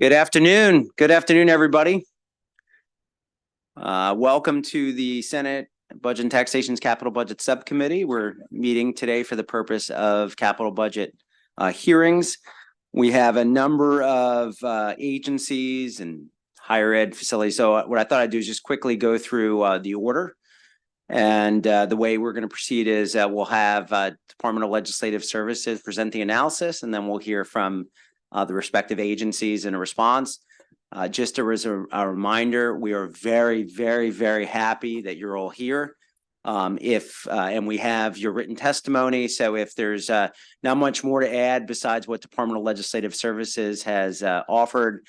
Good afternoon. Good afternoon, everybody. Welcome to the Senate Budget and Taxation's Capital Budget Subcommittee. We're meeting today for the purpose of capital budget hearings. We have a number of agencies and higher ed facilities. So what I thought I'd do is just quickly go through the order. And the way we're going to proceed is we'll have Department of Legislative Services present the analysis, and then we'll hear from the respective agencies in a response. Just as a reminder, we are very, very, very happy that you're all here. And we have your written testimony. So if there's not much more to add besides what Department of Legislative Services has offered,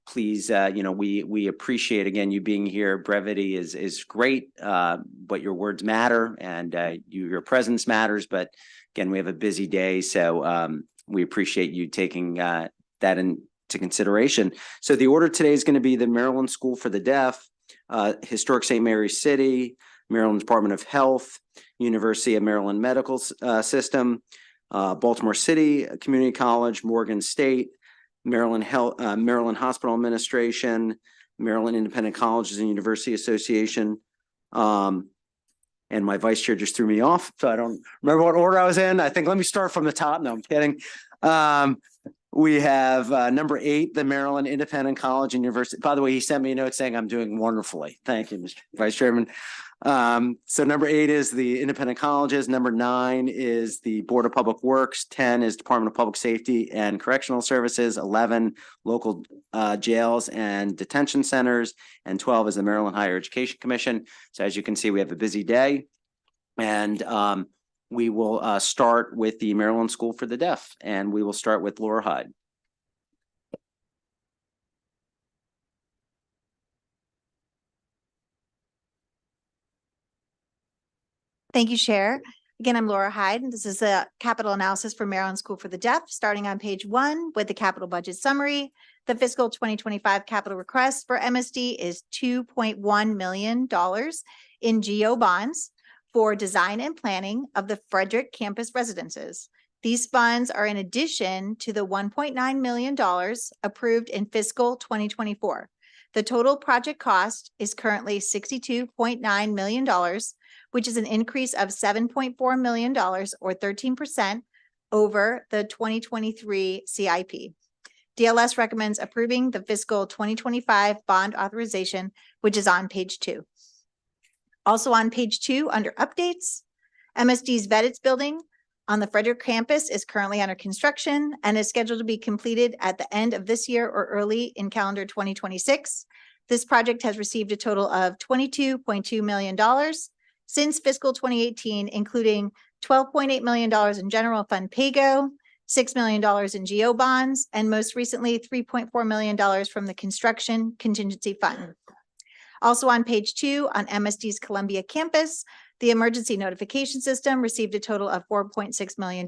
please, we appreciate, again, you being here. Brevity is great, but your words matter and your presence matters. But again, we have a busy day, so we appreciate you taking that into consideration. So the order today is going to be the Maryland School for the Deaf, Historic St. Mary's City, Maryland Department of Health, University of Maryland Medical System, Baltimore City Community College, Morgan State, Maryland Hospital Administration, Maryland Independent Colleges and University Association. And my vice chair just threw me off, so I don't remember what order I was in. I think let me start from the top. No, I'm kidding. We have number 8, the Maryland Independent College and University. By the way, he sent me a note saying I'm doing wonderfully. Thank you, Mr. Vice Chairman. So number 8 is the independent colleges. Number 9 is the Board of Public Works. 10 is Department of Public Safety and Correctional Services. 11, local jails and detention centers. And 12 is the Maryland Higher Education Commission. So as you can see, we have a busy day. And we will start with the Maryland School for the Deaf. And we will start with Laura Hyde. Thank you, Chair. Again, I'm Laura Hyde, and this is a capital analysis for Maryland School for the Deaf, starting on page 1 with the capital budget summary. The fiscal 2025 capital request for MSD is $2.1 million in GO bonds for design and planning of the Frederick campus residences. These funds are in addition to the $1.9 million approved in fiscal 2024. The total project cost is currently $62.9 million, which is an increase of $7.4 million or 13% over the 2023 CIP. DLS recommends approving the fiscal 2025 bond authorization, which is on page 2. Also on page 2, under updates, MSD's Vedditz building on the Frederick campus is currently under construction and is scheduled to be completed at the end of this year or early in calendar 2026. This project has received a total of $22.2 million since fiscal 2018, including $12.8 million in general fund pay-go, $6 million in GO bonds, and most recently $3.4 million from the construction contingency fund. Also on page 2, on MSD's Columbia campus, the emergency notification system received a total of $4.6 million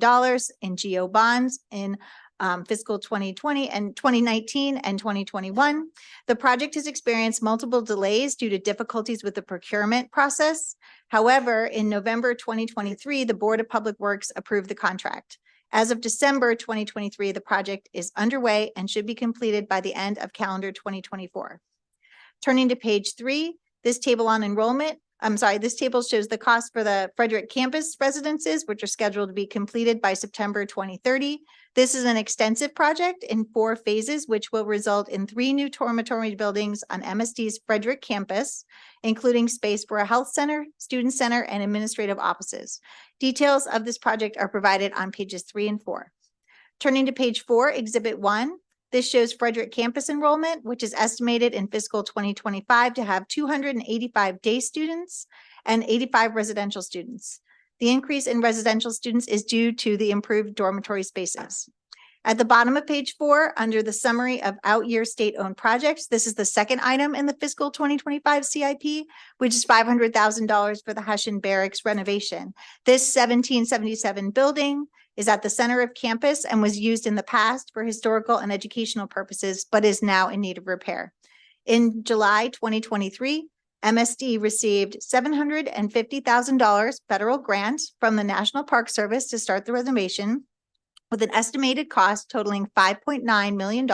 in GO bonds in fiscal 2020 and 2019 and 2021. The project has experienced multiple delays due to difficulties with the procurement process. However, in November 2023, the Board of Public Works approved the contract. As of December 2023, the project is underway and should be completed by the end of calendar 2024. Turning to page 3, this table shows the cost for the Frederick campus residences, which are scheduled to be completed by September 2030. This is an extensive project in 4 phases, which will result in 3 new dormitory buildings on MSD's Frederick campus, including space for a health center, student center, and administrative offices. Details of this project are provided on pages 3 and 4. Turning to page 4, Exhibit 1. This shows Frederick campus enrollment, which is estimated in fiscal 2025 to have 285 day students and 85 residential students. The increase in residential students is due to the improved dormitory spaces. At the bottom of page 4, under the summary of out-year state-owned projects, this is the second item in the fiscal 2025 CIP, which is $500,000 for the Hushin Barracks renovation. This 1777 building is at the center of campus and was used in the past for historical and educational purposes, but is now in need of repair. In July 2023, MSD received $750,000 federal grant from the National Park Service to start the renovation, with an estimated cost totaling $5.9 million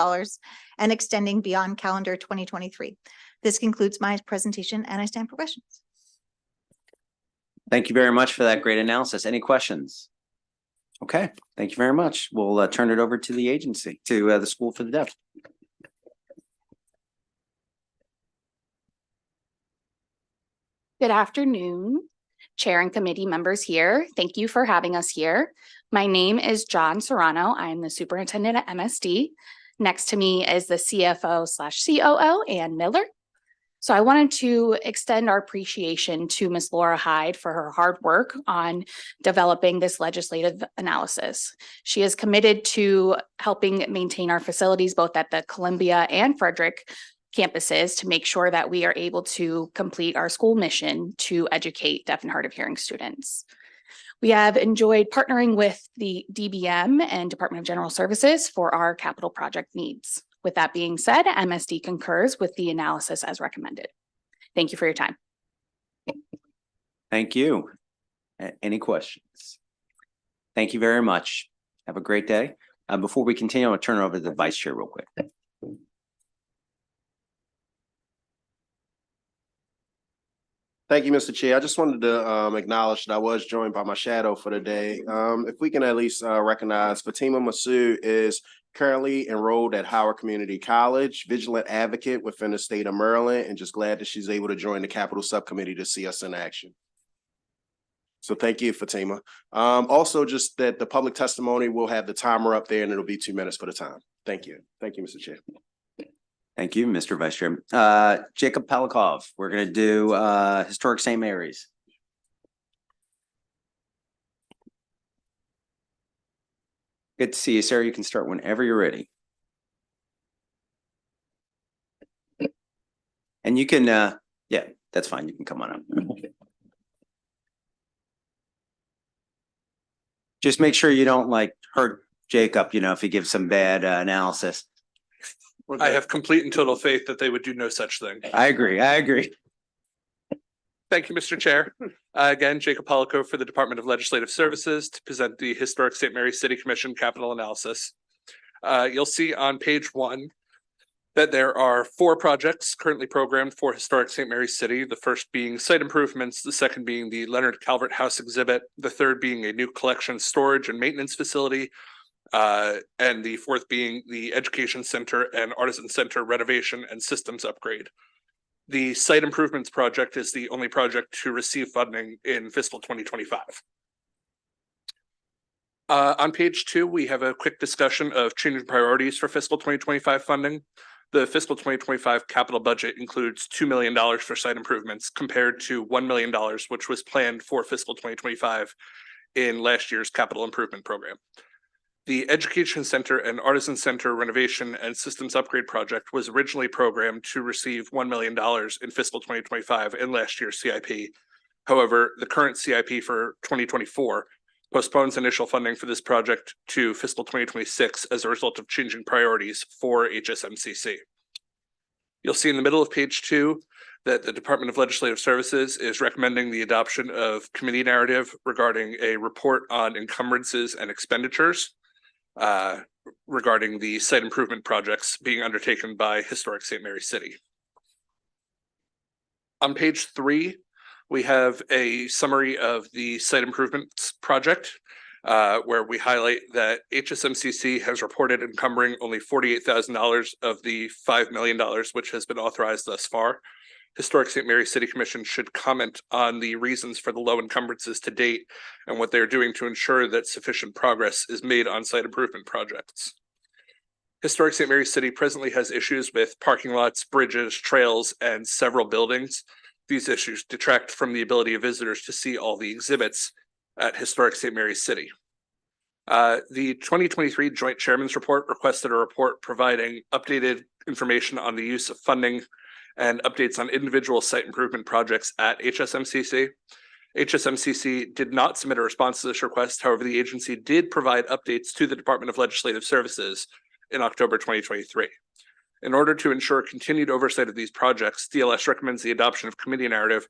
and extending beyond calendar 2023. This concludes my presentation and I stand for questions. Thank you very much for that great analysis. Any questions? Okay, thank you very much. We'll turn it over to the agency, to the School for the Deaf. Good afternoon, Chair and committee members here. Thank you for having us here. My name is John Serrano. I'm the superintendent at MSD. Next to me is the CFO/COO, Ann Miller. So I wanted to extend our appreciation to Ms. Laura Hyde for her hard work on developing this legislative analysis. She is committed to helping maintain our facilities both at the Columbia and Frederick campuses to make sure that we are able to complete our school mission to educate deaf and hard of hearing students. We have enjoyed partnering with the DBM and Department of General Services for our capital project needs. With that being said, MSD concurs with the analysis as recommended. Thank you for your time. Thank you. Any questions? Thank you very much. Have a great day. Before we continue, I'll turn it over to the Vice Chair real quick. Thank you, Mr. Chair. I just wanted to acknowledge that I was joined by my shadow for the day. If we can at least recognize Fatima Masood is currently enrolled at Howard Community College, vigilant advocate within the state of Maryland, and just glad that she's able to join the Capital Subcommittee to see us in action. So thank you, Fatima. Also, just that the public testimony will have the timer up there and it'll be 2 minutes for the time. Thank you. Thank you, Mr. Chair. Thank you, Mr. Vice Chair. Jacob Pelikov, we're going to do Historic St. Mary's. Good to see you, sir. You can start whenever you're ready. And you can, yeah, that's fine. You can come on up. Just make sure you don't like hurt Jacob, you know, if he gives some bad analysis. I have complete and total faith that they would do no such thing. I agree. I agree. Thank you, Mr. Chair. Again, Jacob Polico for the Department of Legislative Services to present the Historic St. Mary City Commission capital analysis. You'll see on page 1 that there are 4 projects currently programmed for Historic St. Mary City. The first being site improvements, the second being the Leonard Calvert House exhibit, the third being a new collection, storage, and maintenance facility, and the fourth being the Education Center and Artisan Center renovation and systems upgrade. The site improvements project is the only project to receive funding in fiscal 2025. On page 2, we have a quick discussion of changing priorities for fiscal 2025 funding. The fiscal 2025 capital budget includes $2 million for site improvements compared to $1 million, which was planned for fiscal 2025 in last year's capital improvement program. The Education Center and Artisan Center renovation and systems upgrade project was originally programmed to receive $1 million in fiscal 2025 in last year's CIP. However, the current CIP for 2024 postpones initial funding for this project to fiscal 2026 as a result of changing priorities for HSMCC. You'll see in the middle of page 2 that the Department of Legislative Services is recommending the adoption of committee narrative regarding a report on encumbrances and expenditures regarding the site improvement projects being undertaken by Historic St. Mary City. On page 3, we have a summary of the site improvements project where we highlight that HSMCC has reported encumbering only $48,000 of the $5 million which has been authorized thus far. Historic St. Mary City Commission should comment on the reasons for the low encumbrances to date and what they're doing to ensure that sufficient progress is made on site improvement projects. Historic St. Mary City presently has issues with parking lots, bridges, trails, and several buildings. These issues detract from the ability of visitors to see all the exhibits at Historic St. Mary City. The 2023 Joint Chairman's Report requested a report providing updated information on the use of funding and updates on individual site improvement projects at HSMCC. HSMCC did not submit a response to this request. However, the agency did provide updates to the Department of Legislative Services in October 2023. In order to ensure continued oversight of these projects, DLS recommends the adoption of committee narrative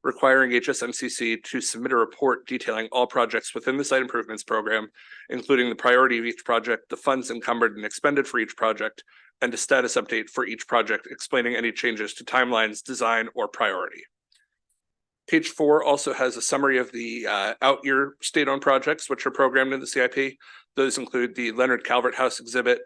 requiring HSMCC to submit a report detailing all projects within the site improvements program, including the priority of each project, the funds encumbered and expended for each project, and a status update for each project explaining any changes to timelines, design, or priority. Page 4 also has a summary of the out-year state-owned projects which are programmed in the CIP. Those include the Leonard Calvert House exhibit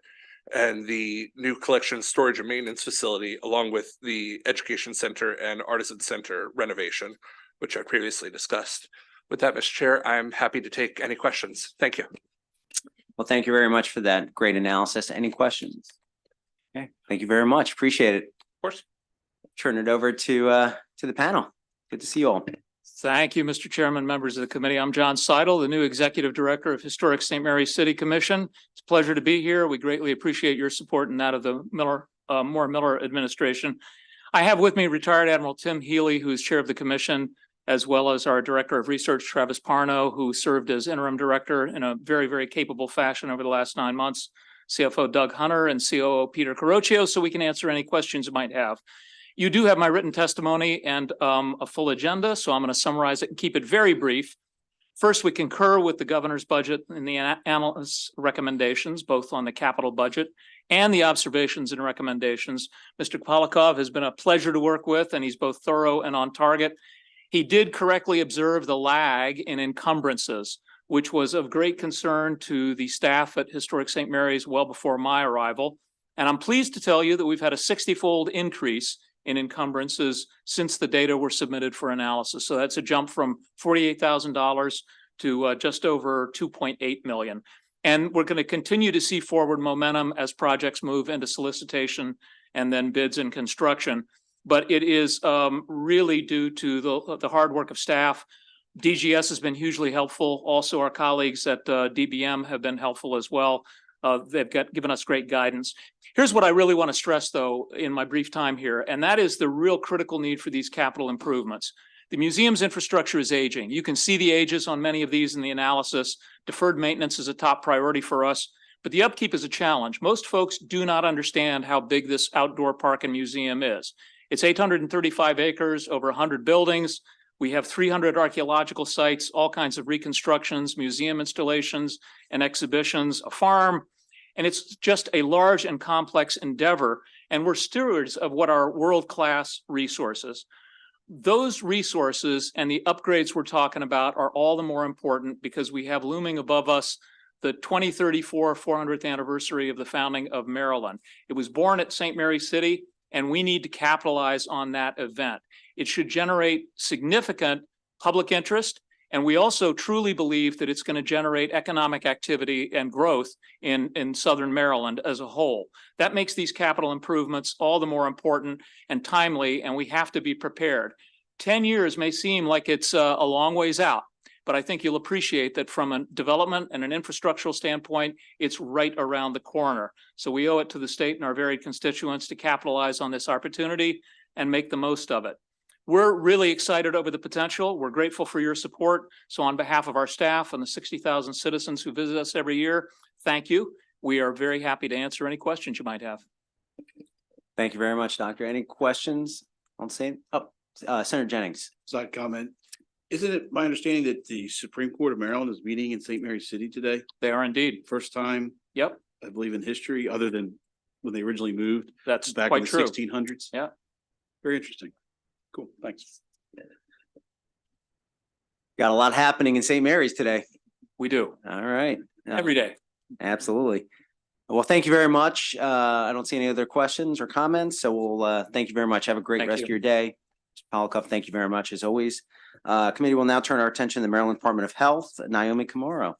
and the new collection, storage, and maintenance facility, along with the Education Center and Artisan Center renovation, which I previously discussed. With that, Mr. Chair, I'm happy to take any questions. Thank you. Well, thank you very much for that great analysis. Any questions? Okay, thank you very much. Appreciate it. Of course. Turn it over to the panel. Good to see you all. Thank you, Mr. Chairman, members of the committee. I'm John Seidel, the new Executive Director of Historic St. Mary's City Commission. It's a pleasure to be here. We greatly appreciate your support and that of the Moore Miller administration. I have with me retired Admiral Tim Healy, who is chair of the commission, as well as our Director of Research, Travis Parno, who served as interim director in a very, very capable fashion over the last 9 months, CFO Doug Hunter, and COO Peter Carocchio, so we can answer any questions you might have. You do have my written testimony and a full agenda, so I'm going to summarize it and keep it very brief. First, we concur with the governor's budget and the analyst's recommendations, both on the capital budget and the observations and recommendations. Mr. Polakov has been a pleasure to work with, and he's both thorough and on target. He did correctly observe the lag in encumbrances, which was of great concern to the staff at Historic St. Mary's well before my arrival. And I'm pleased to tell you that we've had a 60-fold increase in encumbrances since the data were submitted for analysis. So that's a jump from $48,000 to just over 2.8 million. And we're going to continue to see forward momentum as projects move into solicitation and then bids and construction. But it is really due to the hard work of staff. DGS has been hugely helpful. Also, our colleagues at DBM have been helpful as well. They've given us great guidance. Here's what I really want to stress, though, in my brief time here, and that is the real critical need for these capital improvements. The museum's infrastructure is aging. You can see the ages on many of these in the analysis. Deferred maintenance is a top priority for us, but the upkeep is a challenge. Most folks do not understand how big this outdoor park and museum is. It's 835 acres, over 100 buildings. We have 300 archaeological sites, all kinds of reconstructions, museum installations and exhibitions, a farm, and it's just a large and complex endeavor. And we're stewards of what are world-class resources. Those resources and the upgrades we're talking about are all the more important because we have looming above us the 2034 400th anniversary of the founding of Maryland. It was born at St. Mary's City, and we need to capitalize on that event. It should generate significant public interest, and we also truly believe that it's going to generate economic activity and growth in Southern Maryland as a whole. That makes these capital improvements all the more important and timely, and we have to be prepared. 10 years may seem like it's a long ways out, but I think you'll appreciate that from a development and an infrastructural standpoint, it's right around the corner. So we owe it to the state and our varied constituents to capitalize on this opportunity and make the most of it. We're really excited over the potential. We're grateful for your support. So on behalf of our staff and the 60,000 citizens who visit us every year, thank you. We are very happy to answer any questions you might have. Thank you very much, Doctor. Any questions on same? Oh, Senator Jennings. Side comment. Isn't it my understanding that the Supreme Court of Maryland is meeting in St. Mary's City today? They are indeed. First time, Yep, I believe, in history, other than when they originally moved that's back in quite the true. 1600s. Yeah. Very interesting. Cool. Thanks. Got a lot happening in St. Mary's today. We do All right. every day. Absolutely. Well, thank you very much. I don't see any other questions or comments, so we'll thank you very much. Have a great Thank rest you. of your day. Mr. Polakov, thank you very much as always. Committee will now turn our attention to the Maryland Department of Health. Naomi Kamoro.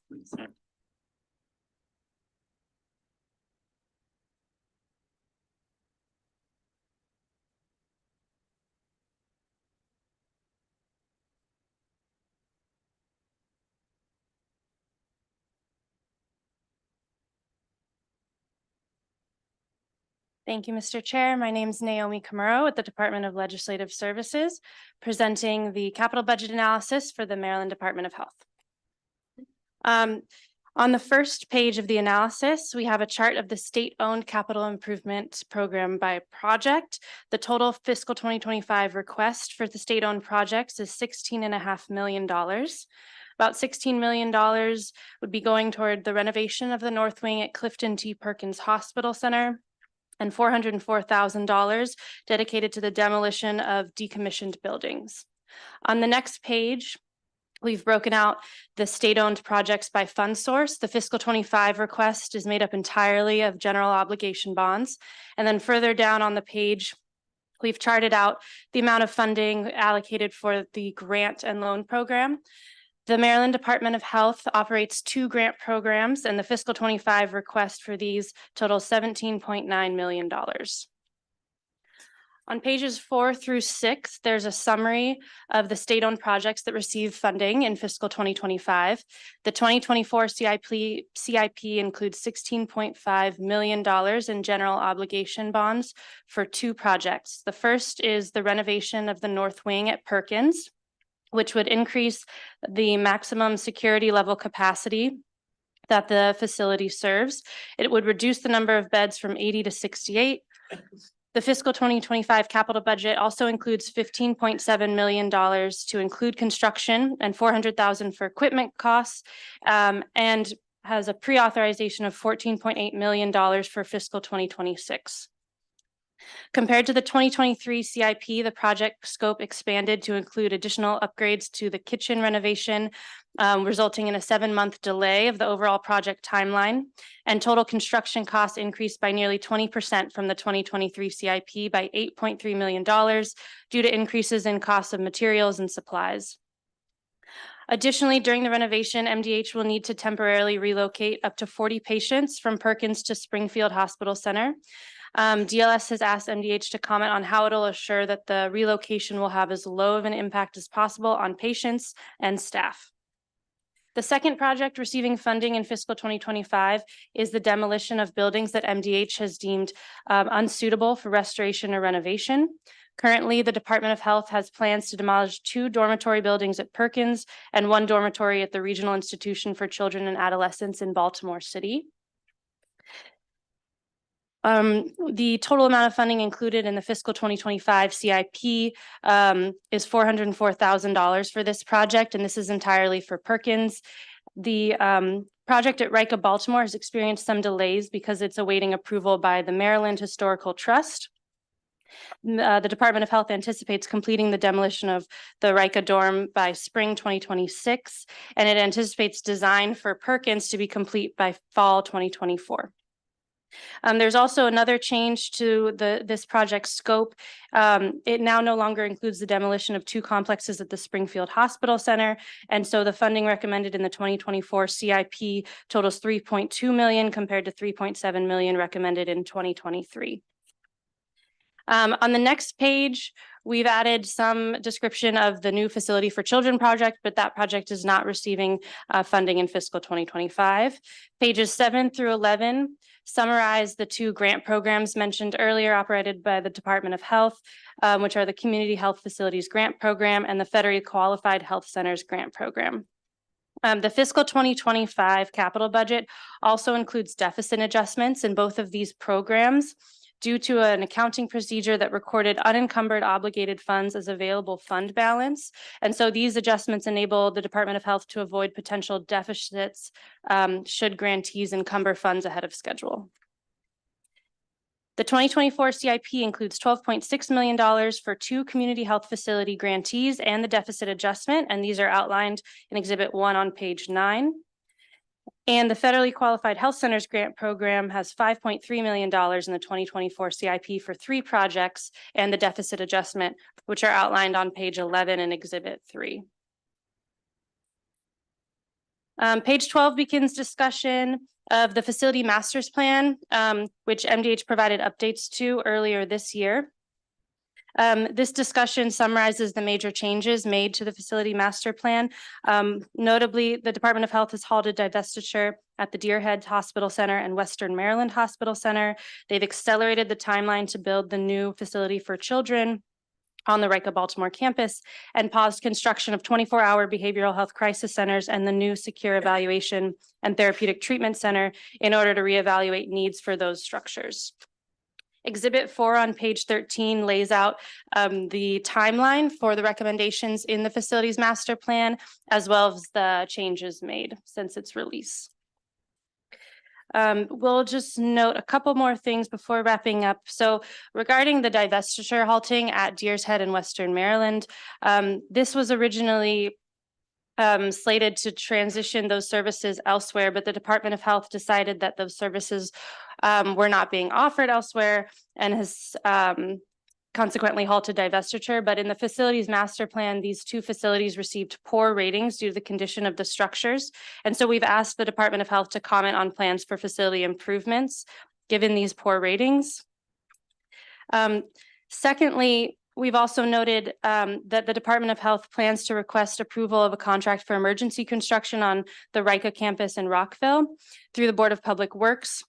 Thank you, Mr. Chair. My name is Naomi Kamuro with the Department of Legislative Services, presenting the capital budget analysis for the Maryland Department of Health. On the first page of the analysis, we have a chart of the state-owned capital improvement program by project. The total fiscal 2025 request for the state-owned projects is $16.5 million. About $16 million would be going toward the renovation of the North Wing at Clifton T. Perkins Hospital Center, and $404,000 dedicated to the demolition of decommissioned buildings. On the next page, we've broken out the state-owned projects by fund source. The fiscal 25 request is made up entirely of general obligation bonds. And then further down on the page, we've charted out the amount of funding allocated for the grant and loan program. The Maryland Department of Health operates 2 grant programs, and the fiscal 25 request for these totals $17.9 million. On pages 4 through 6, there's a summary of the state-owned projects that received funding in fiscal 2025. The 2024 CIP includes $16.5 million in general obligation bonds for 2 projects. The first is the renovation of the North Wing at Perkins, which would increase the maximum security level capacity that the facility serves. It would reduce the number of beds from 80 to 68. The fiscal 2025 capital budget also includes $15.7 million to include construction and $400,000 for equipment costs, and has a pre-authorization of $14.8 million for fiscal 2026. Compared to the 2023 CIP, the project scope expanded to include additional upgrades to the kitchen renovation, resulting in a 7-month delay of the overall project timeline. And total construction costs increased by nearly 20% from the 2023 CIP by $8.3 million due to increases in costs of materials and supplies. Additionally, during the renovation, MDH will need to temporarily relocate up to 40 patients from Perkins to Springfield Hospital Center. DLS has asked MDH to comment on how it'll assure that the relocation will have as low of an impact as possible on patients and staff. The second project receiving funding in fiscal 2025 is the demolition of buildings that MDH has deemed unsuitable for restoration or renovation. Currently, the Department of Health has plans to demolish 2 dormitory buildings at Perkins and 1 dormitory at the Regional Institution for Children and Adolescents in Baltimore City. The total amount of funding included in the fiscal 2025 CIP is $404,000 for this project, and this is entirely for Perkins. The project at Rica, Baltimore has experienced some delays because it's awaiting approval by the Maryland Historical Trust. The Department of Health anticipates completing the demolition of the Rica dorm by spring 2026, and it anticipates design for Perkins to be complete by fall 2024. There's also another change to this project's scope. It now no longer includes the demolition of 2 complexes at the Springfield Hospital Center, and so the funding recommended in the 2024 CIP totals $3.2 million compared to $3.7 million recommended in 2023. On the next page, we've added some description of the new facility for children project, but that project is not receiving funding in fiscal 2025. Pages 7 through 11 summarize the 2 grant programs mentioned earlier operated by the Department of Health, which are the Community Health Facilities Grant Program and the Federally Qualified Health Centers Grant Program. The fiscal 2025 capital budget also includes deficit adjustments in both of these programs due to an accounting procedure that recorded unencumbered obligated funds as available fund balance. And so these adjustments enable the Department of Health to avoid potential deficits should grantees encumber funds ahead of schedule. The 2024 CIP includes $12.6 million for 2 community health facility grantees and the deficit adjustment, and these are outlined in Exhibit 1 on page 9. And the Federally Qualified Health Centers Grant Program has $5.3 million in the 2024 CIP for 3 projects and the deficit adjustment, which are outlined on page 11 in Exhibit 3. Page 12 begins discussion of the facility master's plan, which MDH provided updates to earlier this year. This discussion summarizes the major changes made to the facility master plan. Notably, the Department of Health has halted divestiture at the Deerhead Hospital Center and Western Maryland Hospital Center. They've accelerated the timeline to build the new facility for children. on the Rica Baltimore campus and paused construction of 24-hour behavioral health crisis centers and the new secure evaluation and therapeutic treatment center in order to reevaluate needs for those structures. Exhibit 4 on page 13 lays out the timeline for the recommendations in the facilities master plan, as well as the changes made since its release. We'll just note a couple more things before wrapping up. So regarding the divestiture halting at Deer's Head in Western Maryland, this was originally slated to transition those services elsewhere, but the Department of Health decided that those services were not being offered elsewhere and has consequently halted divestiture. But in the facilities master plan, these 2 facilities received poor ratings due to the condition of the structures. And so we've asked the Department of Health to comment on plans for facility improvements given these poor ratings. Secondly, we've also noted that the Department of Health plans to request approval of a contract for emergency construction on the Rica campus in Rockville through the Board of Public Works.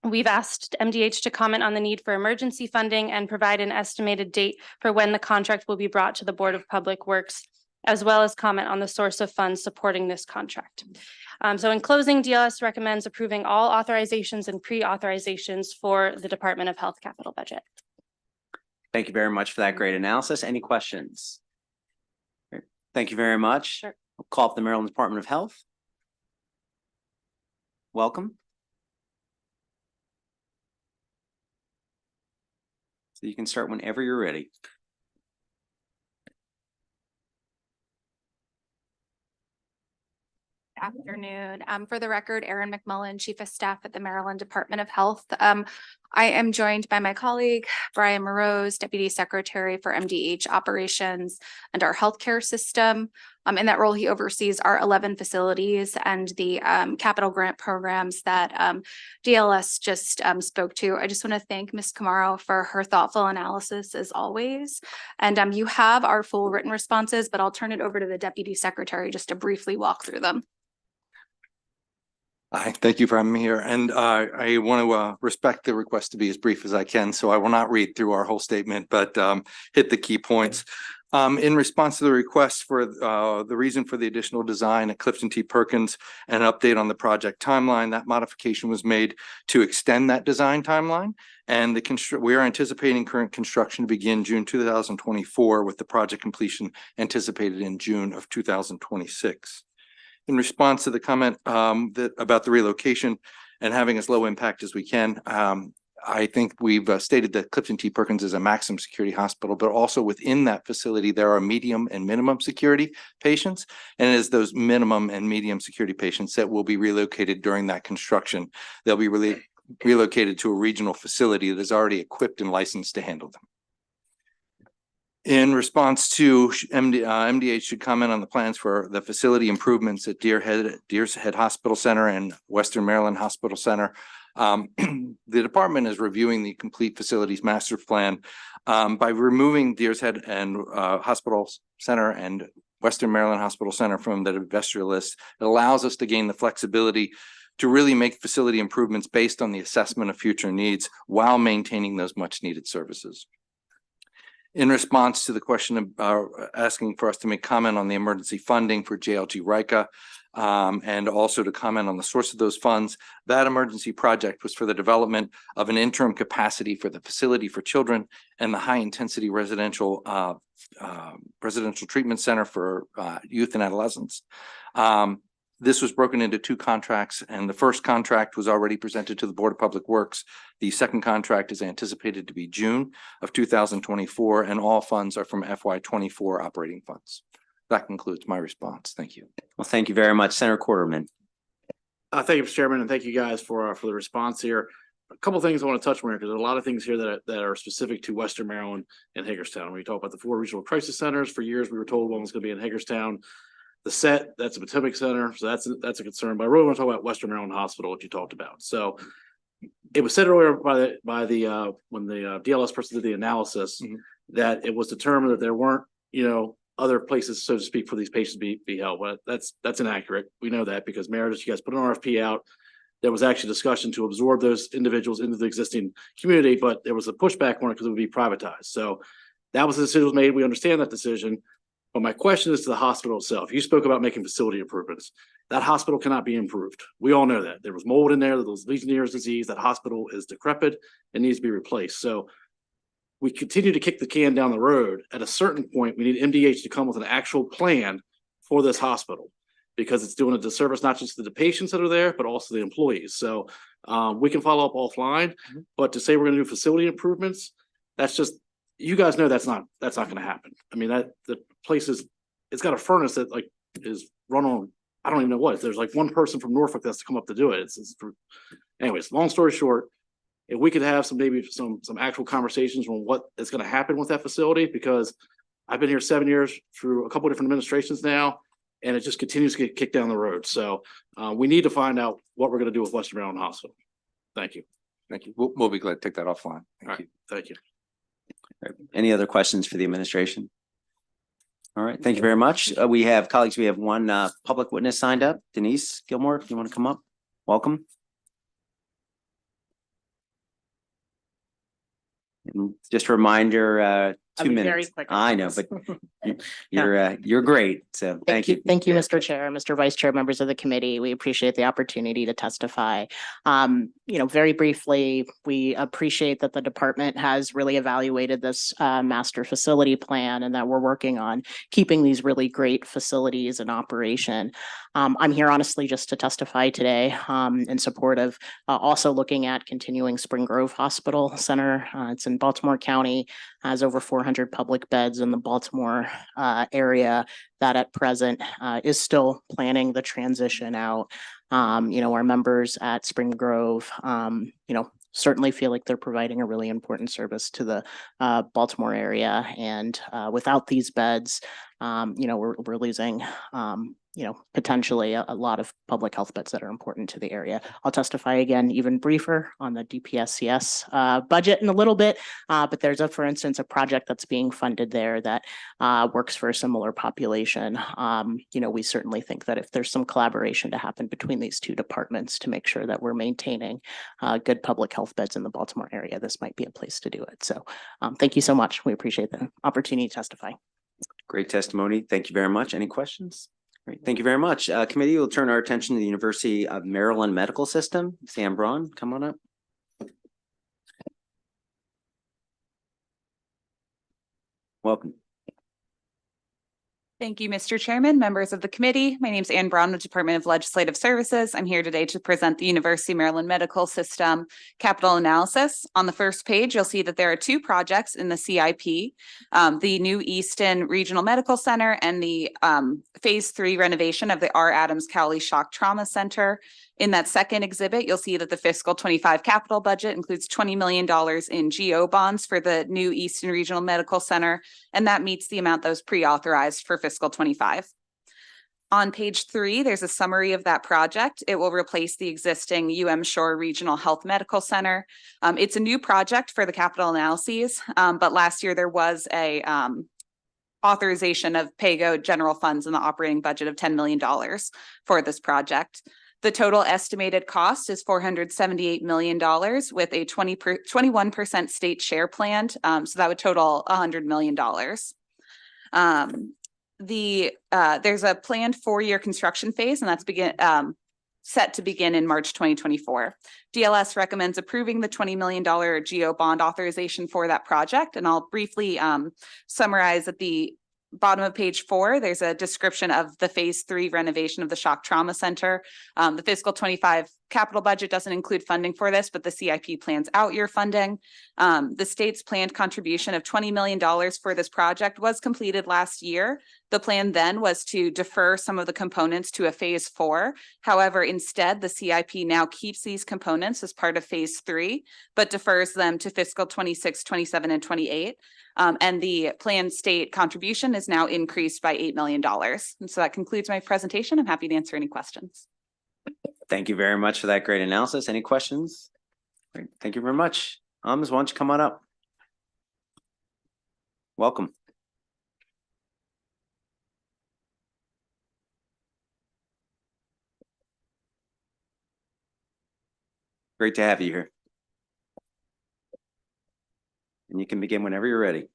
We've asked MDH to comment on the need for emergency funding and provide an estimated date for when the contract will be brought to the Board of Public Works, as well as comment on the source of funds supporting this contract. So in closing, DLS recommends approving all authorizations and pre-authorizations for the Department of Health capital budget. Thank you very much for that great analysis. Any questions? Great. Thank you very much. Sure. We'll call up the Maryland Department of Health. Welcome. So you can start whenever you're ready. Afternoon. For the record, Erin McMullen, Chief of Staff at the Maryland Department of Health. I am joined by my colleague, Brian Morose, Deputy Secretary for MDH Operations and our healthcare system. In that role, he oversees our 11 facilities and the capital grant programs that DLS just spoke to. I just want to thank Ms. Camaro for her thoughtful analysis as always. And you have our full written responses, but I'll turn it over to the Deputy Secretary just to briefly walk through them. Hi, thank you for having me here. And I want to respect the request to be as brief as I can, so I will not read through our whole statement, but hit the key points. In response to the request for the reason for the additional design at Clifton T. Perkins and an update on the project timeline, that modification was made to extend that design timeline. And we are anticipating current construction to begin June 2024 with the project completion anticipated in June of 2026. In response to the comment about the relocation and having as low impact as we can, I think we've stated that Clifton T. Perkins is a maximum security hospital, but also within that facility, there are medium and minimum security patients. And it is those minimum and medium security patients that will be relocated during that construction. They'll be relocated to a regional facility that is already equipped and licensed to handle them. In response to MDH should comment on the plans for the facility improvements at Deer's Head Hospital Center and Western Maryland Hospital Center. The department is reviewing the complete facilities master plan by removing Deer's Head and Hospital Center and Western Maryland Hospital Center from the investor list. It allows us to gain the flexibility to really make facility improvements based on the assessment of future needs while maintaining those much needed services. In response to the question of asking for us to make comment on the emergency funding for JLG Rica and also to comment on the source of those funds, that emergency project was for the development of an interim capacity for the facility for children and the high intensity residential treatment center for youth and adolescents. This was broken into 2 contracts, and the first contract was already presented to the Board of Public Works. The second contract is anticipated to be June of 2024, and all funds are from FY24 operating funds. That concludes my response. Thank you. Well, thank you very much, Senator Quarterman. Thank you, Mr. Chairman, and thank you guys for the response here. A couple of things I want to touch on here because there's a lot of things here that are specific to Western Maryland and Hagerstown. When we talk about the 4 regional crisis centers, for years we were told one was going to be in Hagerstown. The set, that's a Potomac Center, so that's a concern. But I really want to talk about Western Maryland Hospital, what you talked about. So it was said earlier by the when the DLS person did the analysis that it was determined that there weren't other places, so to speak, for these patients to be held. But that's inaccurate. We know that because Meredith, you guys put an RFP out. There was actually discussion to absorb those individuals into the existing community, but there was a pushback on it because it would be privatized. So That was the decision was made. We understand that decision. But my question is to the hospital itself. You spoke about making facility improvements. That hospital cannot be improved. We all know that. There was mold in there, there was Legionnaire's disease. That hospital is decrepit and needs to be replaced. So we continue to kick the can down the road. At a certain point, we need MDH to come with an actual plan for this hospital because it's doing a disservice not just to the patients that are there, but also the employees. So we can follow up offline, but to say we're gonna do facility improvements, that's just, you guys know that's not gonna happen. I mean, that the place is, it's got a furnace that like is run on, I don't even know what. There's like one person from Norfolk that's to come up to do it. Anyways, long story short, if we could have some, maybe some actual conversations on what is gonna happen with that facility, because I've been here 7 years through a couple of different administrations now, and it just continues to get kicked down the road. So we need to find out what we're gonna do with Western Maryland Hospital. Thank you. Thank you. We'll be glad to take that offline. All Thank right, you. thank you. Any other questions for the administration? All right, thank you very much. We have colleagues, we have one public witness signed up. Denise Gilmore, if you want to come up, welcome. And just a reminder, 2 minutes. I know, but you're great. So thank you. Thank you, Mr. Chair, Mr. Vice Chair, members of the committee. We appreciate the opportunity to testify. Very briefly, we appreciate that the department has really evaluated this master facility plan and that we're working on keeping these really great facilities in operation. I'm here honestly just to testify today in support of also looking at continuing Spring Grove Hospital Center. It's in Baltimore County, has over 400 public beds in the Baltimore area that at present is still planning the transition out. Our members at Spring Grove, certainly feel like they're providing a really important service to the Baltimore area. And without these beds, we're losing, potentially a lot of public health beds that are important to the area. I'll testify again, even briefer on the DPSCS budget in a little bit, but there's for instance, a project that's being funded there that works for a similar population. We certainly think that if there's some collaboration to happen between these two departments to make sure that we're maintaining good public health beds in the Baltimore area, this might be a place to do it. So thank you so much. We appreciate the opportunity to testify. Great testimony. Thank you very much. Any questions? Great. Thank you very much. Committee will turn our attention to the University of Maryland Medical System. Sam Braun, come on up. Welcome. Thank you, Mr. Chairman, members of the committee. My name is Ann Braun with Department of Legislative Services. I'm here today to present the University of Maryland Medical System capital analysis. On the first page, you'll see that there are 2 projects in the CIP, the new Easton Regional Medical Center and the Phase 3 renovation of the R. Adams Cowley Shock Trauma Center. In that second exhibit, you'll see that the fiscal 25 capital budget includes $20 million in GO bonds for the new Easton Regional Medical Center, and that meets the amount that was pre-authorized for fiscal 25. On page 3, there's a summary of that project. It will replace the existing UM Shore Regional Health Medical Center. It's a new project for the capital analyses, but last year there was a authorization of PAYGO general funds in the operating budget of $10 million for this project. The total estimated cost is $478 million with a 21% state share planned. So that would total $100 million. There's a planned 4-year construction phase, and that's set to begin in March 2024. DLS recommends approving the $20 million GO bond authorization for that project. And I'll briefly summarize at the bottom of page 4, there's a description of the Phase 3 renovation of the Shock Trauma Center. The fiscal 25 capital budget doesn't include funding for this, but the CIP plans out year funding. The state's planned contribution of $20 million for this project was completed last year. The plan then was to defer some of the components to a Phase 4. However, instead, the CIP now keeps these components as part of Phase 3, but defers them to fiscal 26, 27, and 28. And the planned state contribution is now increased by $8 million. And so that concludes my presentation. I'm happy to answer any questions. Thank you very much for that great analysis. Any questions? Great. Thank you very much. Why don't you come on up? Welcome. Great to have you here. And you can begin whenever you're ready.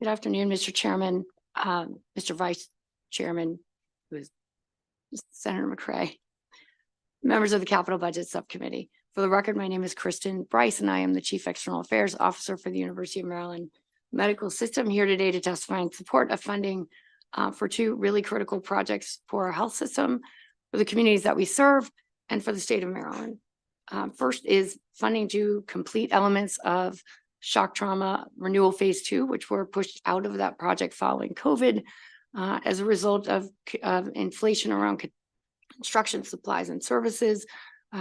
Good afternoon, Mr. Chairman, Mr. Vice Chairman, who is Senator McCray, members of the Capital Budget Subcommittee. For the record, my name is Kristen Bryce, and I am the Chief External Affairs Officer for the University of Maryland Medical System, here today to testify in support of funding for two really critical projects for our health system, for the communities that we serve, and for the state of Maryland. First is funding to complete elements of shock trauma renewal phase 2, which were pushed out of that project following COVID as a result of inflation around construction supplies and services.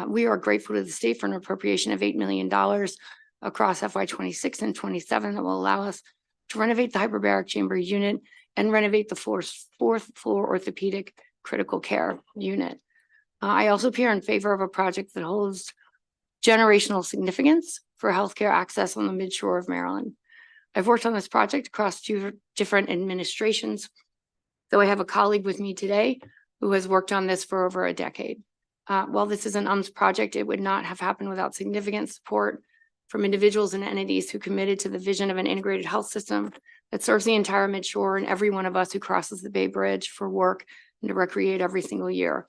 We are grateful to the state for an appropriation of $8 million across FY 26 and 27 that will allow us to renovate the hyperbaric chamber unit and renovate the fourth floor orthopedic critical care unit. I also appear in favor of a project that holds generational significance for healthcare access on the midshore of Maryland. I've worked on this project across two different administrations, though I have a colleague with me today who has worked on this for over a decade. While this is an UMS project, it would not have happened without significant support from individuals and entities who committed to the vision of an integrated health system that serves the entire midshore and every one of us who crosses the Bay Bridge for work and to recreate every single year.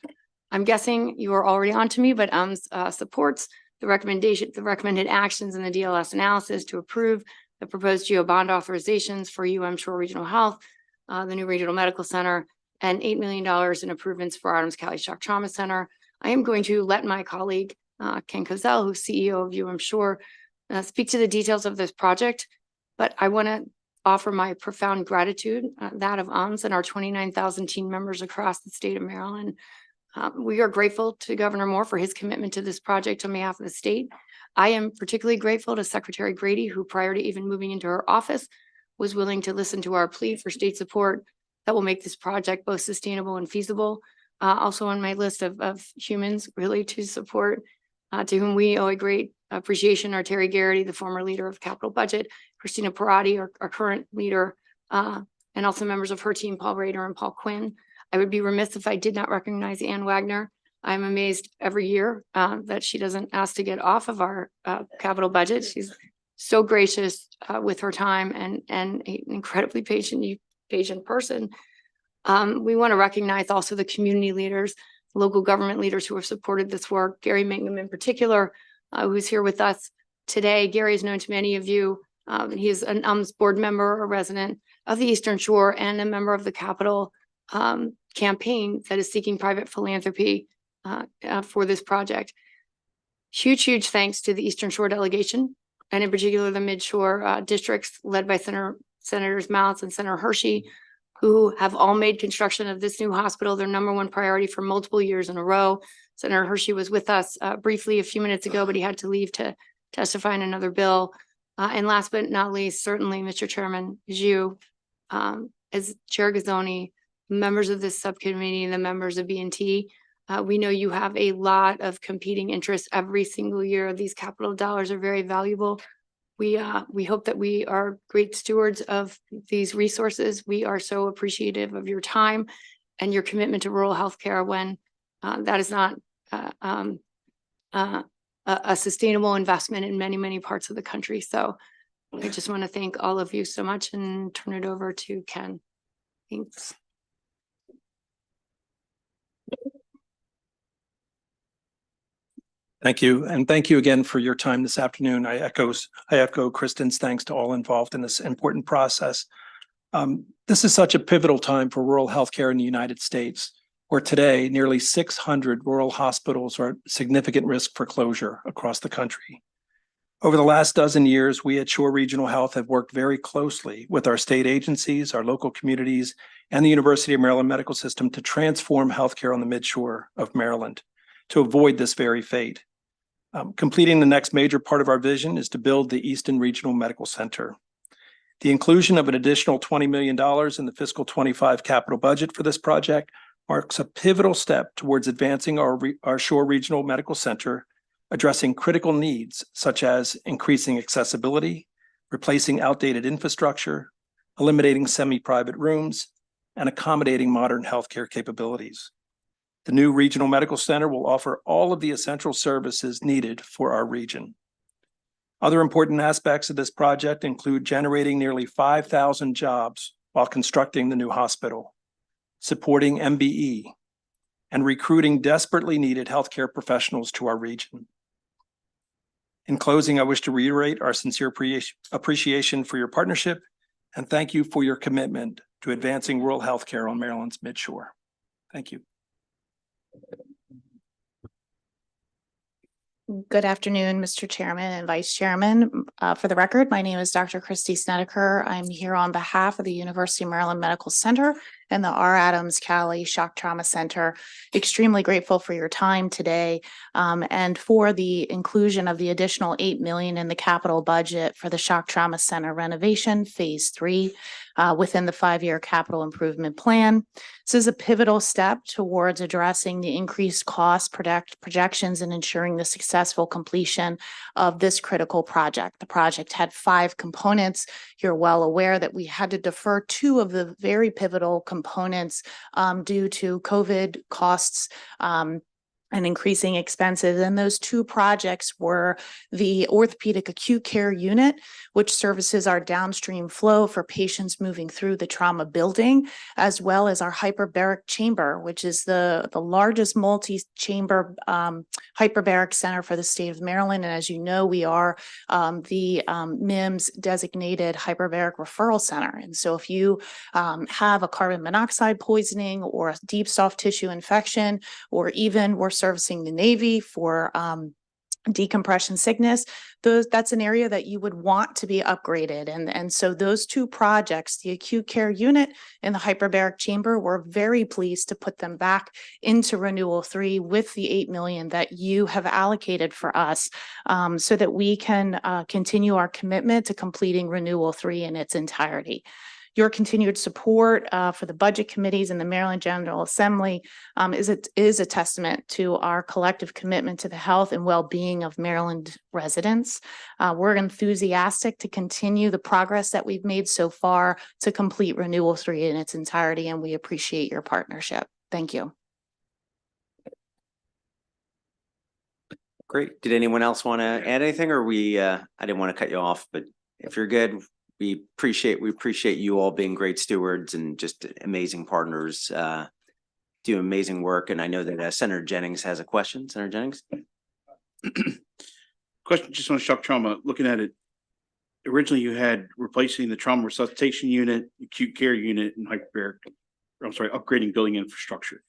I'm guessing you are already on to me, but UMS supports the recommended actions in the DLS analysis to approve the proposed GEO bond authorizations for Shore Regional Health, the new Regional Medical Center, and $8 million in improvements for Adams County Shock Trauma Center. I am going to let my colleague, Ken Kozel, who's CEO of Shore, speak to the details of this project, but I want to offer my profound gratitude, that of UMS and our 29,000 team members across the state of Maryland. We are grateful to Governor Moore for his commitment to this project on behalf of the state. I am particularly grateful to Secretary Grady, who prior to even moving into her office, was willing to listen to our plea for state support that will make this project both sustainable and feasible. Also on my list of humans really to support, to whom we owe a great appreciation, are Terry Garrity, the former leader of Capital Budget, Christina Parati, our current leader, and also members of her team, Paul Rader and Paul Quinn. I would be remiss if I did not recognize Ann Wagner. I'm amazed every year that she doesn't ask to get off of our capital budget. She's so gracious with her time and an incredibly patient person. We want to recognize also the community leaders, local government leaders who have supported this work. Gary Mangum in particular, who's here with us today. Gary is known to many of you. He is an UMS board member, a resident of the Eastern Shore, and a member of the Capital campaign that is seeking private philanthropy for this project. Huge thanks to the Eastern Shore delegation, and in particular the Midshore districts led by Senators Mounts and Senator Hershey, who have all made construction of this new hospital their #1 priority for multiple years in a row. Senator Hershey was with us briefly a few minutes ago, but he had to leave to testify in another bill. And last but not least, certainly, Mr. Chairman, is you, as Chair Gazzoni, members of this subcommittee and the members of B&T. We know you have a lot of competing interests every single year. These capital dollars are very valuable. We hope that we are great stewards of these resources. We are so appreciative of your time and your commitment to rural healthcare when that is not a sustainable investment in many parts of the country. So I just want to thank all of you so much and turn it over to Ken. Thanks. Thank you. And thank you again for your time this afternoon. I echo Kristen's thanks to all involved in this important process. This is such a pivotal time for rural healthcare in the United States, where today nearly 600 rural hospitals are at significant risk for closure across the country. Over the last dozen years, we at Shore Regional Health have worked very closely with our state agencies, our local communities, and the University of Maryland Medical System to transform healthcare on the midshore of Maryland to avoid this very fate. Completing the next major part of our vision is to build the Easton Regional Medical Center. The inclusion of an additional $20 million in the fiscal 25 capital budget for this project marks a pivotal step towards advancing our Shore Regional Medical Center, addressing critical needs such as increasing accessibility, replacing outdated infrastructure, eliminating semi-private rooms, and accommodating modern healthcare capabilities. The new Regional Medical Center will offer all of the essential services needed for our region. Other important aspects of this project include generating nearly 5,000 jobs while constructing the new hospital, supporting MBE, and recruiting desperately needed healthcare professionals to our region. In closing, I wish to reiterate our sincere appreciation for your partnership and thank you for your commitment to advancing rural healthcare on Maryland's Midshore. Thank you. Good afternoon, Mr. Chairman and Vice Chairman. For the record, my name is Dr. Christy Snedeker. I'm here on behalf of the University of Maryland Medical Center and the R. Adams Cali Shock Trauma Center. Extremely grateful for your time today and for the inclusion of the additional $8 million in the capital budget for the Shock Trauma Center renovation Phase 3 within the 5-year capital improvement plan. This is a pivotal step towards addressing the increased cost projections and ensuring the successful completion of this critical project. The project had 5 components. You're well aware that we had to defer 2 of the very pivotal components due to COVID costs and increasing expenses. And those 2 projects were the orthopedic acute care unit, which services our downstream flow for patients moving through the trauma building, as well as our hyperbaric chamber, which is the largest multi-chamber hyperbaric center for the state of Maryland. And as you know, we are the MIMS designated hyperbaric referral center. And so if you have a carbon monoxide poisoning or a deep soft tissue infection, or even we're servicing the Navy for decompression sickness, that's an area that you would want to be upgraded. And so those 2 projects, the acute care unit and the hyperbaric chamber, we're very pleased to put them back into Renewal 3 with the $8 million that you have allocated for us so that we can continue our commitment to completing Renewal 3 in its entirety. Your continued support for the budget committees and the Maryland General Assembly is a testament to our collective commitment to the health and well-being of Maryland residents. We're enthusiastic to continue the progress that we've made so far to complete Renewal 3 in its entirety, and we appreciate your partnership. Thank you. Great. Did anyone else want to add anything, or I didn't want to cut you off, but if you're good, we appreciate you all being great stewards and just amazing partners, do amazing work. And I know that Senator Jennings has a question. Senator Jennings. Question just on shock trauma. Looking at it, originally you had replacing the trauma resuscitation unit, acute care unit, and upgrading building infrastructure.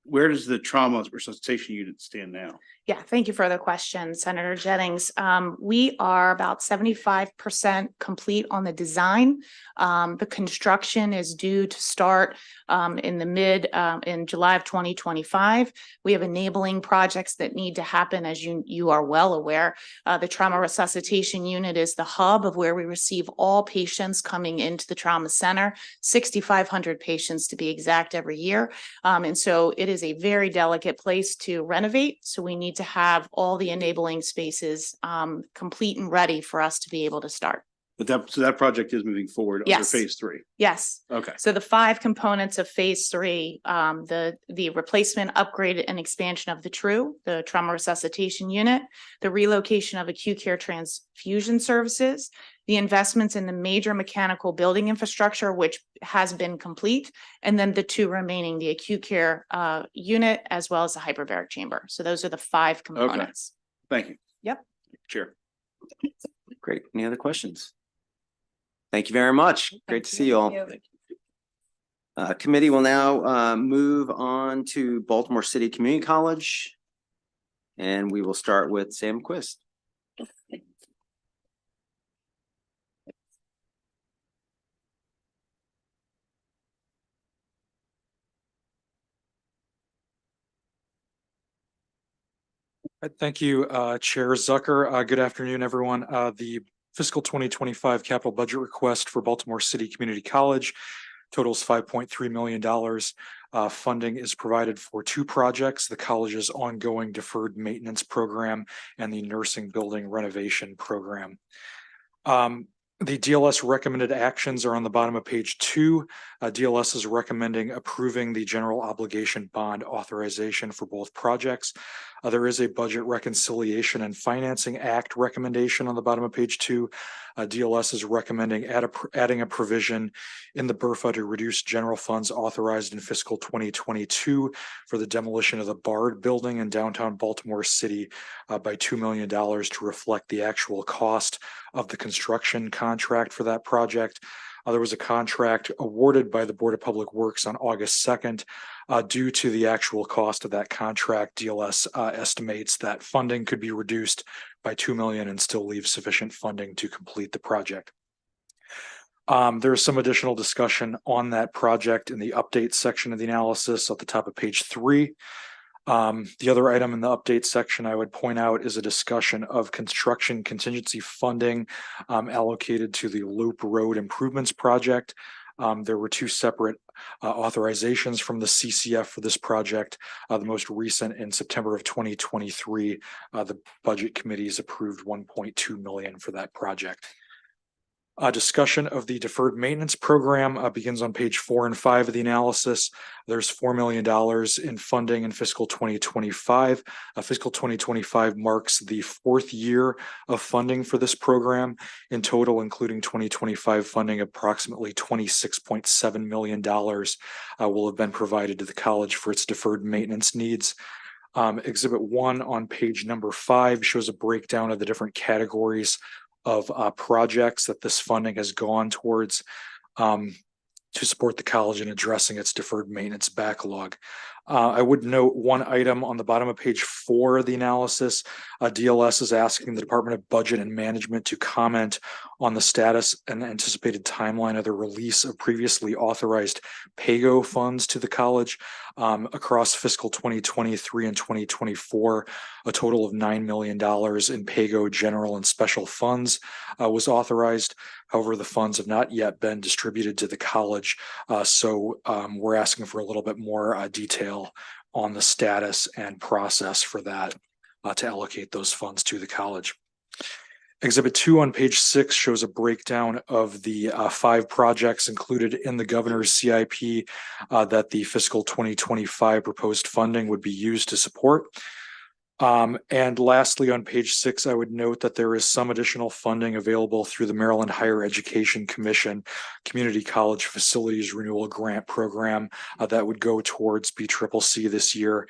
Where does the trauma resuscitation unit stand now? Yeah, thank you for the question, Senator Jennings. We are about 75% complete on the design. The construction is due to start in July of 2025. We have enabling projects that need to happen, as you are well aware. The trauma resuscitation unit is the hub of where we receive all patients coming into the trauma center, 6,500 patients to be exact every year. And so it is a very delicate place to renovate. So we need to have all the enabling spaces complete and ready for us to be able to start. But that project is moving forward under Yes. Phase 3. Yes. Okay. So the 5 components of Phase 3, the replacement, upgrade, and expansion of the trauma resuscitation unit, the relocation of acute care transfusion services, the investments in the major mechanical building infrastructure, which has been complete, and then the 2 remaining, the acute care unit, as well as the hyperbaric chamber. So those are the 5 components. Thank you. Yep. Chair. Great. Any other questions? Thank you very much. Great to see you all. Committee will now move on to Baltimore City Community College. And we will start with Sam Quist. Thank you, Chair Zucker. Good afternoon, everyone. The fiscal 2025 capital budget request for Baltimore City Community College totals $5.3 million. Funding is provided for 2 projects, the college's ongoing deferred maintenance program and the nursing building renovation program. The DLS recommended actions are on the bottom of page 2. DLS is recommending approving the general obligation bond authorization for both projects. There is a Budget Reconciliation and Financing Act recommendation on the bottom of page 2. DLS is recommending adding a provision in the BRFA to reduce general funds authorized in fiscal 2022 for the demolition of the Bard building in downtown Baltimore City by $2 million to reflect the actual cost of the construction contract for that project. There was a contract awarded by the Board of Public Works on August 2nd. Due to the actual cost of that contract, DLS estimates that funding could be reduced by $2 million and still leave sufficient funding to complete the project. There is some additional discussion on that project in the update section of the analysis at the top of page 3. The other item in the update section I would point out is a discussion of construction contingency funding allocated to the Loop Road Improvements Project. There were 2 separate authorizations from the CCF for this project. The most recent in September of 2023, the Budget Committees approved $1.2 million for that project. Discussion of the deferred maintenance program begins on page 4 and 5 of the analysis. There's $4 million in funding in fiscal 2025. Fiscal 2025 marks the 4th year of funding for this program. In total, including 2025 funding, approximately $26.7 million will have been provided to the college for its deferred maintenance needs. Exhibit 1 on page number 5 shows a breakdown of the different categories of projects that this funding has gone towards to support the college in addressing its deferred maintenance backlog. I would note one item on the bottom of page 4 of the analysis. DLS is asking the Department of Budget and Management to comment on the status and anticipated timeline of the release of previously authorized PAYGO funds to the college. Across fiscal 2023 and 2024, a total of $9 million in PAYGO general and special funds was authorized. However, the funds have not yet been distributed to the college. So we're asking for a little bit more detail on the status and process for that to allocate those funds to the college. Exhibit 2 on page 6 shows a breakdown of the 5 projects included in the governor's CIP that the fiscal 2025 proposed funding would be used to support. And lastly, on page 6, I would note that there is some additional funding available through the Maryland Higher Education Commission Community College Facilities Renewal Grant Program that would go towards BCCC this year.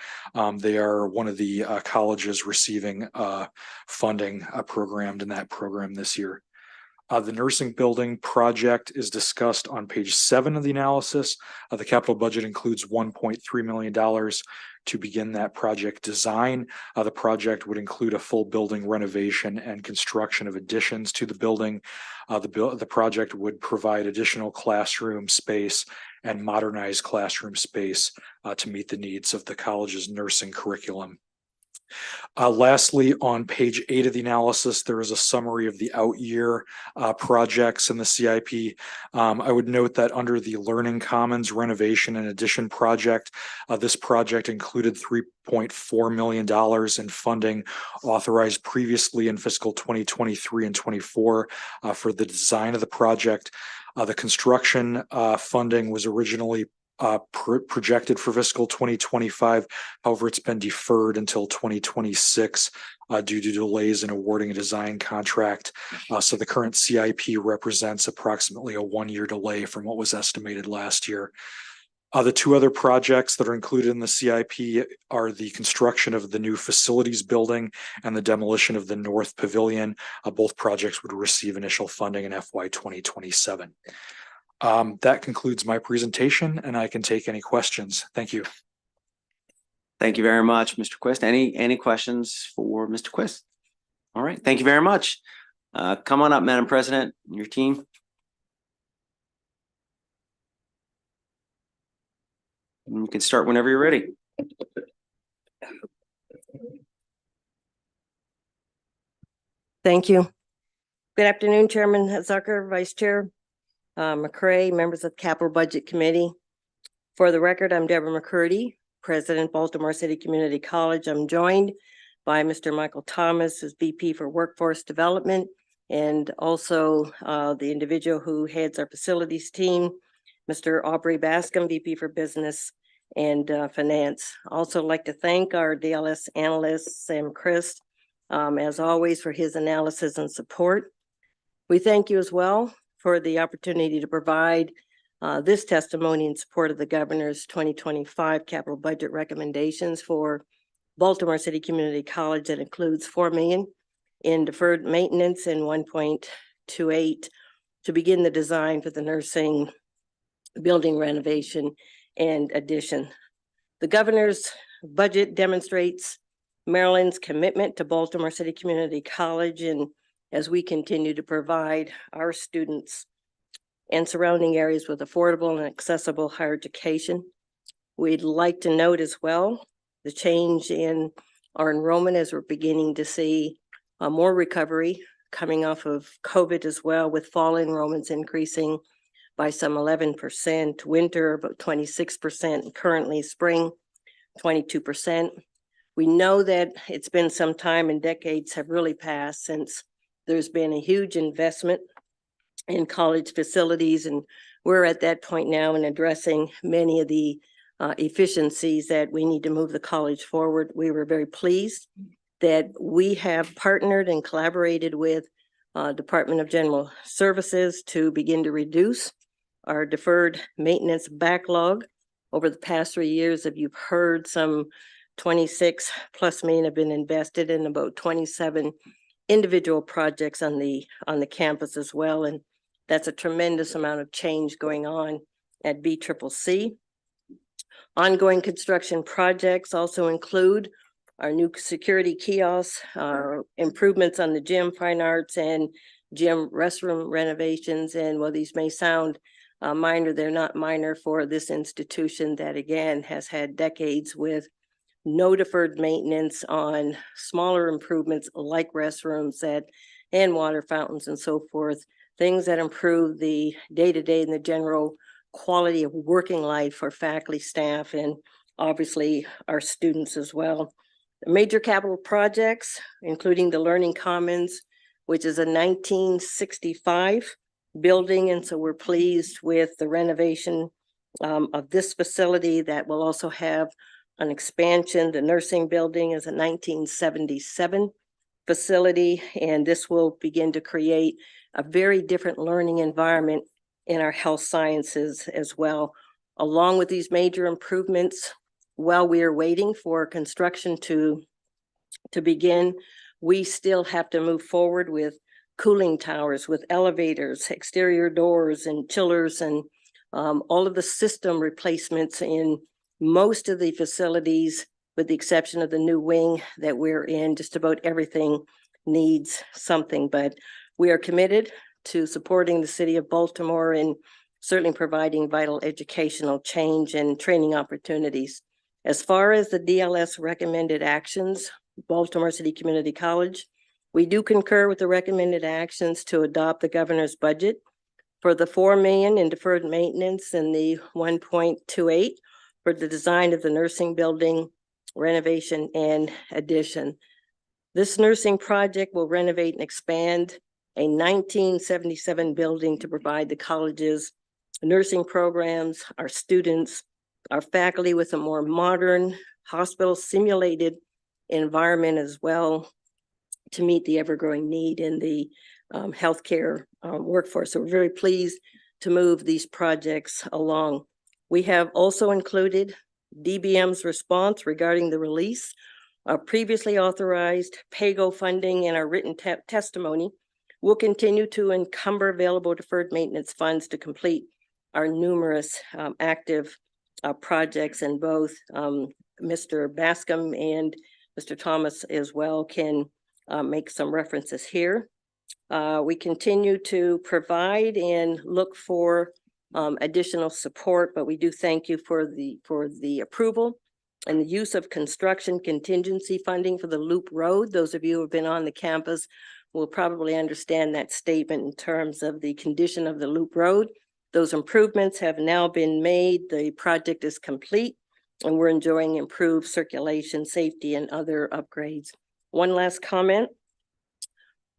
They are one of the colleges receiving funding programmed in that program this year. The nursing building project is discussed on page 7 of the analysis. The capital budget includes $1.3 million to begin that project design. The project would include a full building renovation and construction of additions to the building. The project would provide additional classroom space and modernized classroom space to meet the needs of the college's nursing curriculum. Lastly, on page 8 of the analysis, there is a summary of the out year projects in the CIP. I would note that under the Learning Commons renovation and addition project, this project included $3.4 million in funding authorized previously in fiscal 2023 and 24 for the design of the project. The construction funding was originally projected for fiscal 2025. However, it's been deferred until 2026 due to delays in awarding a design contract. So the current CIP represents approximately a 1-year delay from what was estimated last year. The 2 other projects that are included in the CIP are the construction of the new facilities building and the demolition of the North Pavilion. Both projects would receive initial funding in FY 2027. That concludes my presentation, and I can take any questions. Thank you. Thank you very much, Mr. Quist. Any questions for Mr. Quist? All right, thank you very much. Come on up, Madam President, and your team. And you can start whenever you're ready. Thank you. Good afternoon, Chairman Zucker, Vice Chair McCray, members of the Capital Budget Committee. For the record, I'm Deborah McCurdy, President, Baltimore City Community College. I'm joined by Mr. Michael Thomas, who's VP for Workforce Development, and also the individual who heads our facilities team, Mr. Aubrey Bascom, VP for Business and Finance. Also like to thank our DLS analyst, Sam Christ, as always, for his analysis and support. We thank you as well for the opportunity to provide this testimony in support of the governor's 2025 capital budget recommendations for Baltimore City Community College that includes $4 million in deferred maintenance and 1.28 to begin the design for the nursing building renovation and addition. The governor's budget demonstrates Maryland's commitment to Baltimore City Community College, and as we continue to provide our students and surrounding areas with affordable and accessible higher education. We'd like to note as well the change in our enrollment as we're beginning to see more recovery coming off of COVID as well, with fall enrollments increasing by some 11%, winter about 26%, currently spring 22%. We know that it's been some time and decades have really passed since there's been a huge investment in college facilities, and we're at that point now in addressing many of the efficiencies that we need to move the college forward. We were very pleased that we have partnered and collaborated with Department of General Services to begin to reduce our deferred maintenance backlog over the past 3 years. If you've heard, some 26 plus million have been invested in about 27 individual projects on the campus as well. And that's a tremendous amount of change going on at BCCC. Ongoing construction projects also include our new security kiosks, improvements on the gym, fine arts, and gym restroom renovations. And while these may sound minor, they're not minor for this institution that, again, has had decades with no deferred maintenance on smaller improvements like restrooms and water fountains and so forth, things that improve the day-to-day and the general quality of working life for faculty, staff, and obviously our students as well. Major capital projects, including the Learning Commons, which is a 1965 building. And so we're pleased with the renovation of this facility that will also have an expansion. The nursing building is a 1977 facility, and this will begin to create a very different learning environment in our health sciences as well. Along with these major improvements, while we are waiting for construction to begin, we still have to move forward with cooling towers, with elevators, exterior doors and chillers, and all of the system replacements in most of the facilities, with the exception of the new wing that we're in. Just about everything needs something, but we are committed to supporting the city of Baltimore and certainly providing vital educational change and training opportunities. As far as the DLS recommended actions, Baltimore City Community College, we do concur with the recommended actions to adopt the governor's budget for the $4 million in deferred maintenance and the 1.28 for the design of the nursing building renovation and addition. This nursing project will renovate and expand a 1977 building to provide the college's nursing programs, our students, our faculty with a more modern hospital simulated environment as well to meet the ever-growing need in the healthcare workforce. So we're very pleased to move these projects along. We have also included DBM's response regarding the release of previously authorized PAYGO funding in our written testimony. We'll continue to encumber available deferred maintenance funds to complete our numerous active projects, and both Mr. Bascom and Mr. Thomas as well can make some references here. We continue to provide and look for additional support, but we do thank you for the approval and the use of construction contingency funding for the Loop Road. Those of you who have been on the campus will probably understand that statement in terms of the condition of the Loop Road. Those improvements have now been made. The project is complete, and we're enjoying improved circulation, safety, and other upgrades. One last comment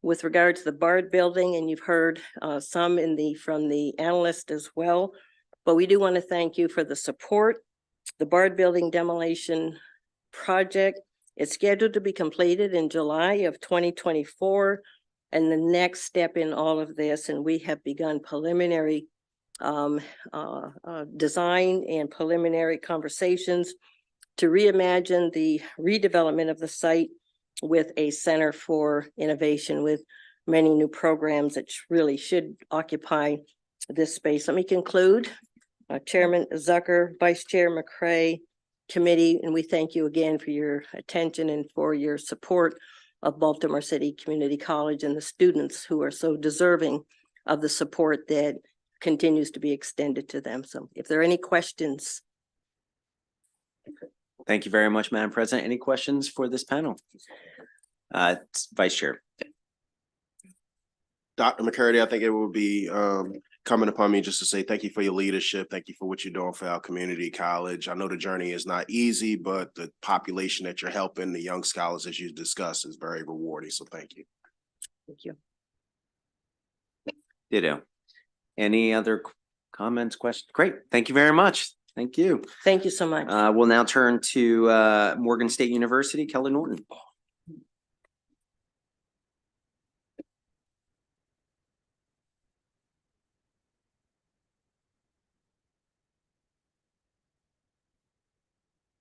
with regard to the Bard building, and you've heard some from the analyst as well, but we do want to thank you for the support The Bard Building demolition project is scheduled to be completed in July of 2024. And the next step in all of this, and we have begun preliminary design and preliminary conversations to reimagine the redevelopment of the site with a center for innovation with many new programs that really should occupy this space. Let me conclude. Chairman Zucker, Vice Chair McCray, committee, and we thank you again for your attention and for your support of Baltimore City Community College and the students who are so deserving of the support that continues to be extended to them. So if there are any questions. Thank you very much, Madam President. Any questions for this panel? Vice Chair. Dr. McCurdy, I think it would be coming upon me just to say thank you for your leadership. Thank you for what you're doing for our community college. I know the journey is not easy, but the population that you're helping, the young scholars as you discussed, is very rewarding. So thank you. Thank you. Ditto. Any other comments, questions? Great. Thank you very much. Thank you. Thank you so much. We'll now turn to Morgan State University, Kelly Norton.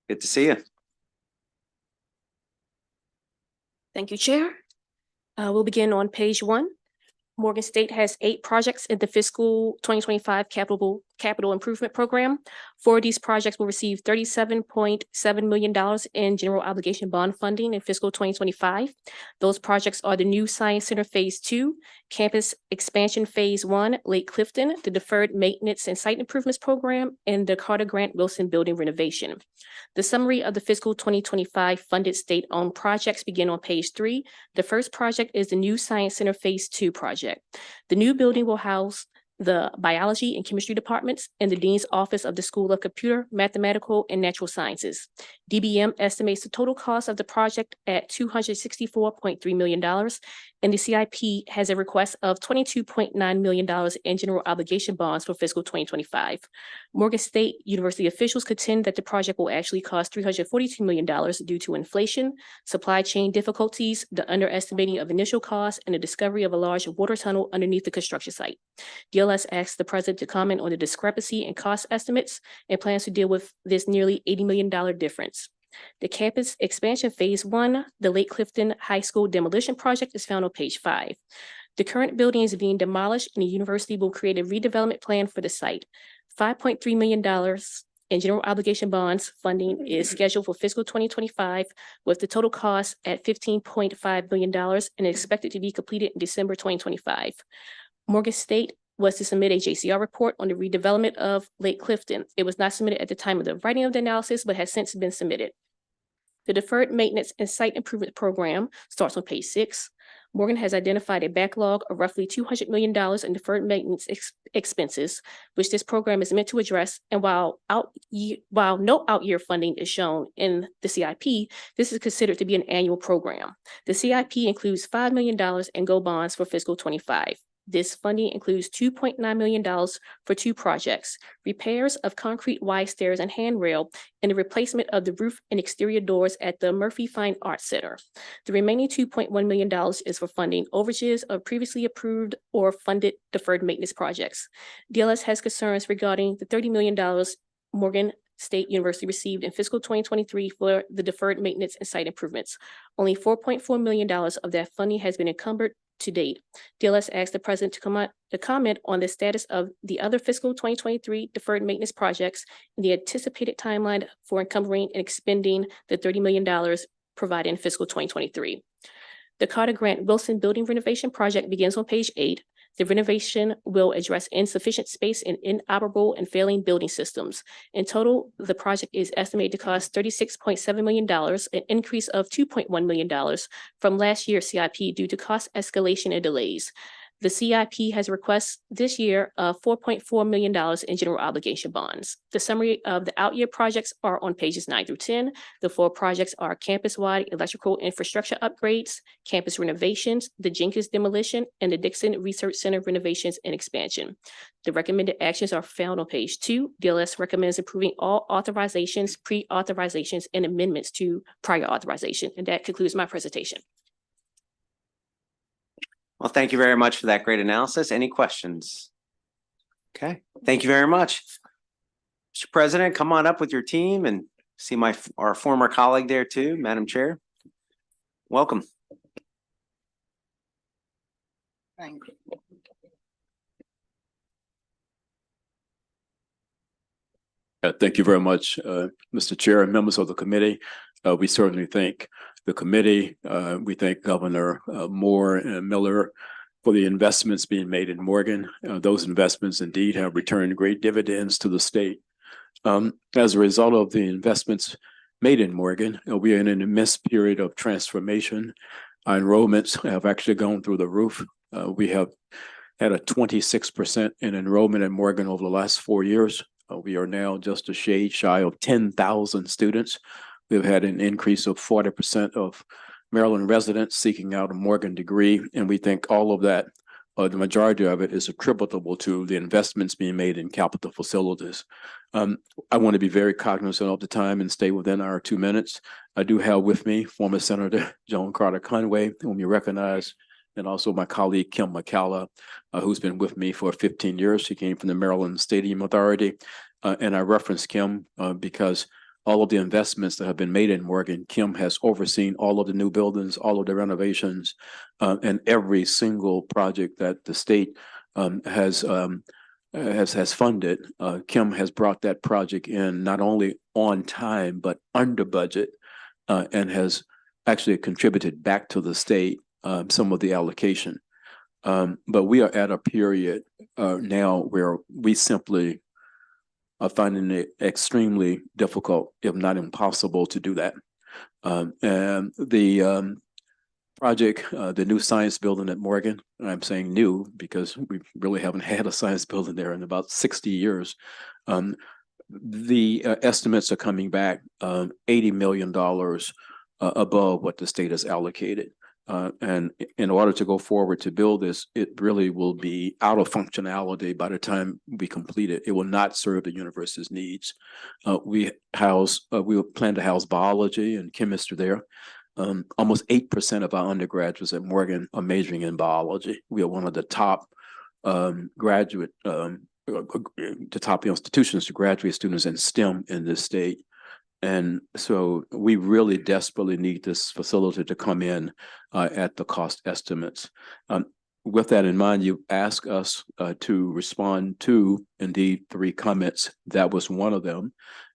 Good to see you. Thank you, Chair. We'll begin on page 1. Morgan State has 8 projects in the fiscal 2025 capital improvement program. 4 of these projects will receive $37.7 million in general obligation bond funding in fiscal 2025. Those projects are the new Science Center Phase 2, Campus Expansion Phase 1, Lake Clifton, the Deferred Maintenance and Site Improvements Program, and the Carter Grant Wilson Building renovation. The summary of the fiscal 2025 funded state-owned projects begin on page 3. The first project is the new Science Center Phase 2 project. The new building will house the biology and chemistry departments and the Dean's Office of the School of Computer, Mathematical, and Natural Sciences. DBM estimates the total cost of the project at $264.3 million, and the CIP has a request of $22.9 million in general obligation bonds for fiscal 2025. Morgan State University officials contend that the project will actually cost $342 million due to inflation, supply chain difficulties, the underestimating of initial costs, and the discovery of a large water tunnel underneath the construction site. DLS asked the president to comment on the discrepancy in cost estimates and plans to deal with this nearly $80 million difference. The campus expansion phase 1, the Lake Clifton High School demolition project, is found on page 5. The current building is being demolished and the university will create a redevelopment plan for the site. $5.3 million in general obligation bonds funding is scheduled for fiscal 2025, with the total cost at $15.5 million and expected to be completed in December 2025. Morgan State was to submit a JCR report on the redevelopment of Lake Clifton. It was not submitted at the time of the writing of the analysis, but has since been submitted. The Deferred Maintenance and Site Improvement Program starts on page 6. Morgan has identified a backlog of roughly $200 million in deferred maintenance expenses, which this program is meant to address. And while no out-year funding is shown in the CIP, this is considered to be an annual program. The CIP includes $5 million in GO bonds for fiscal 25. This funding includes $2.9 million for 2 projects: repairs of concrete wide stairs and handrail, and the replacement of the roof and exterior doors at the Murphy Fine Arts Center. The remaining $2.1 million is for funding overages of previously approved or funded deferred maintenance projects. DLS has concerns regarding the $30 million Morgan State University received in fiscal 2023 for the deferred maintenance and site improvements. Only $4.4 million of that funding has been encumbered to date. DLS asked the president to comment on the status of the other fiscal 2023 deferred maintenance projects and the anticipated timeline for encumbering and expending the $30 million provided in fiscal 2023. The Carter Grant Wilson Building renovation project begins on page 8. The renovation will address insufficient space in inoperable and failing building systems. In total, the project is estimated to cost $36.7 million, an increase of $2.1 million from last year's CIP due to cost escalation and delays. The CIP has requests this year of $4.4 million in general obligation bonds. The summary of the out year projects are on pages 9 through 10. The 4 projects are campus-wide electrical infrastructure upgrades, campus renovations, the Jenkins demolition, and the Dixon Research Center renovations and expansion. The recommended actions are found on page 2. DLS recommends approving all authorizations, pre-authorizations, and amendments to prior authorization. And that concludes my presentation. Well, thank you very much for that great analysis. Any questions? Okay, thank you very much. Mr. President, come on up with your team and see our former colleague there too, Madam Chair. Welcome. Thank you. Thank you very much, Mr. Chair and members of the committee. We certainly thank the committee. We thank Governor Moore and Miller for the investments being made in Morgan. Those investments indeed have returned great dividends to the state. As a result of the investments made in Morgan, we are in an immense period of transformation. Our enrollments have actually gone through the roof. We have had a 26% in enrollment in Morgan over the last 4 years. We are now just a shade shy of 10,000 students. We've had an increase of 40% of Maryland residents seeking out a Morgan degree, and we think all of that, the majority of it, is attributable to the investments being made in capital facilities. I want to be very cognizant of the time and stay within our 2 minutes. I do have with me former Senator Joan Carter Conway, whom you recognize, and also my colleague Kim McCalla, who's been with me for 15 years. She came from the Maryland Stadium Authority, and I reference Kim because all of the investments that have been made in Morgan, Kim has overseen all of the new buildings, all of the renovations, and every single project that the state has funded. Kim has brought that project in not only on time, but under budget, and has actually contributed back to the state some of the allocation. But we are at a period now where we simply are finding it extremely difficult, if not impossible, to do that. And the project, the new science building at Morgan, and I'm saying new because we really haven't had a science building there in about 60 years. The estimates are coming back $80 million above what the state has allocated. And in order to go forward to build this, it really will be out of functionality by the time we complete it. It will not serve the university's needs. We plan to house biology and chemistry there. Almost 8% of our undergraduates at Morgan are majoring in biology. We are one of the top top institutions to graduate students in STEM in this state. And so we really desperately need this facility to come in at the cost estimates. With that in mind, you asked us to respond to, indeed, 3 comments. That was one of them.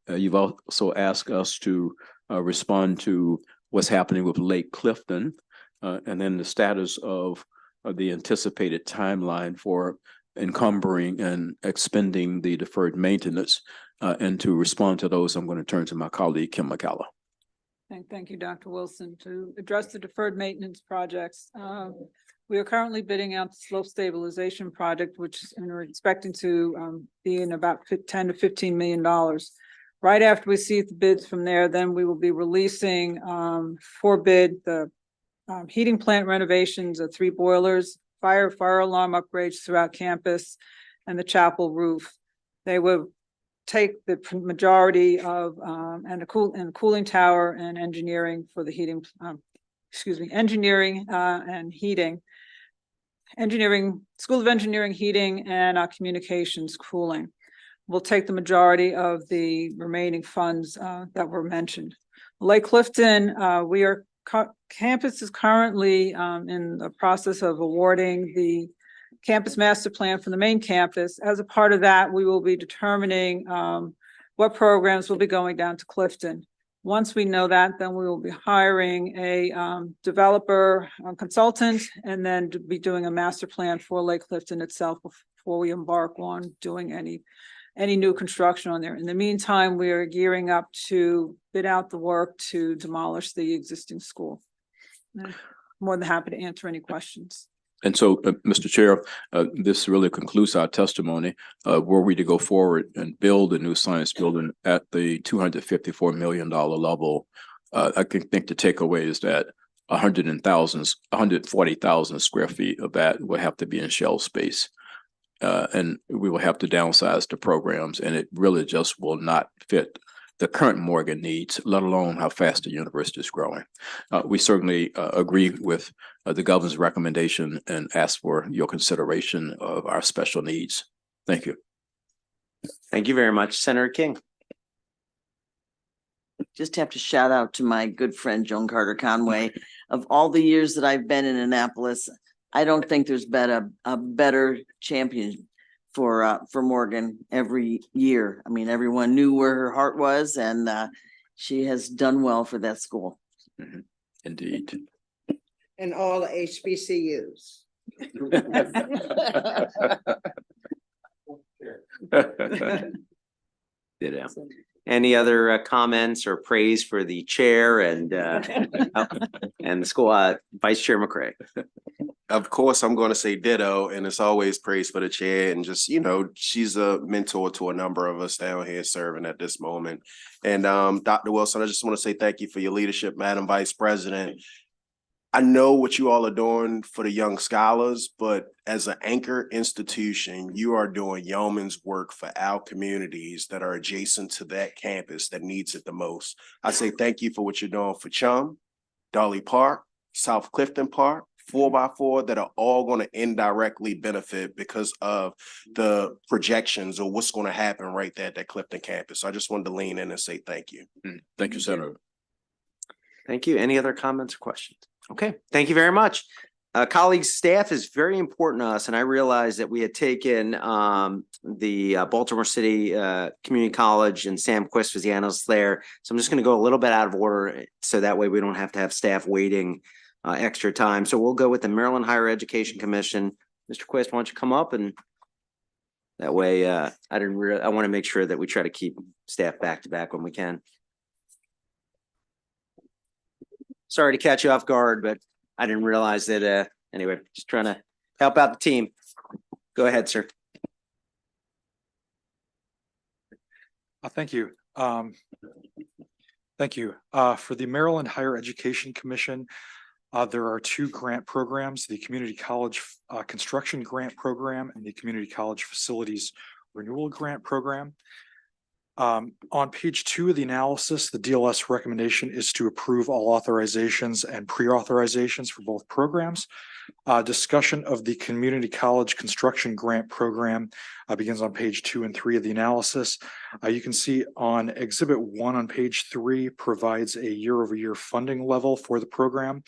You've also asked us to respond to what's happening with Lake Clifton, and then the status of the anticipated timeline for encumbering and expending the deferred maintenance. And to respond to those, I'm going to turn to my colleague, Kim McCalla. Thank you, Dr. Wilson. To address the deferred maintenance projects, we are currently bidding out the slope stabilization project, which we're expecting to be in about $10 to $15 million. Right after we see the bids from there, then we will be releasing for bid the heating plant renovations of 3 boilers, fire alarm upgrades throughout campus, and the chapel roof. They will take the majority of and the cooling tower and engineering for the heating, engineering and heating, School of Engineering, heating, and communications cooling. We'll take the majority of the remaining funds that were mentioned. Lake Clifton, campus is currently in the process of awarding the campus master plan for the main campus. As a part of that, we will be determining what programs will be going down to Clifton. Once we know that, then we will be hiring a developer consultant, and then to be doing a master plan for Lake Clifton itself before we embark on doing any new construction on there. In the meantime, we are gearing up to bid out the work to demolish the existing school. I'm more than happy to answer any questions. And so, Mr. Chair, this really concludes our testimony. Were we to go forward and build a new science building at the $254 million level, I think the takeaway is that 140,000 square feet of that will have to be in shell space. And we will have to downsize the programs, and it really just will not fit the current Morgan needs, let alone how fast the university is growing. We certainly agree with the governor's recommendation and ask for your consideration of our special needs. Thank you. Thank you very much, Senator King. Just have to shout out to my good friend Joan Carter Conway. Of all the years that I've been in Annapolis, I don't think there's been a better champion for Morgan every year. I mean, everyone knew where her heart was, and she has done well for that school. Mm-hmm. Indeed. And all the HBCUs. Any other comments or praise for the chair and the school Vice Chair McCray? Of course, I'm going to say ditto, and it's always praise for the chair. And just, you know, she's a mentor to a number of us down here serving at this moment. And Dr. Wilson, I just want to say thank you for your leadership, Madam Vice President. I know what you all are doing for the young scholars, but as an anchor institution, you are doing yeoman's work for our communities that are adjacent to that campus that needs it the most. I say thank you for what you're doing for Chum, Dolly Park, South Clifton Park, 4x4, that are all going to indirectly benefit because of the projections or what's going to happen right there at that Clifton campus. So I just wanted to lean in and say thank you. Thank you, Senator. Thank you. Any other comments or questions? Okay, thank you very much. Colleagues, staff is very important to us, and I realized that we had taken the Baltimore City Community College, and Sam Quist was the analyst there. So I'm just going to go a little bit out of order, so that way we don't have to have staff waiting extra time. So we'll go with the Maryland Higher Education Commission. Mr. Quist, why don't you come up, and that way I want to make sure that we try to keep staff back to back when we can. Sorry to catch you off guard, but I didn't realize that. Anyway, just trying to help out the team. Go ahead, sir. Thank you. Thank you. For the Maryland Higher Education Commission, there are two grant programs, the Community College Construction Grant Program and the Community College Facilities Renewal Grant Program. On page 2 of the analysis, the DLS recommendation is to approve all authorizations and pre-authorizations for both programs. Discussion of the Community College Construction Grant Program begins on page 2 and 3 of the analysis. You can see on Exhibit 1 on page 3 provides a year-over-year funding level for the program.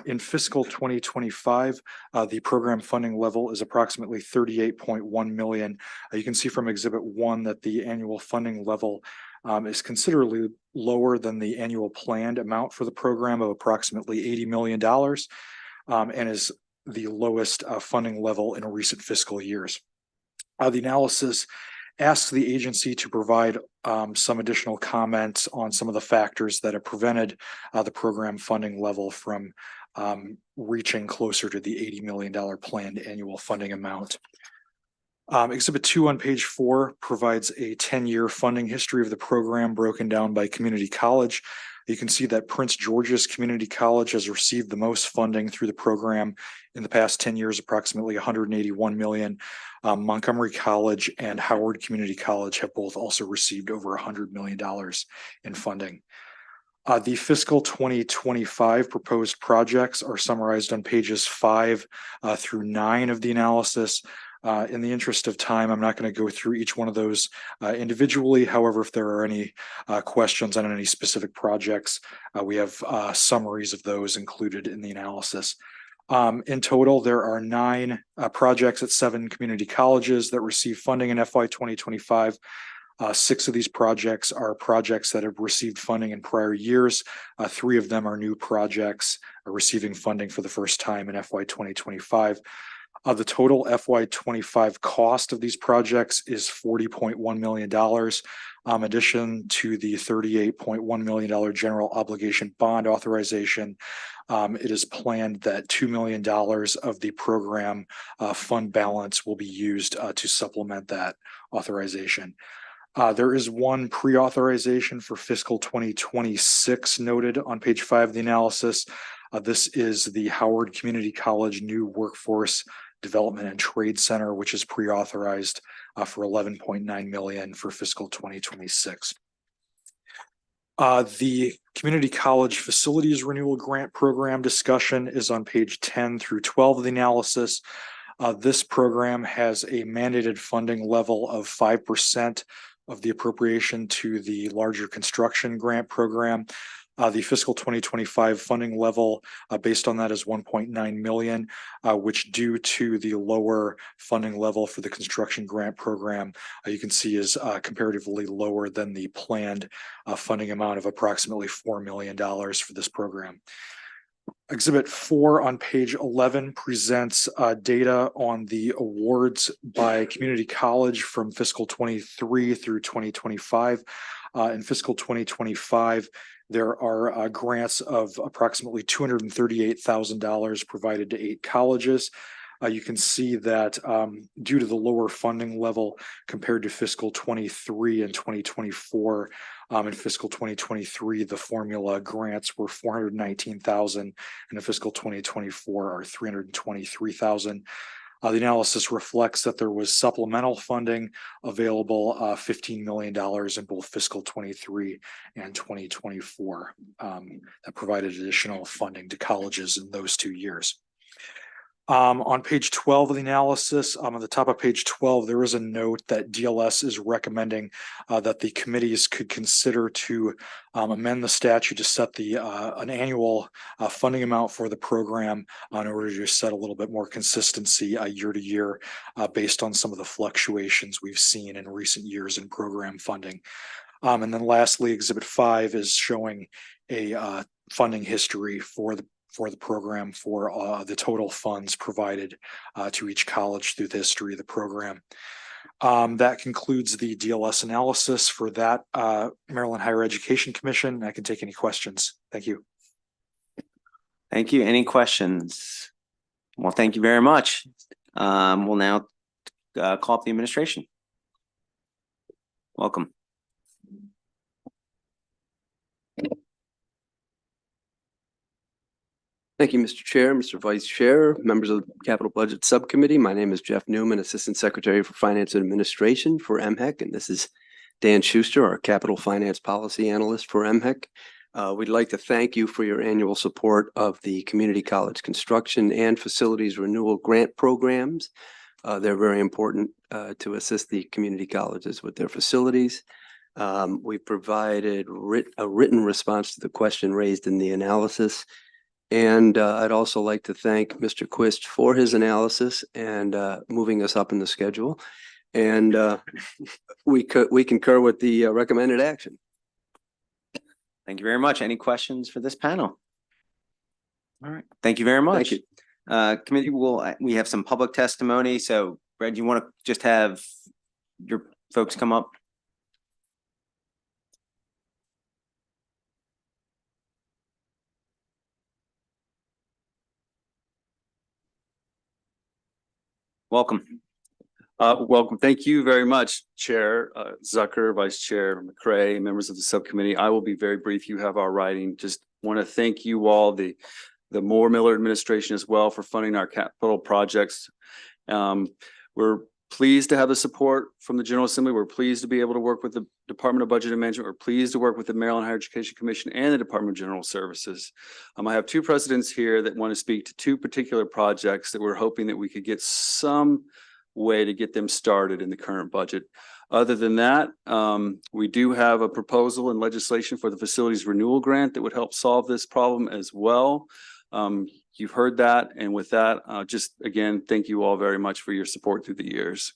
In fiscal 2025, the program funding level is approximately $38.1 million. You can see from Exhibit 1 that the annual funding level is considerably lower than the annual planned amount for the program of approximately $80 million, and is the lowest funding level in recent fiscal years. The analysis asks the agency to provide some additional comments on some of the factors that have prevented the program funding level from reaching closer to the $80 million planned annual funding amount. Exhibit 2 on page 4 provides a 10-year funding history of the program broken down by community college. You can see that Prince George's Community College has received the most funding through the program in the past 10 years, approximately $181 million. Montgomery College and Howard Community College have both also received over $100 million in funding. The fiscal 2025 proposed projects are summarized on pages 5 through 9 of the analysis. In the interest of time, I'm not going to go through each one of those individually. However, if there are any questions on any specific projects, we have summaries of those included in the analysis. In total, there are 9 projects at 7 community colleges that receive funding in FY 2025. 6 of these projects are projects that have received funding in prior years. 3 of them are new projects receiving funding for the first time in FY 2025. The total FY 25 cost of these projects is $40.1 million. Addition to the $38.1 million general obligation bond authorization, it is planned that $2 million of the program fund balance will be used to supplement that authorization. There is one pre-authorization for fiscal 2026 noted on page 5 of the analysis. This is the Howard Community College New Workforce Development and Trade Center, which is pre-authorized for $11.9 million for fiscal 2026. The Community College Facilities Renewal Grant Program discussion is on page 10 through 12 of the analysis. This program has a mandated funding level of 5% of the appropriation to the larger construction grant program. The fiscal 2025 funding level based on that is $1.9 million, which due to the lower funding level for the construction grant program, you can see is comparatively lower than the planned funding amount of approximately $4 million for this program. Exhibit 4 on page 11 presents data on the awards by community college from fiscal 23 through 2025. In fiscal 2025, there are grants of approximately $238,000 provided to 8 colleges. You can see that due to the lower funding level compared to fiscal 23 and 2024, in fiscal 2023, the formula grants were $419,000, and in fiscal 2024 are $323,000. The analysis reflects that there was supplemental funding available, $15 million in both fiscal 23 and 2024 that provided additional funding to colleges in those 2 years. On page 12 of the analysis, on the top of page 12, there is a note that DLS is recommending that the committees could consider to amend the statute to set the an annual funding amount for the program in order to set a little bit more consistency year to year based on some of the fluctuations we've seen in recent years in program funding. And then lastly, Exhibit 5 is showing a funding history for the program for the total funds provided to each college through the history of the program. That concludes the DLS analysis for that Maryland Higher Education Commission. I can take any questions. Thank you. Thank you. Any questions? Well, thank you very much. We'll now call up the administration. Welcome. Thank you, Mr. Chair, Mr. Vice Chair, members of the Capital Budget Subcommittee. My name is Jeff Newman, Assistant Secretary for Finance and Administration for MHEC, and this is Dan Schuster, our Capital Finance Policy Analyst for MHEC. We'd like to thank you for your annual support of the Community College Construction and Facilities Renewal Grant Programs. They're very important to assist the community colleges with their facilities. We provided a written response to the question raised in the analysis. And I'd also like to thank Mr. Quist for his analysis and moving us up in the schedule. And we concur with the recommended action. Thank you very much. Any questions for this panel? All right. Thank you very much. Thank you. Committee we have some public testimony. So Brad, you want to just have your folks come up? Welcome. Welcome. Thank you very much, Chair Zucker, Vice Chair McCray, members of the subcommittee. I will be very brief. You have our writing. Just want to thank you all, the Moore-Miller administration as well, for funding our capital projects. We're pleased to have the support from the General Assembly. We're pleased to be able to work with the Department of Budget and Management. We're pleased to work with the Maryland Higher Education Commission and the Department of General Services. I have 2 presidents here that want to speak to 2 particular projects that we're hoping that we could get some way to get them started in the current budget. Other than that, we do have a proposal and legislation for the Facilities Renewal Grant that would help solve this problem as well. You've heard that, and with that, just again, thank you all very much for your support through the years.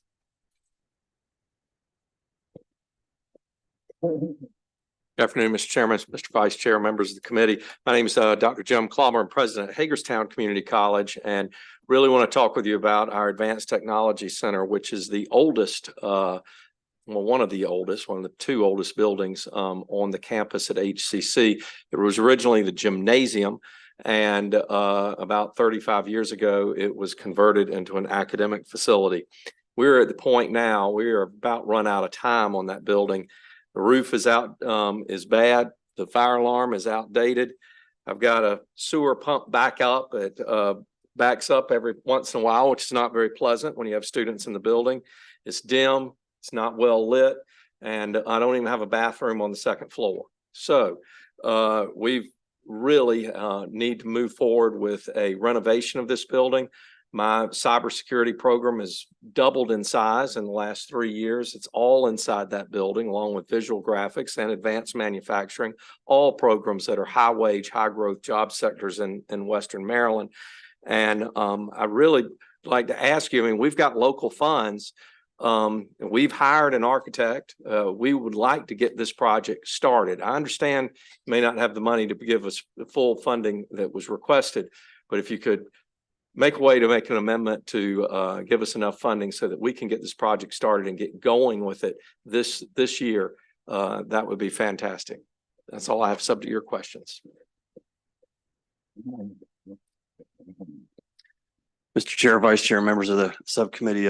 Good afternoon, Mr. Chairman, Mr. Vice Chair, members of the committee. My name is Dr. Jim Clommer. I'm president of Hagerstown Community College, and really want to talk with you about our Advanced Technology Center, which is the oldest, one of the two oldest buildings on the campus at HCC. It was originally the gymnasium, and about 35 years ago, it was converted into an academic facility. We're at the point now, we are about run out of time on that building. The roof is out, is bad. The fire alarm is outdated. I've got a sewer pump back up. It backs up every once in a while, which is not very pleasant when you have students in the building. It's dim, it's not well lit, and I don't even have a bathroom on the second floor. So we really need to move forward with a renovation of this building. My cybersecurity program has doubled in size in the last 3 years. It's all inside that building, along with visual graphics and advanced manufacturing, all programs that are high wage, high growth job sectors in Western Maryland. And I really like to ask you, I mean, we've got local funds. We've hired an architect. We would like to get this project started. I understand you may not have the money to give us the full funding that was requested, but if you could make a way to make an amendment to give us enough funding so that we can get this project started and get going with it this year, that would be fantastic. That's all I have, subject to your questions. Mr. Chair, Vice Chair, members of the subcommittee,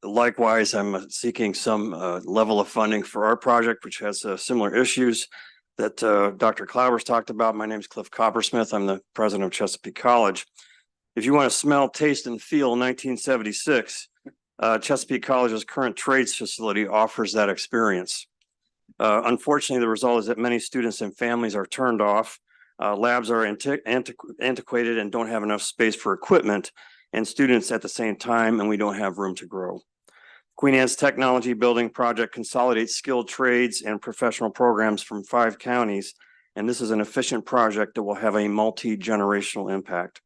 likewise, I'm seeking some level of funding for our project, which has similar issues that Dr. Clowers talked about. My name is Cliff Coppersmith. I'm the president of Chesapeake College. If you want to smell, taste, and feel 1976, Chesapeake College's current trades facility offers that experience. Unfortunately, the result is that many students and families are turned off. Labs are antiquated and don't have enough space for equipment, and students at the same time, and we don't have room to grow. Queen Anne's Technology Building Project consolidates skilled trades and professional programs from 5 counties, and this is an efficient project that will have a multi-generational impact.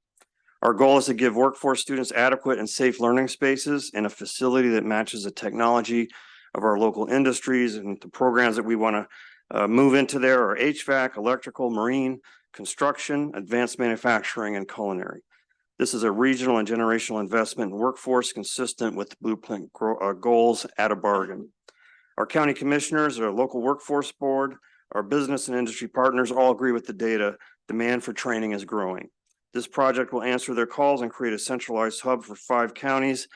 Our goal is to give workforce students adequate and safe learning spaces in a facility that matches the technology of our local industries, and the programs that we want to move into there are HVAC, electrical, marine, construction, advanced manufacturing, and culinary. This is a regional and generational investment in workforce consistent with the blueprint goals at a bargain. Our county commissioners, our local workforce board, our business and industry partners all agree with the data. Demand for training is growing. This project will answer their calls and create a centralized hub for 5 counties,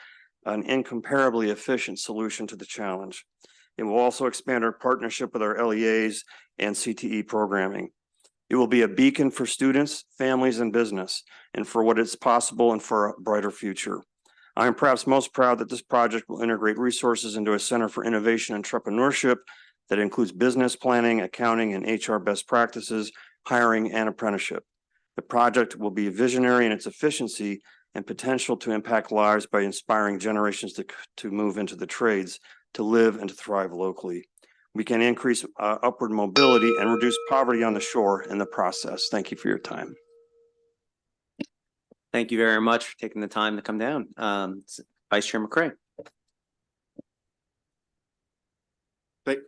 an incomparably efficient solution to the challenge. It will also expand our partnership with our LEAs and CTE programming. It will be a beacon for students, families, and business, and for what is possible and for a brighter future. I am perhaps most proud that this project will integrate resources into a center for innovation and entrepreneurship that includes business planning, accounting, and HR best practices, hiring, and apprenticeship. The project will be visionary in its efficiency and potential to impact lives by inspiring generations to move into the trades, to live and to thrive locally. We can increase upward mobility and reduce poverty on the shore in the process. Thank you for your time. Thank you very much for taking the time to come down. Vice Chair McCray.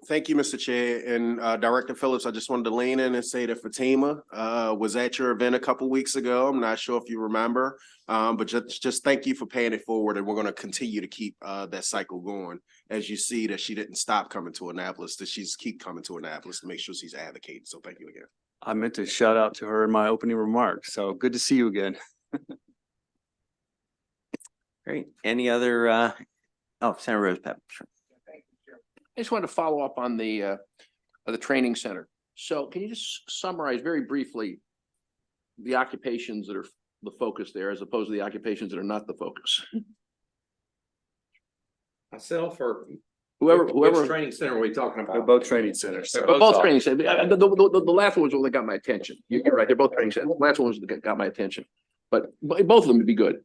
Thank you, Mr. Chair. And Director Phillips, I just wanted to lean in and say that Fatima was at your event a couple weeks ago. I'm not sure if you remember, but just thank you for paying it forward. And we're going to continue to keep that cycle going. As you see that she didn't stop coming to Annapolis, that she's keep coming to Annapolis to make sure she's advocating. So thank you again. I meant to shout out to her in my opening remarks. So good to see you again. Great. Any other, Senator Rose Pep, sure. I just wanted to follow up on the training center. So can you just summarize very briefly the occupations that are the focus there as opposed to the occupations that are not the focus? Myself or whoever which training center are we talking about? They're both training centers. They're both training centers. The last one was what got my attention. You're right. They're both training centers. The last one was that got my attention, but both of them would be good.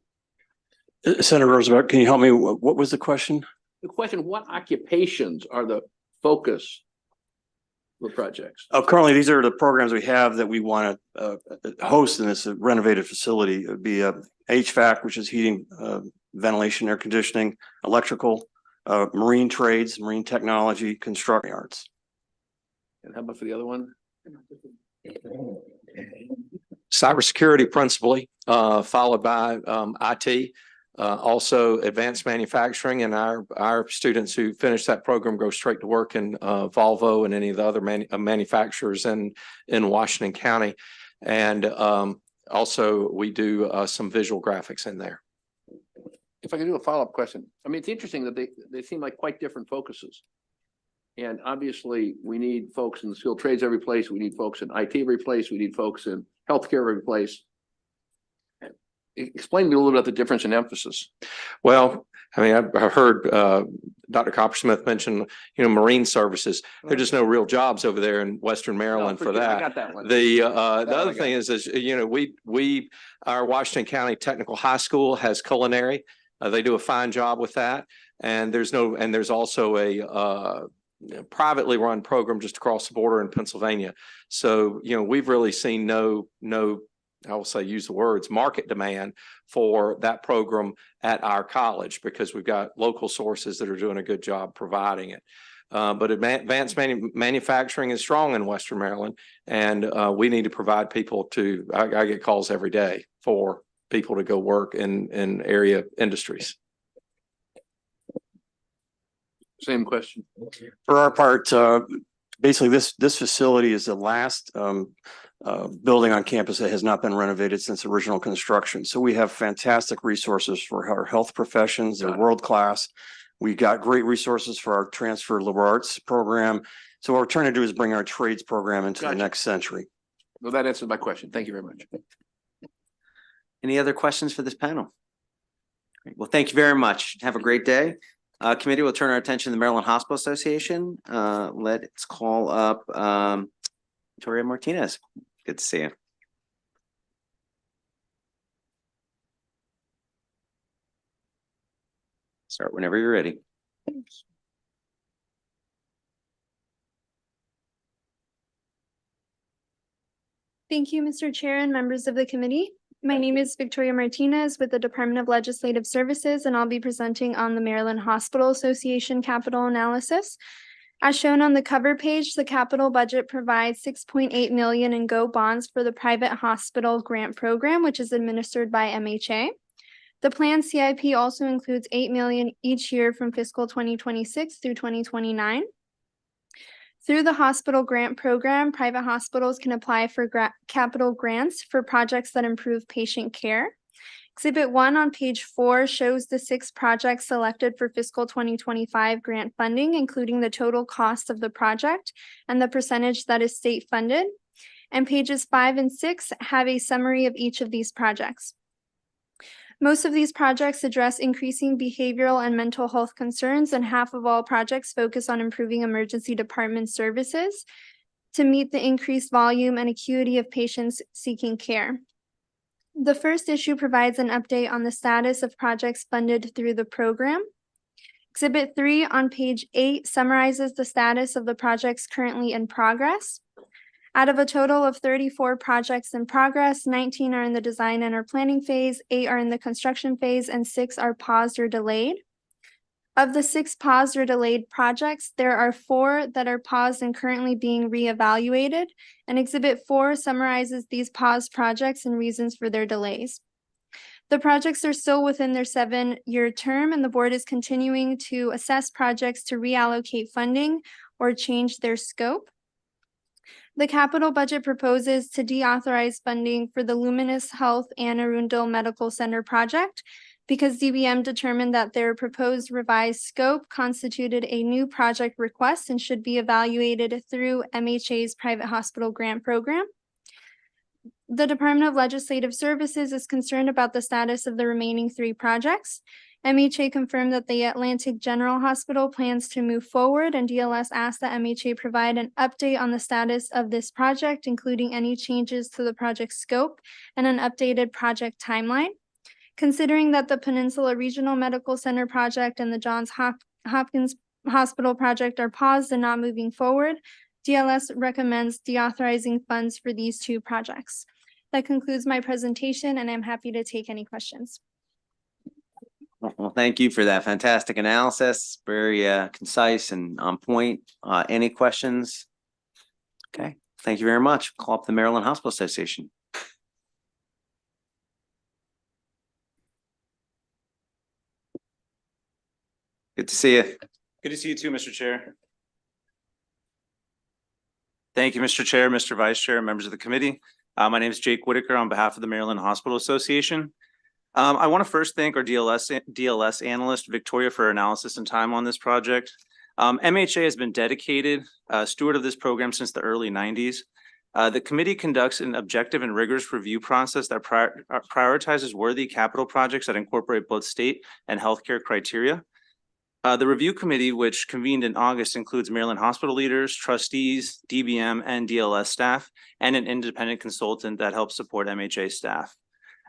Senator Roosevelt, can you help me? What was the question? The question, what occupations are the focus of the projects? Currently, these are the programs we have that we want to host in this renovated facility. It would be HVAC, which is heating, ventilation, air conditioning, electrical, marine trades, marine technology, construction arts. And how about for the other one? Cybersecurity principally, followed by IT. Also advanced manufacturing, and our students who finish that program go straight to work in Volvo and any of the other manufacturers in Washington County. And also we do some visual graphics in there. If I could do a follow-up question. I mean, it's interesting that they seem like quite different focuses. And obviously, we need folks in the skilled trades every place. We need folks in IT every place. We need folks in healthcare every place. Explain to me a little bit about the difference in emphasis. Well, I mean, I've heard Dr. Coppersmith mention, marine services. There are just no real jobs over there in Western Maryland for that. I got that one. The other thing is our Washington County Technical High School has culinary. They do a fine job with that. And there's also a privately run program just across the border in Pennsylvania. So, we've really seen no, I will say, use the words, market demand for that program at our college because we've got local sources that are doing a good job providing it. But advanced manufacturing is strong in Western Maryland, and we need to provide people I get calls every day for people to go work in area industries. Same question. For our part, basically this facility is the last building on campus that has not been renovated since original construction. So we have fantastic resources for our health professions. They're world-class. We got great resources for our transfer liberal arts program. So what we're trying to do is bring our trades program into the next century. Well, that answers my question. Thank you very much. Any other questions for this panel? Great. Well, thank you very much. Have a great day. Committee will turn our attention to the Maryland Hospital Association. Let's call up Victoria Martinez. Good to see you. Start whenever you're ready. Thank you, Mr. Chair and members of the committee. My name is Victoria Martinez with the Department of Legislative Services, and I'll be presenting on the Maryland Hospital Association capital analysis. As shown on the cover page, the capital budget provides $6.8 million in GO bonds for the private hospital grant program, which is administered by MHA. The planned CIP also includes $8 million each year from fiscal 2026 through 2029. Through the hospital grant program, private hospitals can apply for capital grants for projects that improve patient care. Exhibit 1 on page 4 shows the 6 projects selected for fiscal 2025 grant funding, including the total cost of the project and the percentage that is state funded. And pages 5 and 6 have a summary of each of these projects. Most of these projects address increasing behavioral and mental health concerns, and half of all projects focus on improving emergency department services to meet the increased volume and acuity of patients seeking care. The first issue provides an update on the status of projects funded through the program. Exhibit 3 on page 8 summarizes the status of the projects currently in progress. Out of a total of 34 projects in progress, 19 are in the design and or planning phase, 8 are in the construction phase, and 6 are paused or delayed. Of the 6 paused or delayed projects, there are 4 that are paused and currently being reevaluated, and Exhibit 4 summarizes these paused projects and reasons for their delays. The projects are still within their 7-year term, and the board is continuing to assess projects to reallocate funding or change their scope. The capital budget proposes to deauthorize funding for the Luminous Health Anne Arundel Medical Center project because DBM determined that their proposed revised scope constituted a new project request and should be evaluated through MHA's private hospital grant program. The Department of Legislative Services is concerned about the status of the remaining 3 projects. MHA confirmed that the Atlantic General Hospital plans to move forward, and DLS asked that MHA provide an update on the status of this project, including any changes to the project scope and an updated project timeline. Considering that the Peninsula Regional Medical Center project and the Johns Hopkins Hospital project are paused and not moving forward, DLS recommends deauthorizing funds for these 2 projects. That concludes my presentation, and I'm happy to take any questions. Well, thank you for that fantastic analysis. Very concise and on point. Any questions Okay, thank you very much. Call up the Maryland Hospital Association. Good to see you. Good to see you too, Mr. Chair. Thank you, Mr. Chair, Mr. Vice Chair, members of the committee. My name is Jake Whitaker on behalf of the Maryland Hospital Association. I want to first thank our DLS analyst, Victoria, for her analysis and time on this project. MHA has been dedicated steward of this program since the early 90s. The committee conducts an objective and rigorous review process that prioritizes worthy capital projects that incorporate both state and healthcare criteria. The review committee, which convened in August, includes Maryland hospital leaders, trustees, DBM, and DLS staff, and an independent consultant that helps support MHA staff.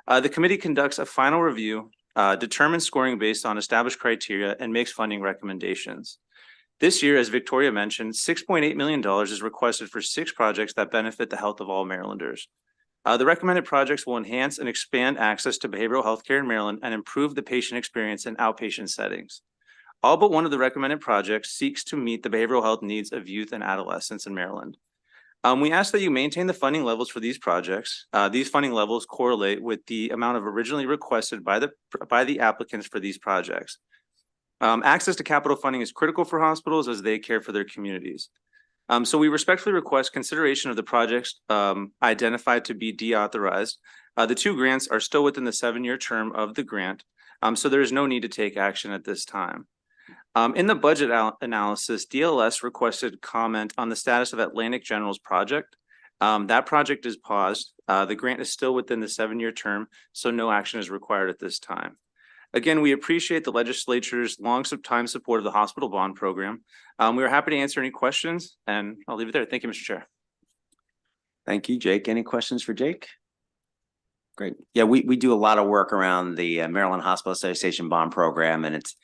The committee conducts a final review, determines scoring based on established criteria, and makes funding recommendations. This year, as Victoria mentioned, $6.8 million is requested for 6 projects that benefit the health of all Marylanders. The recommended projects will enhance and expand access to behavioral health care in Maryland and improve the patient experience in outpatient settings. All but one of the recommended projects seeks to meet the behavioral health needs of youth and adolescents in Maryland. We ask that you maintain the funding levels for these projects. These funding levels correlate with the amount of originally requested by the applicants for these projects. Access to capital funding is critical for hospitals as they care for their communities. So we respectfully request consideration of the projects identified to be deauthorized. The 2 grants are still within the 7-year term of the grant, so there is no need to take action at this time. In the budget analysis, DLS requested comment on the status of Atlantic General's project. That project is paused. The grant is still within the 7-year term, so no action is required at this time. Again, we appreciate the legislature's long time support of the hospital bond program. We are happy to answer any questions, and I'll leave it there. Thank you, Mr. Chair. Thank you, Jake. Any questions for Jake? Great. Yeah, we do a lot of work around the Maryland Hospital Association bond program, and it's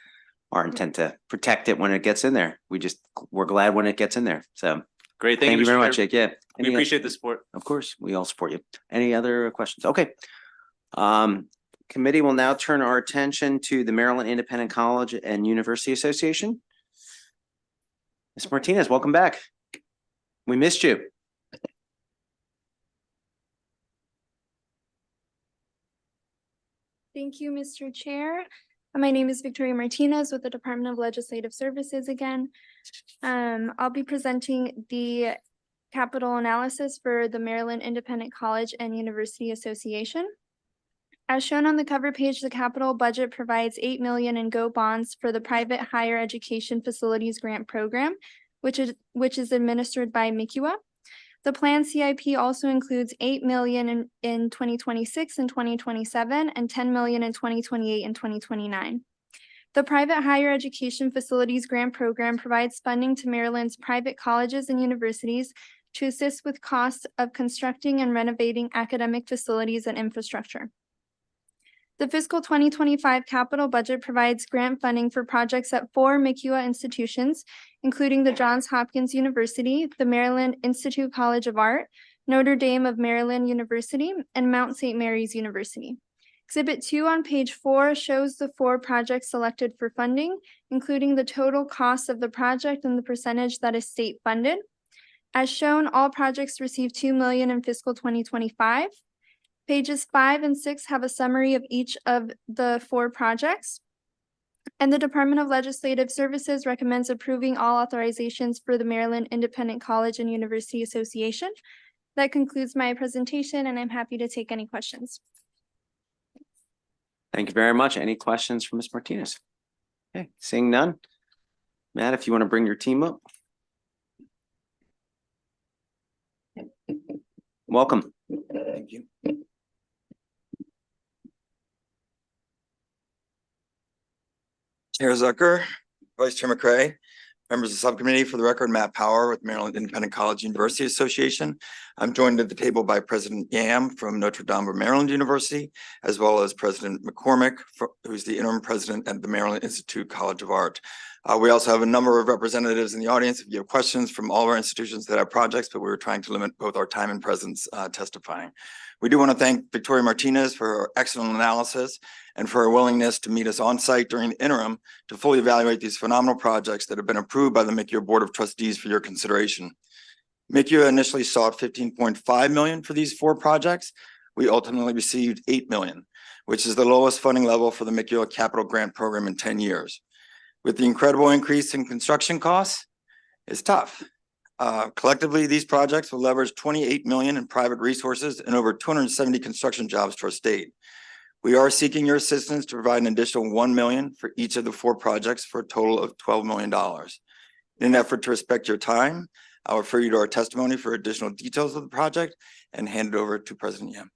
our intent to protect it when it gets in there. We're glad when it gets in there. So Great. Thank you Mr. very Chair. much, Jake. Yeah. We appreciate the support. Of course, we all support you. Any other questions? Okay. Committee will now turn our attention to the Maryland Independent College and University Association. Ms. Martinez, welcome back. We missed you. Thank you, Mr. Chair. My name is Victoria Martinez with the Department of Legislative Services again. I'll be presenting the capital analysis for the Maryland Independent College and University Association. As shown on the cover page, the capital budget provides $8 million in GO bonds for the private higher education facilities grant program, which is administered by MICUA. The planned CIP also includes $8 million in 2026 and 2027 and $10 million in 2028 and 2029. The private higher education facilities grant program provides funding to Maryland's private colleges and universities to assist with costs of constructing and renovating academic facilities and infrastructure. The fiscal 2025 capital budget provides grant funding for projects at 4 MICUA institutions, including the Johns Hopkins University, the Maryland Institute College of Art, Notre Dame of Maryland University, and Mount St. Mary's University. Exhibit 2 on page 4 shows the 4 projects selected for funding, including the total cost of the project and the percentage that is state funded. As shown, all projects received $2 million in fiscal 2025. Pages 5 and 6 have a summary of each of the 4 projects. And the Department of Legislative Services recommends approving all authorizations for the Maryland Independent College and University Association. That concludes my presentation, and I'm happy to take any questions. Thank you very much. Any questions from Ms. Martinez? Okay, seeing none. Matt, if you want to bring your team up. Welcome. Thank you. Chair Zucker, Vice Chair McCray, members of the subcommittee. For the record, Matt Power with Maryland Independent College University Association. I'm joined at the table by President Yam from Notre Dame of Maryland University, as well as President McCormick, who's the interim president at the Maryland Institute College of Art. We also have a number of representatives in the audience if you have questions from all of our institutions that have projects, but we were trying to limit both our time and presence testifying. We do want to thank Victoria Martinez for her excellent analysis and for her willingness to meet us on site during the interim to fully evaluate these phenomenal projects that have been approved by the MICUA Board of Trustees for your consideration. MICU initially sought 15.5 million for these 4 projects. We ultimately received 8 million, which is the lowest funding level for the MICU capital grant program in 10 years. With the incredible increase in construction costs, it's tough. Collectively, these projects will leverage 28 million in private resources and over 270 construction jobs to our state. We are seeking your assistance to provide an additional 1 million for each of the 4 projects for a total of $12 million. In an effort to respect your time, I'll refer you to our testimony for additional details of the project and hand it over to President Yam.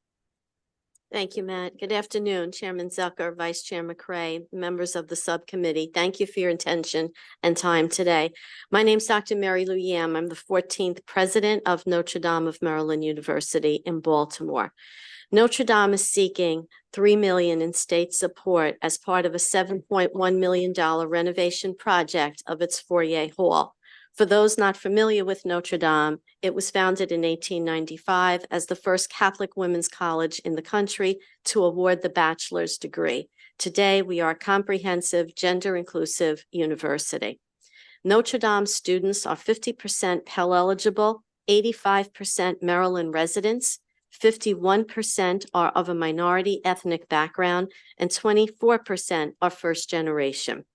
Thank you, Matt. Good afternoon, Chairman Zucker, Vice Chair McCray, members of the subcommittee. Thank you for your attention and time today. My name is Dr. Mary Lou Yam. I'm the 14th president of Notre Dame of Maryland University in Baltimore. Notre Dame is seeking $3 million in state support as part of a $7.1 million renovation project of its foyer hall. For those not familiar with Notre Dame, it was founded in 1895 as the first Catholic women's college in the country to award the bachelor's degree. Today, we are a comprehensive, gender-inclusive university. Notre Dame students are 50% Pell eligible, 85% Maryland residents, 51% are of a minority ethnic background, and 24% are first generation.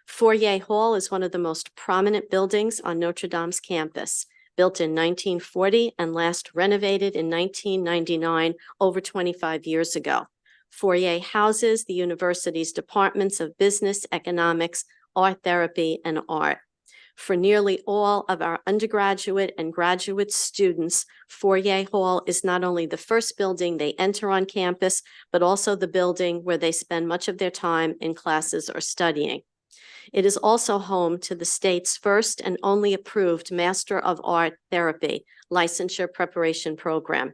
Foyer Hall is one of the most prominent buildings on Notre Dame's campus, built in 1940 and last renovated in 1999, over 25 years ago. Foyer houses the university's departments of business, economics, art therapy, and art. For nearly all of our undergraduate and graduate students, Foyer Hall is not only the first building they enter on campus, but also the building where they spend much of their time in classes or studying. It is also home to the state's first and only approved Master of Art Therapy licensure preparation program.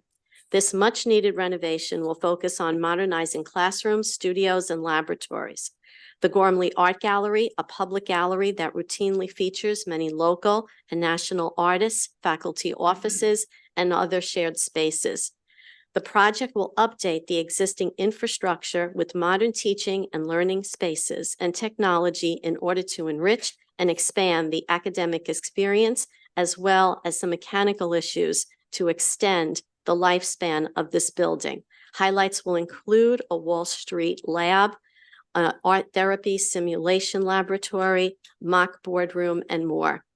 This much-needed renovation will focus on modernizing classrooms, studios, and laboratories. The Gormley Art Gallery, a public gallery that routinely features many local and national artists, faculty offices, and other shared spaces. The project will update the existing infrastructure with modern teaching and learning spaces and technology in order to enrich and expand the academic experience, as well as the mechanical issues to extend the lifespan of this building. Highlights will include a Wall Street lab, art therapy simulation laboratory, mock boardroom, and more.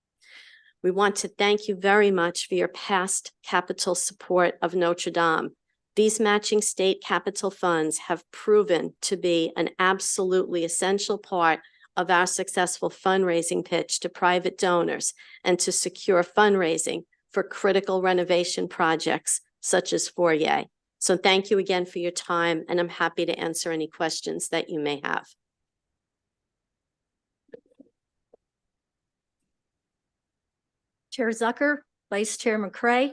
We want to thank you very much for your past capital support of Notre Dame. These matching state capital funds have proven to be an absolutely essential part of our successful fundraising pitch to private donors and to secure fundraising for critical renovation projects such as Foyer. So thank you again for your time, and I'm happy to answer any questions that you may have. Chair Zucker, Vice Chair McCray,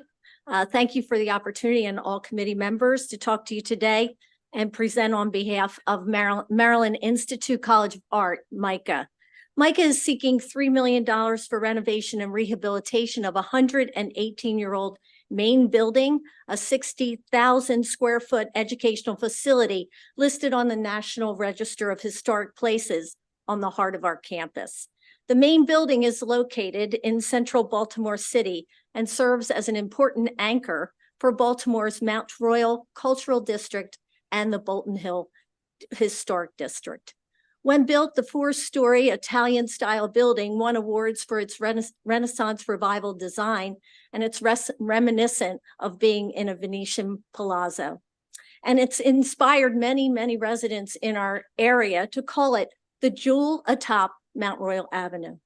thank you for the opportunity and all committee members to talk to you today and present on behalf of Maryland Institute College of Art, MICA. MICA is seeking $3 million for renovation and rehabilitation of a 118-year-old main building, a 60,000 square foot educational facility listed on the National Register of Historic Places on the heart of our campus. The main building is located in central Baltimore City and serves as an important anchor for Baltimore's Mount Royal Cultural District and the Bolton Hill Historic District. When built, the 4-story Italian-style building won awards for its Renaissance Revival design, and it's reminiscent of being in a Venetian palazzo. And it's inspired many, many residents in our area to call it the jewel atop Mount Royal Avenue.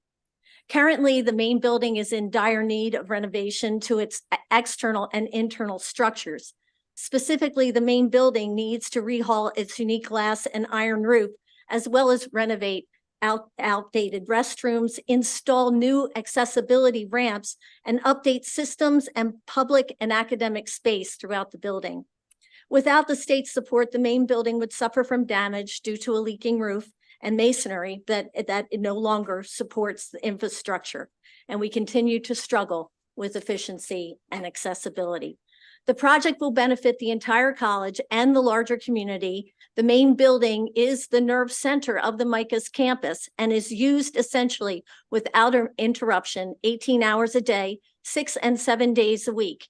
Currently, the main building is in dire need of renovation to its external and internal structures. Specifically, the main building needs to rehaul its unique glass and iron roof, as well as renovate outdated restrooms, install new accessibility ramps, and update systems and public and academic space throughout the building. Without the state's support, the main building would suffer from damage due to a leaking roof and masonry that it no longer supports the infrastructure, and we continue to struggle with efficiency and accessibility. The project will benefit the entire college and the larger community. The main building is the nerve center of the MICA's campus and is used essentially without interruption, 18 hours a day, 6 and 7 days a week.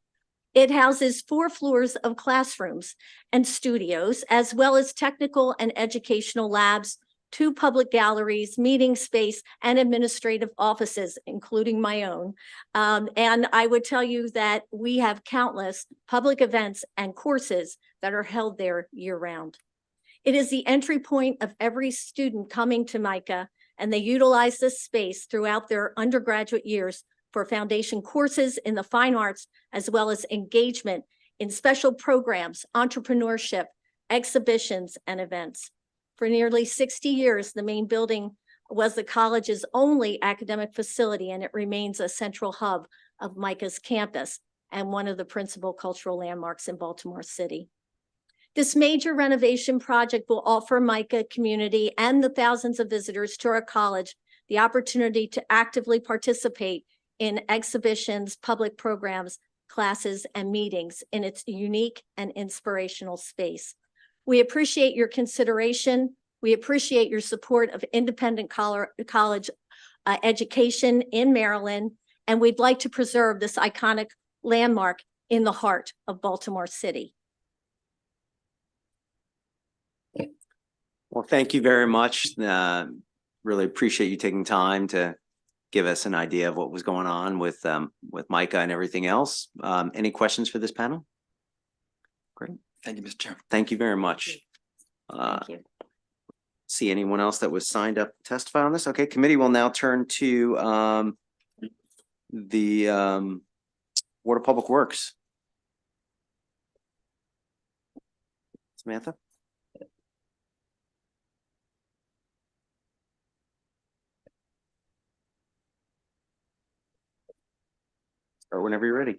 It houses 4 floors of classrooms and studios, as well as technical and educational labs, 2 public galleries, meeting space, and administrative offices, including my own. And I would tell you that we have countless public events and courses that are held there year-round. It is the entry point of every student coming to MICA, and they utilize this space throughout their undergraduate years for foundation courses in the fine arts, as well as engagement in special programs, entrepreneurship, exhibitions, and events. For nearly 60 years, the main building was the college's only academic facility, and it remains a central hub of MICA's campus and one of the principal cultural landmarks in Baltimore City. This major renovation project will offer MICA community and the thousands of visitors to our college the opportunity to actively participate in exhibitions, public programs, classes, and meetings in its unique and inspirational space. We appreciate your consideration. We appreciate your support of independent college education in Maryland, and we'd like to preserve this iconic landmark in the heart of Baltimore City. Well, thank you very much. Really appreciate you taking time to give us an idea of what was going on with MICA and everything else. Any questions for this panel? Great. Thank you, Mr. Chair. Thank you very much. Thank you. See anyone else that was signed up to testify on this? Okay, committee will now turn to the Board of Public Works. Samantha? Start whenever you're ready.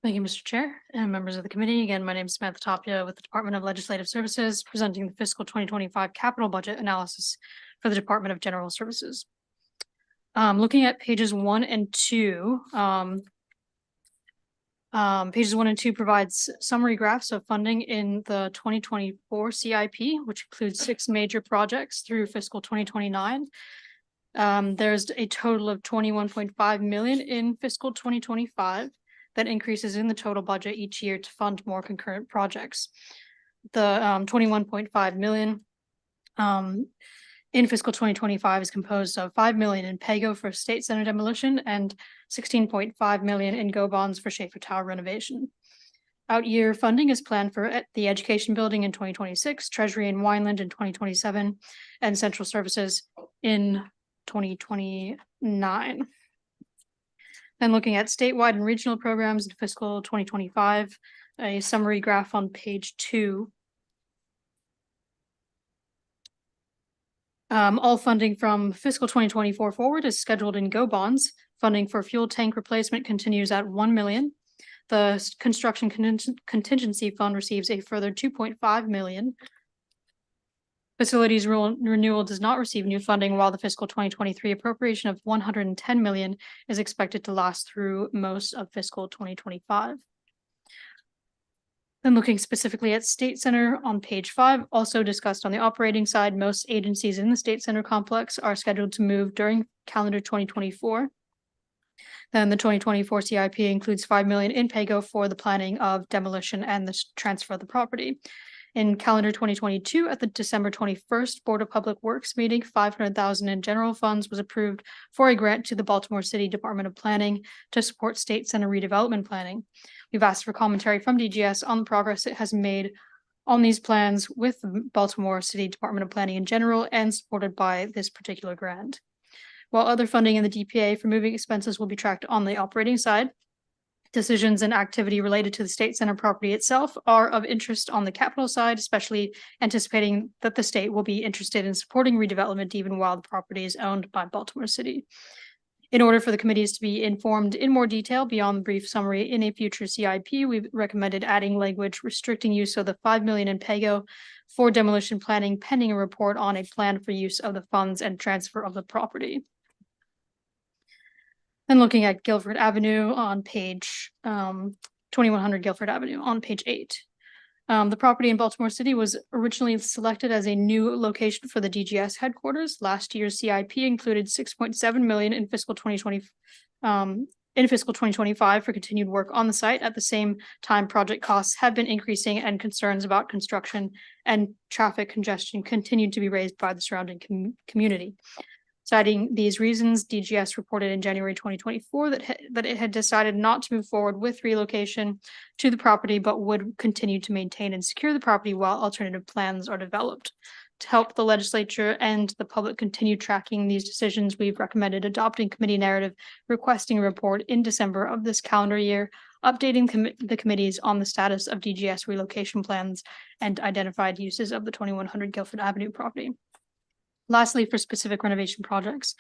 Thank you, Mr. Chair and members of the committee. Again, my name is Samantha Tapia with the Department of Legislative Services, presenting the fiscal 2025 capital budget analysis for the Department of General Services. Looking at pages 1 and 2, pages 1 and 2 provides summary graphs of funding in the 2024 CIP, which includes 6 major projects through fiscal 2029. There's a total of 21.5 million in fiscal 2025. That increases in the total budget each year to fund more concurrent projects. The 21.5 million in fiscal 2025 is composed of 5 million in PAYGO for State Center demolition and 16.5 million in GO bonds for Schaefer Tower renovation. Out year funding is planned for the Education Building in 2026, Treasury in Wineland in 2027, and Central Services in 2029. Then looking at statewide and regional programs in fiscal 2025, a summary graph on page 2. All funding from fiscal 2024 forward is scheduled in GO bonds. Funding for fuel tank replacement continues at 1 million. The construction contingency fund receives a further 2.5 million. Facilities renewal does not receive new funding, while the fiscal 2023 appropriation of 110 million is expected to last through most of fiscal 2025. Then looking specifically at State Center on page 5, also discussed on the operating side, most agencies in the State Center complex are scheduled to move during calendar 2024. Then the 2024 CIP includes 5 million in PAYGO for the planning of demolition and the transfer of the property. In calendar 2022, at the December 21st Board of Public Works meeting, 500,000 in general funds was approved for a grant to the Baltimore City Department of Planning to support State Center redevelopment planning. We've asked for commentary from DGS on the progress it has made on these plans with the Baltimore City Department of Planning in general and supported by this particular grant. While other funding in the DPA for moving expenses will be tracked on the operating side, decisions and activity related to the State Center property itself are of interest on the capital side, especially anticipating that the state will be interested in supporting redevelopment even while the property is owned by Baltimore City. In order for the committees to be informed in more detail beyond the brief summary in a future CIP, we've recommended adding language restricting use of the 5 million in PAYGO for demolition planning pending a report on a plan for use of the funds and transfer of the property. Then looking at Guilford Avenue on page 2100 Guilford Avenue on page 8. The property in Baltimore City was originally selected as a new location for the DGS headquarters. Last year's CIP included 6.7 million in fiscal 2025 for continued work on the site. At the same time, project costs have been increasing and concerns about construction and traffic congestion continued to be raised by the surrounding community. Citing these reasons, DGS reported in January 2024 that it had decided not to move forward with relocation to the property, but would continue to maintain and secure the property while alternative plans are developed. To help the legislature and the public continue tracking these decisions, we've recommended adopting committee narrative, requesting a report in December of this calendar year, updating the committees on the status of DGS relocation plans and identified uses of the 2100 Guilford Avenue property. Lastly, for specific renovation projects,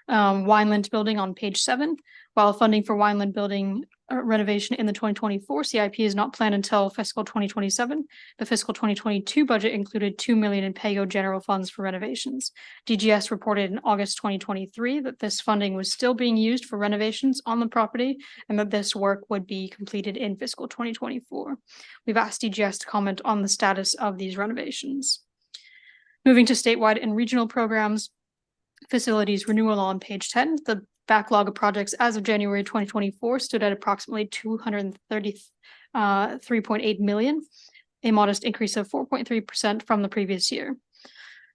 Wineland Building on page 7. While funding for Wineland Building renovation in the 2024 CIP is not planned until fiscal 2027, the fiscal 2022 budget included 2 million in PAYGO general funds for renovations. DGS reported in August 2023 that this funding was still being used for renovations on the property and that this work would be completed in fiscal 2024. We've asked DGS to comment on the status of these renovations. Moving to statewide and regional programs, facilities renewal on page 10, the backlog of projects as of January 2024 stood at approximately 233.8 million, a modest increase of 4.3% from the previous year.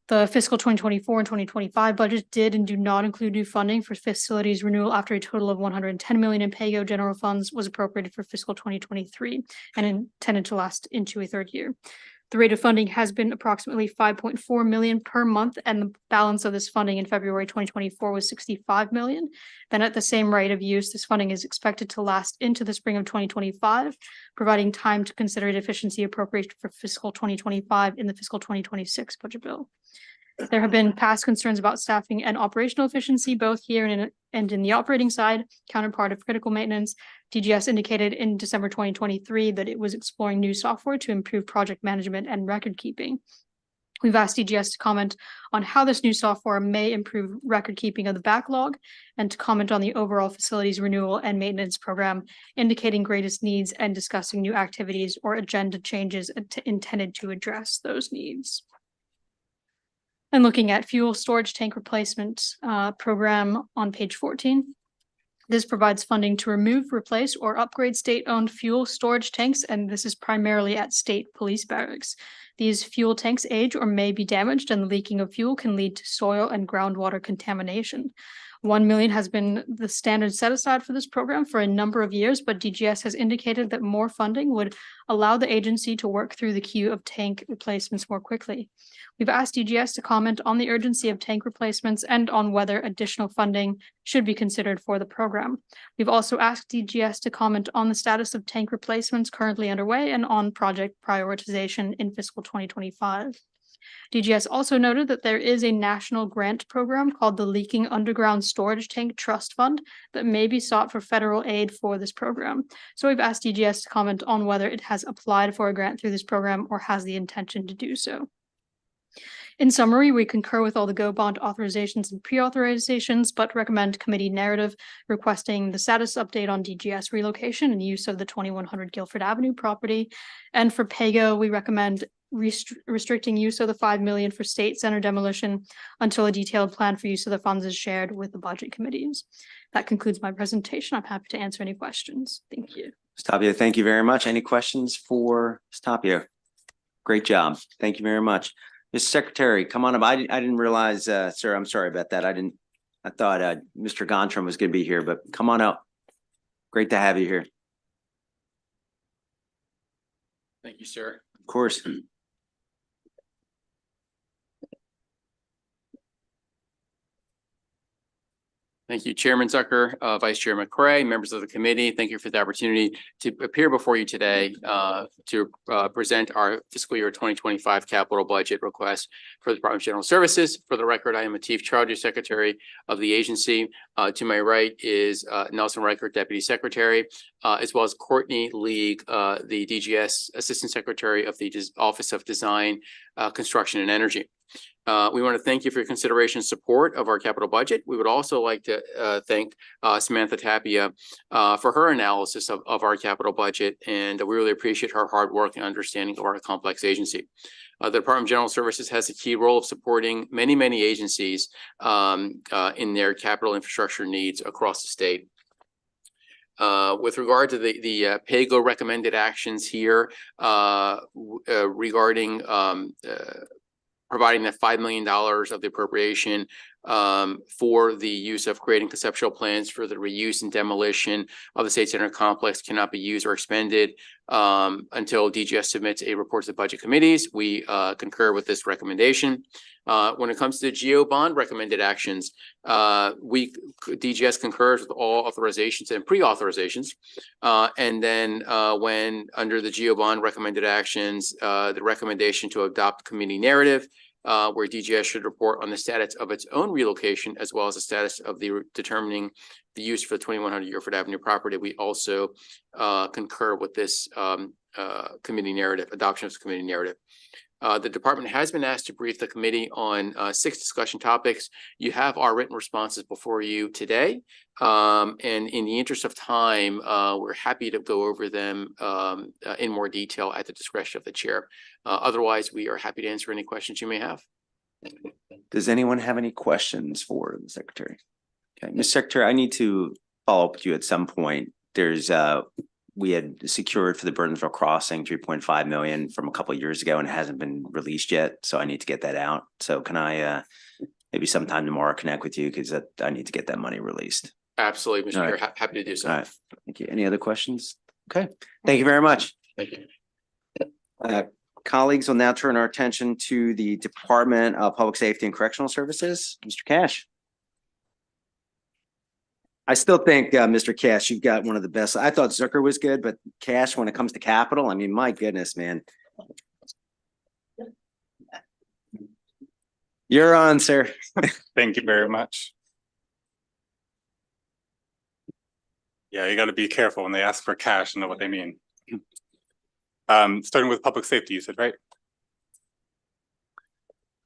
The fiscal 2024 and 2025 budgets did and do not include new funding for facilities renewal after a total of 110 million in PAYGO general funds was appropriated for fiscal 2023 and intended to last into a third year. The rate of funding has been approximately 5.4 million per month, and the balance of this funding in February 2024 was 65 million. Then at the same rate of use, this funding is expected to last into the spring of 2025, providing time to consider deficiency appropriation for fiscal 2025 in the fiscal 2026 budget bill. There have been past concerns about staffing and operational efficiency, both here and in the operating side, counterpart of critical maintenance. DGS indicated in December 2023 that it was exploring new software to improve project management and record keeping. We've asked DGS to comment on how this new software may improve record keeping of the backlog and to comment on the overall facilities renewal and maintenance program, indicating greatest needs and discussing new activities or agenda changes intended to address those needs. And looking at fuel storage tank replacement program on page 14. This provides funding to remove, replace, or upgrade state-owned fuel storage tanks, and this is primarily at state police barracks. These fuel tanks age or may be damaged, and the leaking of fuel can lead to soil and groundwater contamination. 1 million has been the standard set aside for this program for a number of years, but DGS has indicated that more funding would allow the agency to work through the queue of tank replacements more quickly. We've asked DGS to comment on the urgency of tank replacements and on whether additional funding should be considered for the program. We've also asked DGS to comment on the status of tank replacements currently underway and on project prioritization in fiscal 2025. DGS also noted that there is a national grant program called the Leaking Underground Storage Tank Trust Fund that may be sought for federal aid for this program. So we've asked DGS to comment on whether it has applied for a grant through this program or has the intention to do so. In summary, we concur with all the GO bond authorizations and pre-authorizations, but recommend committee narrative requesting the status update on DGS relocation and use of the 2100 Guilford Avenue property. And for PAYGO, we recommend restricting use of the 5 million for state center demolition until a detailed plan for use of the funds is shared with the budget committees. That concludes my presentation. I'm happy to answer any questions. Thank you. Ms. Tapia, thank you very much. Any questions for Ms. Tapia? Great job. Thank you very much. Mr. Secretary, come on up. I didn't realize, sir, I'm sorry about that. I thought Mr. Gontram was going to be here, but come on up. Great to have you here. Thank you, sir. Of course. Thank you, Chairman Zucker, Vice Chair McCray, members of the committee. Thank you for the opportunity to appear before you today to present our fiscal year 2025 capital budget request for the Department of General Services. For the record, I am a Chief Charge Secretary of the agency. To my right is Nelson Reichert, Deputy Secretary, as well as Courtney League, the DGS Assistant Secretary of the Office of Design, Construction and Energy. We want to thank you for your consideration and support of our capital budget. We would also like to thank Samantha Tapia for her analysis of our capital budget, and we really appreciate her hard work and understanding of our complex agency. The Department of General Services has a key role of supporting many agencies in their capital infrastructure needs across the state. With regard to the PAYGO recommended actions here regarding providing that $5 million of the appropriation for the use of creating conceptual plans for the reuse and demolition of the State Center complex cannot be used or expended until DGS submits a report to the budget committees. We concur with this recommendation. When it comes to the GO bond recommended actions, DGS concurs with all authorizations and pre-authorizations. And then when under the GO bond recommended actions, the recommendation to adopt committee narrative, where DGS should report on the status of its own relocation, as well as the status of the determining the use for the 2100 Guilford Avenue property. We also concur with this committee narrative, adoption of this committee narrative. The department has been asked to brief the committee on 6 discussion topics. You have our written responses before you today. And in the interest of time, we're happy to go over them in more detail at the discretion of the chair. Otherwise, we are happy to answer any questions you may have. Does anyone have any questions for the secretary? Okay, Ms. Secretary, I need to follow up with you at some point. There's we had secured for the Burtonsville Crossing 3.5 million from a couple of years ago and it hasn't been released yet. So I need to get that out. So can I maybe sometime tomorrow connect with you because I need to get that money released. Absolutely, Mr. All Chair, right. happy to do so. All right. Thank you. Any other questions? Okay. Thank you very much. Thank you. Colleagues will now turn our attention to the Department of Public Safety and Correctional Services. Mr. Cash. I still think, Mr. Cash, you've got one of the best. I thought Zucker was good, but Cash, when it comes to capital, I mean, my goodness, man. You're on, sir. Thank you very much. Yeah, you got to be careful when they ask for cash and know what they mean. Starting with public safety, you said, right?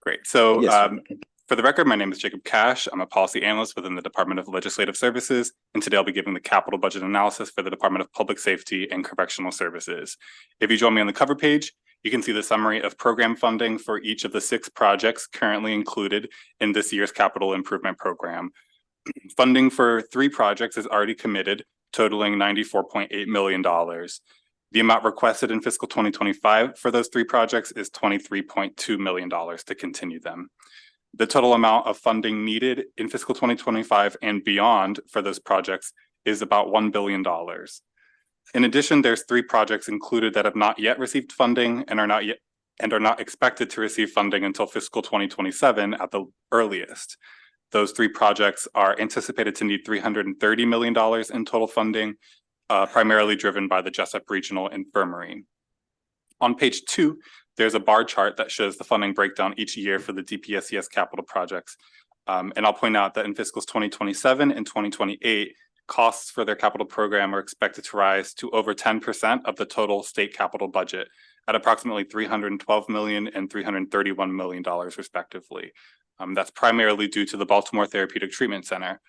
Great. So Yes, for the record, my name is Jacob Cash. I'm a policy analyst within the Department of Legislative Services, and today I'll be giving the capital budget analysis for the Department of Public Safety and Correctional Services. If you join me on the cover page, you can see the summary of program funding for each of the 6 projects currently included in this year's capital improvement program. Funding for 3 projects is already committed, totaling $94.8 million. The amount requested in fiscal 2025 for those 3 projects is $23.2 million to continue them. The total amount of funding needed in fiscal 2025 and beyond for those projects is about $1 billion. In addition, there's 3 projects included that have not yet received funding and are not expected to receive funding until fiscal 2027 at the earliest. Those 3 projects are anticipated to need $330 million in total funding, primarily driven by the Jessup Regional Infirmary. On page 2, there's a bar chart that shows the funding breakdown each year for the DPSCS capital projects. And I'll point out that in fiscals 2027 and 2028, costs for their capital program are expected to rise to over 10% of the total state capital budget at approximately $312 million and $331 million respectively. That's primarily due to the Baltimore Therapeutic Treatment Center.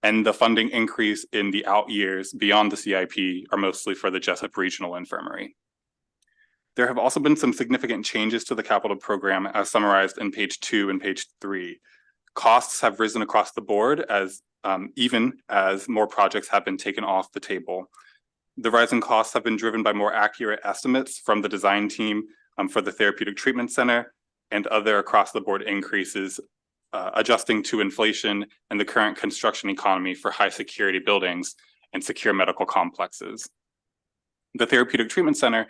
And the funding increase in the out years beyond the CIP are mostly for the Jessup Regional Infirmary. There have also been some significant changes to the capital program as summarized in page 2 and page 3. Costs have risen across the board as even as more projects have been taken off the table. The rising costs have been driven by more accurate estimates from the design team for the Therapeutic Treatment Center and other across the board increases adjusting to inflation and the current construction economy for high security buildings and secure medical complexes. The Therapeutic Treatment Center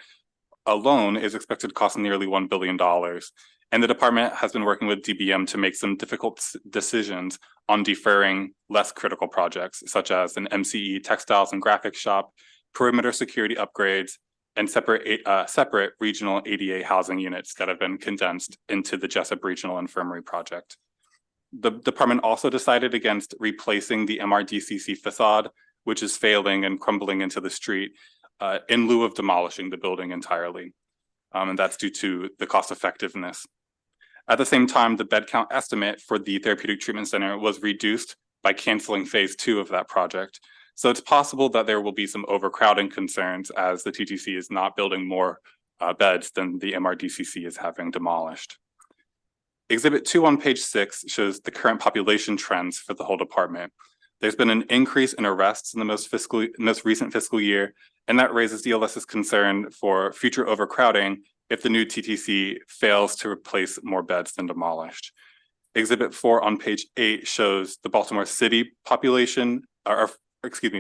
alone is expected to cost nearly $1 billion. And the department has been working with DBM to make some difficult decisions on deferring less critical projects, such as an MCE textiles and graphics shop, perimeter security upgrades, and separate regional ADA housing units that have been condensed into the Jessup Regional Infirmary project. The department also decided against replacing the MRDCC facade, which is failing and crumbling into the street, in lieu of demolishing the building entirely. And that's due to the cost effectiveness. At the same time, the bed count estimate for the therapeutic treatment center was reduced by canceling phase 2 of that project. So it's possible that there will be some overcrowding concerns as the TTC is not building more beds than the MRDCC is having demolished. Exhibit 2 on page 6 shows the current population trends for the whole department. There's been an increase in arrests in the most recent fiscal year, and that raises DLS's concern for future overcrowding if the new TTC fails to replace more beds than demolished. Exhibit 4 on page 8 shows the Baltimore City population,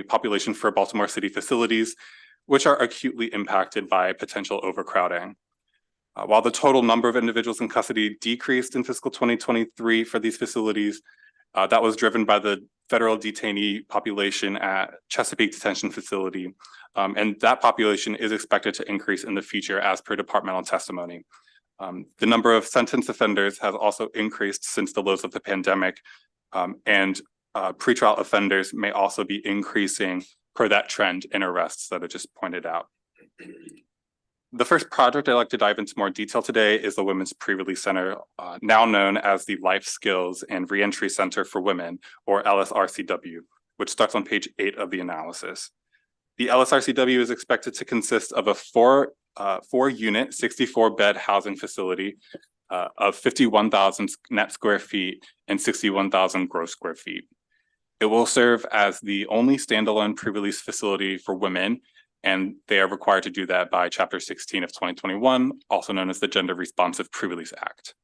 population for Baltimore City facilities, which are acutely impacted by potential overcrowding. While the total number of individuals in custody decreased in fiscal 2023 for these facilities, that was driven by the federal detainee population at Chesapeake Detention Facility. And that population is expected to increase in the future as per departmental testimony. The number of sentenced offenders has also increased since the lows of the pandemic, and pretrial offenders may also be increasing per that trend in arrests that I just pointed out. The first project I'd like to dive into more detail today is the Women's Pre-Release Center, now known as the Life Skills and Reentry Center for Women, or LSRCW, which starts on page 8 of the analysis. The LSRCW is expected to consist of a four-unit, 64-bed housing facility of 51,000 net square feet and 61,000 gross square feet. It will serve as the only standalone pre-release facility for women, and they are required to do that by Chapter 16 of 2021, also known as the Gender Responsive Pre-Release Act.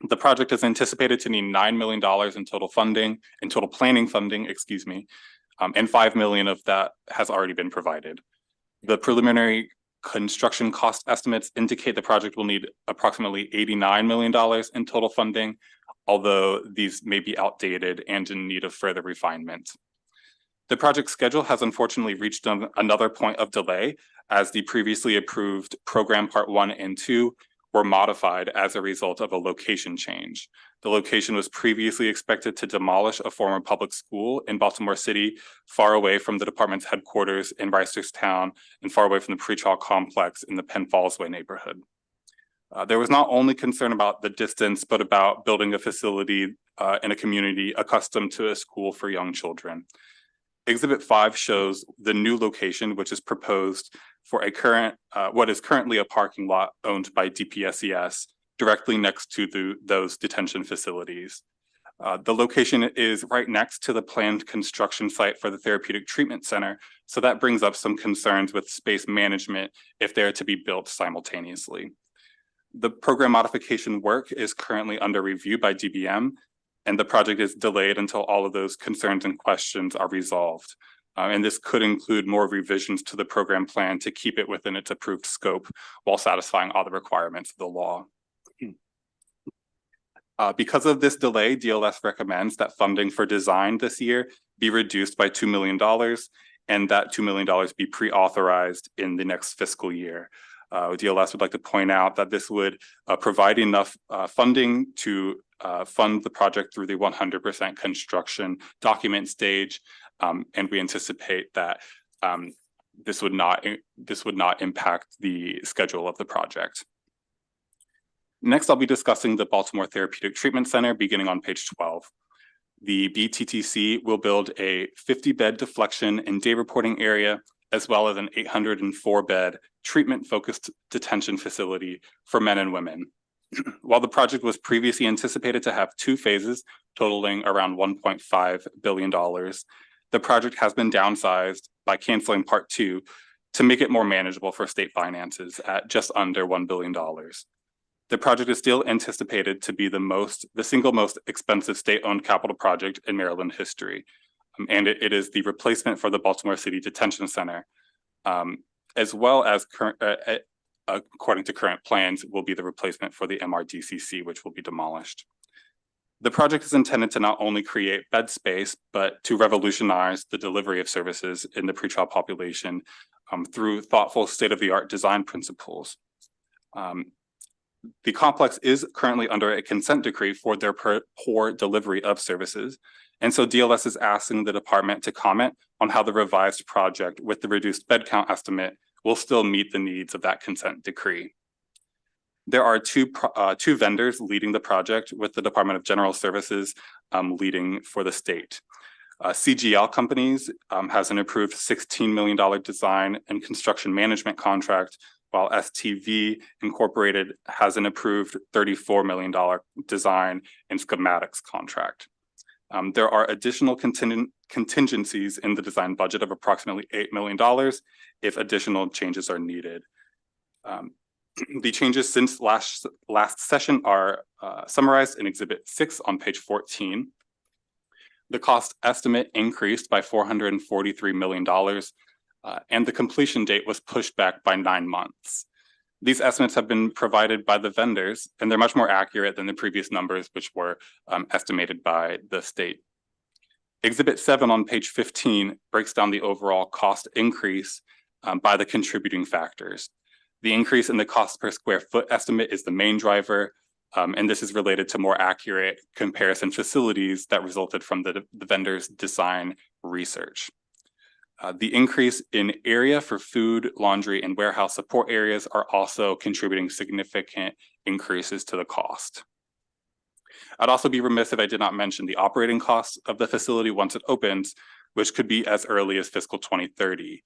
The project is anticipated to need $9 million in total planning funding, and $5 million of that has already been provided. The preliminary construction cost estimates indicate the project will need approximately $89 million in total funding, although these may be outdated and in need of further refinement. The project schedule has unfortunately reached another point of delay as the previously approved program part 1 and 2 were modified as a result of a location change. The location was previously expected to demolish a former public school in Baltimore City, far away from the department's headquarters in Reisterstown and far away from the pretrial complex in the Penn Fallsway neighborhood. There was not only concern about the distance, but about building a facility in a community accustomed to a school for young children. Exhibit 5 shows the new location, which is proposed for what is currently a parking lot owned by DPSES, directly next to those detention facilities. The location is right next to the planned construction site for the therapeutic treatment center, so that brings up some concerns with space management if they are to be built simultaneously. The program modification work is currently under review by DBM, and the project is delayed until all of those concerns and questions are resolved. And this could include more revisions to the program plan to keep it within its approved scope while satisfying all the requirements of the law. Because of this delay, DLS recommends that funding for design this year be reduced by $2 million and that $2 million be pre-authorized in the next fiscal year. DLS would like to point out that this would provide enough funding to fund the project through the 100% construction document stage, and we anticipate that this would not impact the schedule of the project. Next, I'll be discussing the Baltimore Therapeutic Treatment Center beginning on page 12. The BTTC will build a 50-bed deflection and day reporting area, as well as an 804-bed treatment-focused detention facility for men and women. While the project was previously anticipated to have 2 phases, totaling around $1.5 billion, the project has been downsized by canceling part 2 to make it more manageable for state finances at just under $1 billion. The project is still anticipated to be the single most expensive state-owned capital project in Maryland history. And it is the replacement for the Baltimore City Detention Center, as well as according to current plans, will be the replacement for the MRDCC, which will be demolished. The project is intended to not only create bed space, but to revolutionize the delivery of services in the pretrial population through thoughtful state-of-the-art design principles. The complex is currently under a consent decree for their poor delivery of services. And so DLS is asking the department to comment on how the revised project with the reduced bed count estimate will still meet the needs of that consent decree. There are two vendors leading the project, with the Department of General Services leading for the state. CGL Companies has an approved $16 million design and construction management contract, while STV Incorporated has an approved $34 million design and schematics contract. There are additional contingencies in the design budget of approximately $8 million if additional changes are needed. The changes since last session are summarized in Exhibit 6 on page 14. The cost estimate increased by $443 million, and the completion date was pushed back by 9 months. These estimates have been provided by the vendors, and they're much more accurate than the previous numbers, which were estimated by the state. Exhibit 7 on page 15 breaks down the overall cost increase by the contributing factors. The increase in the cost per square foot estimate is the main driver, and this is related to more accurate comparison facilities that resulted from the vendor's design research. The increase in area for food, laundry, and warehouse support areas are also contributing significant increases to the cost. I'd also be remiss if I did not mention the operating costs of the facility once it opens, which could be as early as fiscal 2030.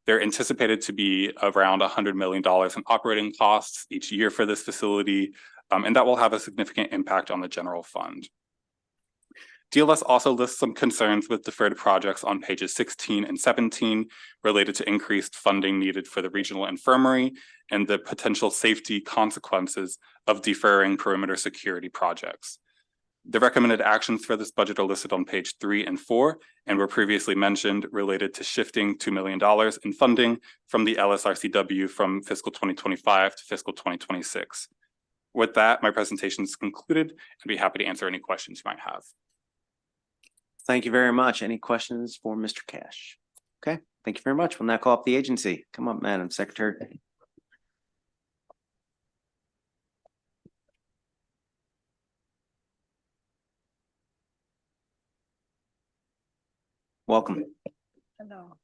They're anticipated to be around $100 million in operating costs each year for this facility, and that will have a significant impact on the general fund. DLS also lists some concerns with deferred projects on pages 16 and 17 related to increased funding needed for the regional infirmary and the potential safety consequences of deferring perimeter security projects. The recommended actions for this budget are listed on page 3 and 4 and were previously mentioned, related to shifting $2 million in funding from the LSRCW from fiscal 2025 to fiscal 2026. With that, my presentation is concluded. I'd be happy to answer any questions you might have. Thank you very much. Any questions for Mr. Cash? Okay, thank you very much. We'll now call up the agency. Come up, Madam Secretary. Welcome. Hello.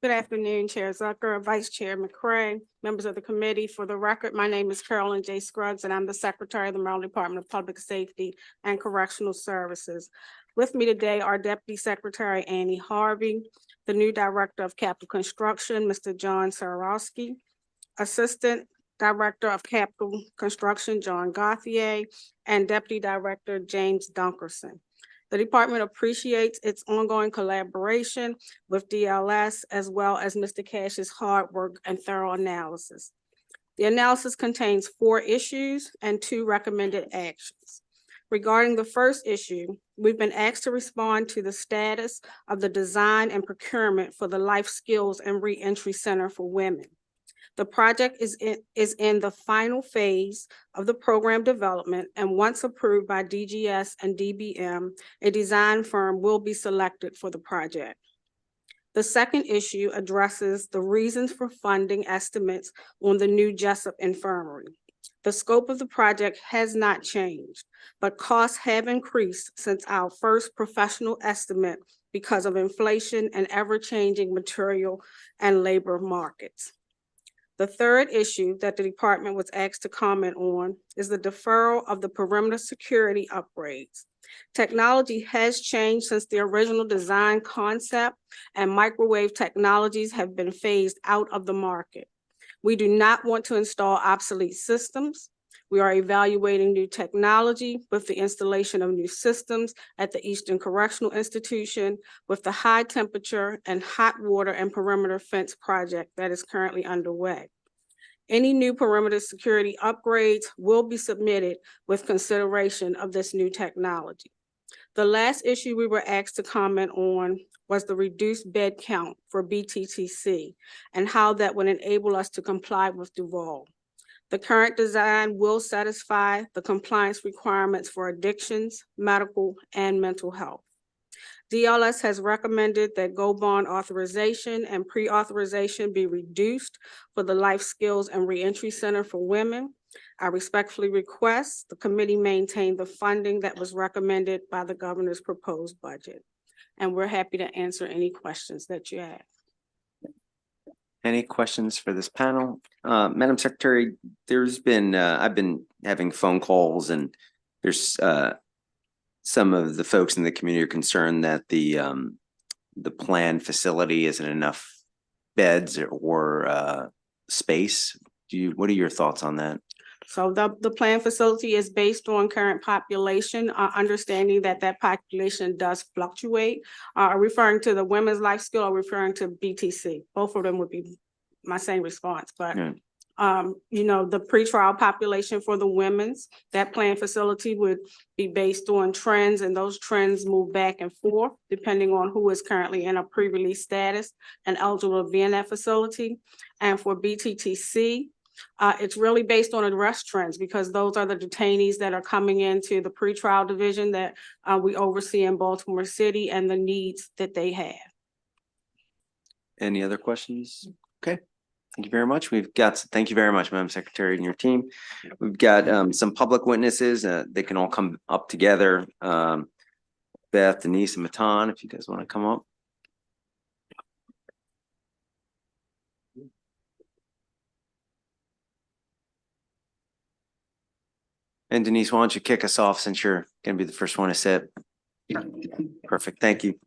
Good afternoon, Chair Zucker, Vice Chair McCray, members of the committee. For the record, my name is Carolyn J. Scruggs, and I'm the Secretary of the Maryland Department of Public Safety and Correctional Services. With me today are Deputy Secretary Annie Harvey, the new Director of Capital Construction, Mr. John Sarowski, Assistant Director of Capital Construction, John Gauthier, and Deputy Director James Dunkerson. The department appreciates its ongoing collaboration with DLS, as well as Mr. Cash's hard work and thorough analysis. The analysis contains 4 issues and 2 recommended actions. Regarding the first issue, we've been asked to respond to the status of the design and procurement for the Life Skills and Reentry Center for Women. The project is in the final phase of the program development, and once approved by DGS and DBM, a design firm will be selected for the project. The second issue addresses the reasons for funding estimates on the new Jessup Infirmary. The scope of the project has not changed, but costs have increased since our first professional estimate because of inflation and ever-changing material and labor markets. The third issue that the department was asked to comment on is the deferral of the perimeter security upgrades. Technology has changed since the original design concept, and microwave technologies have been phased out of the market. We do not want to install obsolete systems. We are evaluating new technology with the installation of new systems at the Eastern Correctional Institution with the high temperature and hot water and perimeter fence project that is currently underway. Any new perimeter security upgrades will be submitted with consideration of this new technology. The last issue we were asked to comment on was the reduced bed count for BTTC and how that would enable us to comply with Duval. The current design will satisfy the compliance requirements for addictions, medical, and mental health. DLS has recommended that GO bond authorization and pre-authorization be reduced for the Life Skills and Reentry Center for Women I respectfully request the committee maintain the funding that was recommended by the governor's proposed budget. And we're happy to answer any questions that you have. Any questions for this panel? Madam Secretary, there's been, I've been having phone calls and there's some of the folks in the community are concerned that the planned facility isn't enough beds or space. What are your thoughts on that? So the planned facility is based on current population, understanding that that population does fluctuate. Referring to the women's life skill or referring to BTC, both of them would be my same response, but you know, the pretrial population for the women's, that planned facility would be based on trends, and those trends move back and forth depending on who is currently in a pre-release status and eligible to be in that facility. And for BTTC, it's really based on arrest trends because those are the detainees that are coming into the pretrial division that we oversee in Baltimore City and the needs that they have. Any other questions? Okay. Thank you very much. Thank you very much, Madam Secretary and your team. We've got some public witnesses. They can all come up together. Beth, Denise, and Matan, if you guys want to come up. And Denise, why don't you kick us off since you're going to be the first one to sit? Perfect. Thank you.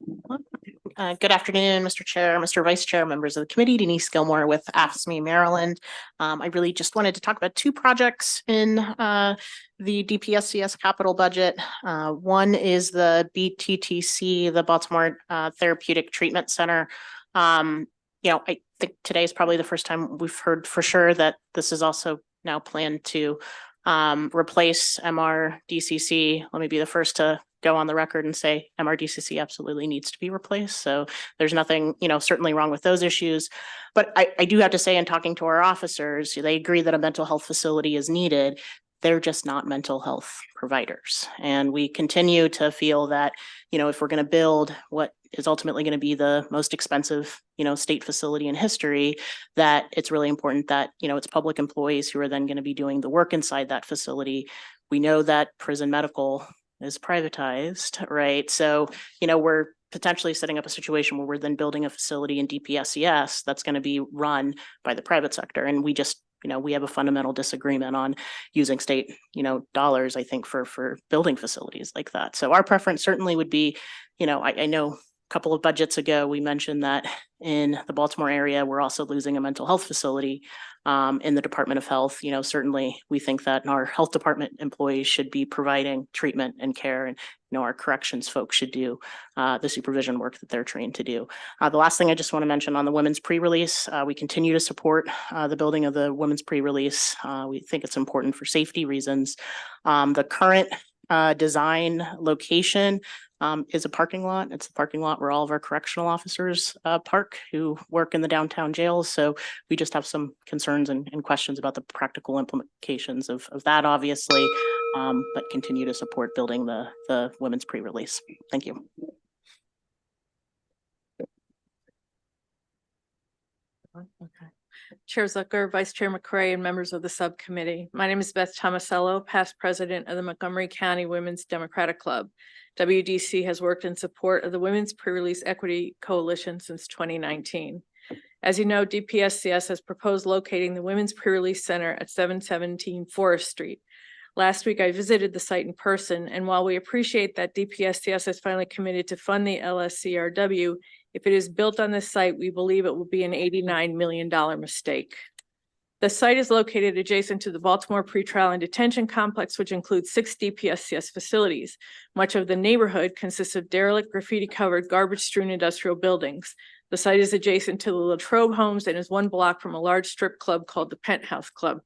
Good afternoon, Mr. Chair, Mr. Vice Chair, members of the committee. Denise Gilmore with AFSCME Maryland. I really just wanted to talk about two projects in the DPSCS capital budget. One is the BTTC, the Baltimore Therapeutic Treatment Center. You know, I think today is probably the first time we've heard for sure that this is also now planned to replace MRDCC. Let me be the first to go on the record and say MRDCC absolutely needs to be replaced. So there's nothing, you know, certainly wrong with those issues. But I do have to say, in talking to our officers, they agree that a mental health facility is needed. They're just not mental health providers. And we continue to feel that, you know, if we're going to build what is ultimately going to be the most expensive, you know, state facility in history, that it's really important that, you know, it's public employees who are then going to be doing the work inside that facility. We know that prison medical is privatized, right? So, you know, we're potentially setting up a situation where we're then building a facility in DPSCS that's going to be run by the private sector. And we just, you know, we have a fundamental disagreement on using state, you know, dollars, I think, for building facilities like that. So our preference certainly would be, you know, I know a couple of budgets ago, we mentioned that in the Baltimore area, we're also losing a mental health facility in the Department of Health. You know, certainly we think that our health department employees should be providing treatment and care, and, you know, our corrections folks should do the supervision work that they're trained to do. The last thing I just want to mention on the women's pre-release, we continue to support the building of the women's pre-release. We think it's important for safety reasons. The current design location is a parking lot. It's the parking lot where all of our correctional officers park who work in the downtown jails. So we just have some concerns and questions about the practical implications of that, obviously, but continue to support building the women's pre-release. Thank you. Okay. Chair Zucker, Vice Chair McCray, and members of the subcommittee. My name is Beth Tomasello, past president of the Montgomery County Women's Democratic Club. WDC has worked in support of the Women's Pre-Release Equity Coalition since 2019. As you know, DPSCS has proposed locating the Women's Pre-Release Center at 717 Forest Street. Last week, I visited the site in person, and while we appreciate that DPSCS has finally committed to fund the LSCRW, if it is built on this site, we believe it will be an $89 million mistake. The site is located adjacent to the Baltimore Pretrial and Detention Complex, which includes 6 DPSCS facilities. Much of the neighborhood consists of derelict, graffiti-covered, garbage-strewn industrial buildings. The site is adjacent to the Latrobe homes and is 1 block from a large strip club called the Penthouse Club.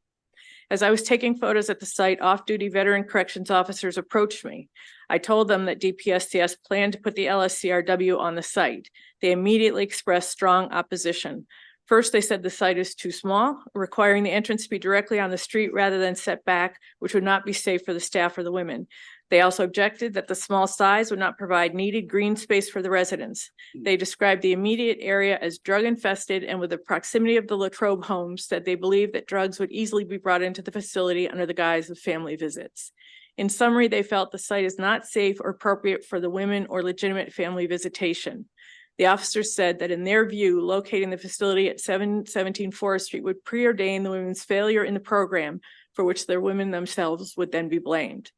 As I was taking photos at the site, off-duty veteran corrections officers approached me. I told them that DPSCS planned to put the LSCRW on the site. They immediately expressed strong opposition. First, they said the site is too small, requiring the entrance to be directly on the street rather than set back, which would not be safe for the staff or the women. They also objected that the small size would not provide needed green space for the residents. They described the immediate area as drug infested, and with the proximity of the Latrobe homes, that they believed that drugs would easily be brought into the facility under the guise of family visits. In summary, they felt the site is not safe or appropriate for the women or legitimate family visitation. The officers said that in their view, locating the facility at 717 Forest Street would preordain the women's failure in the program, for which their women themselves would then be blamed.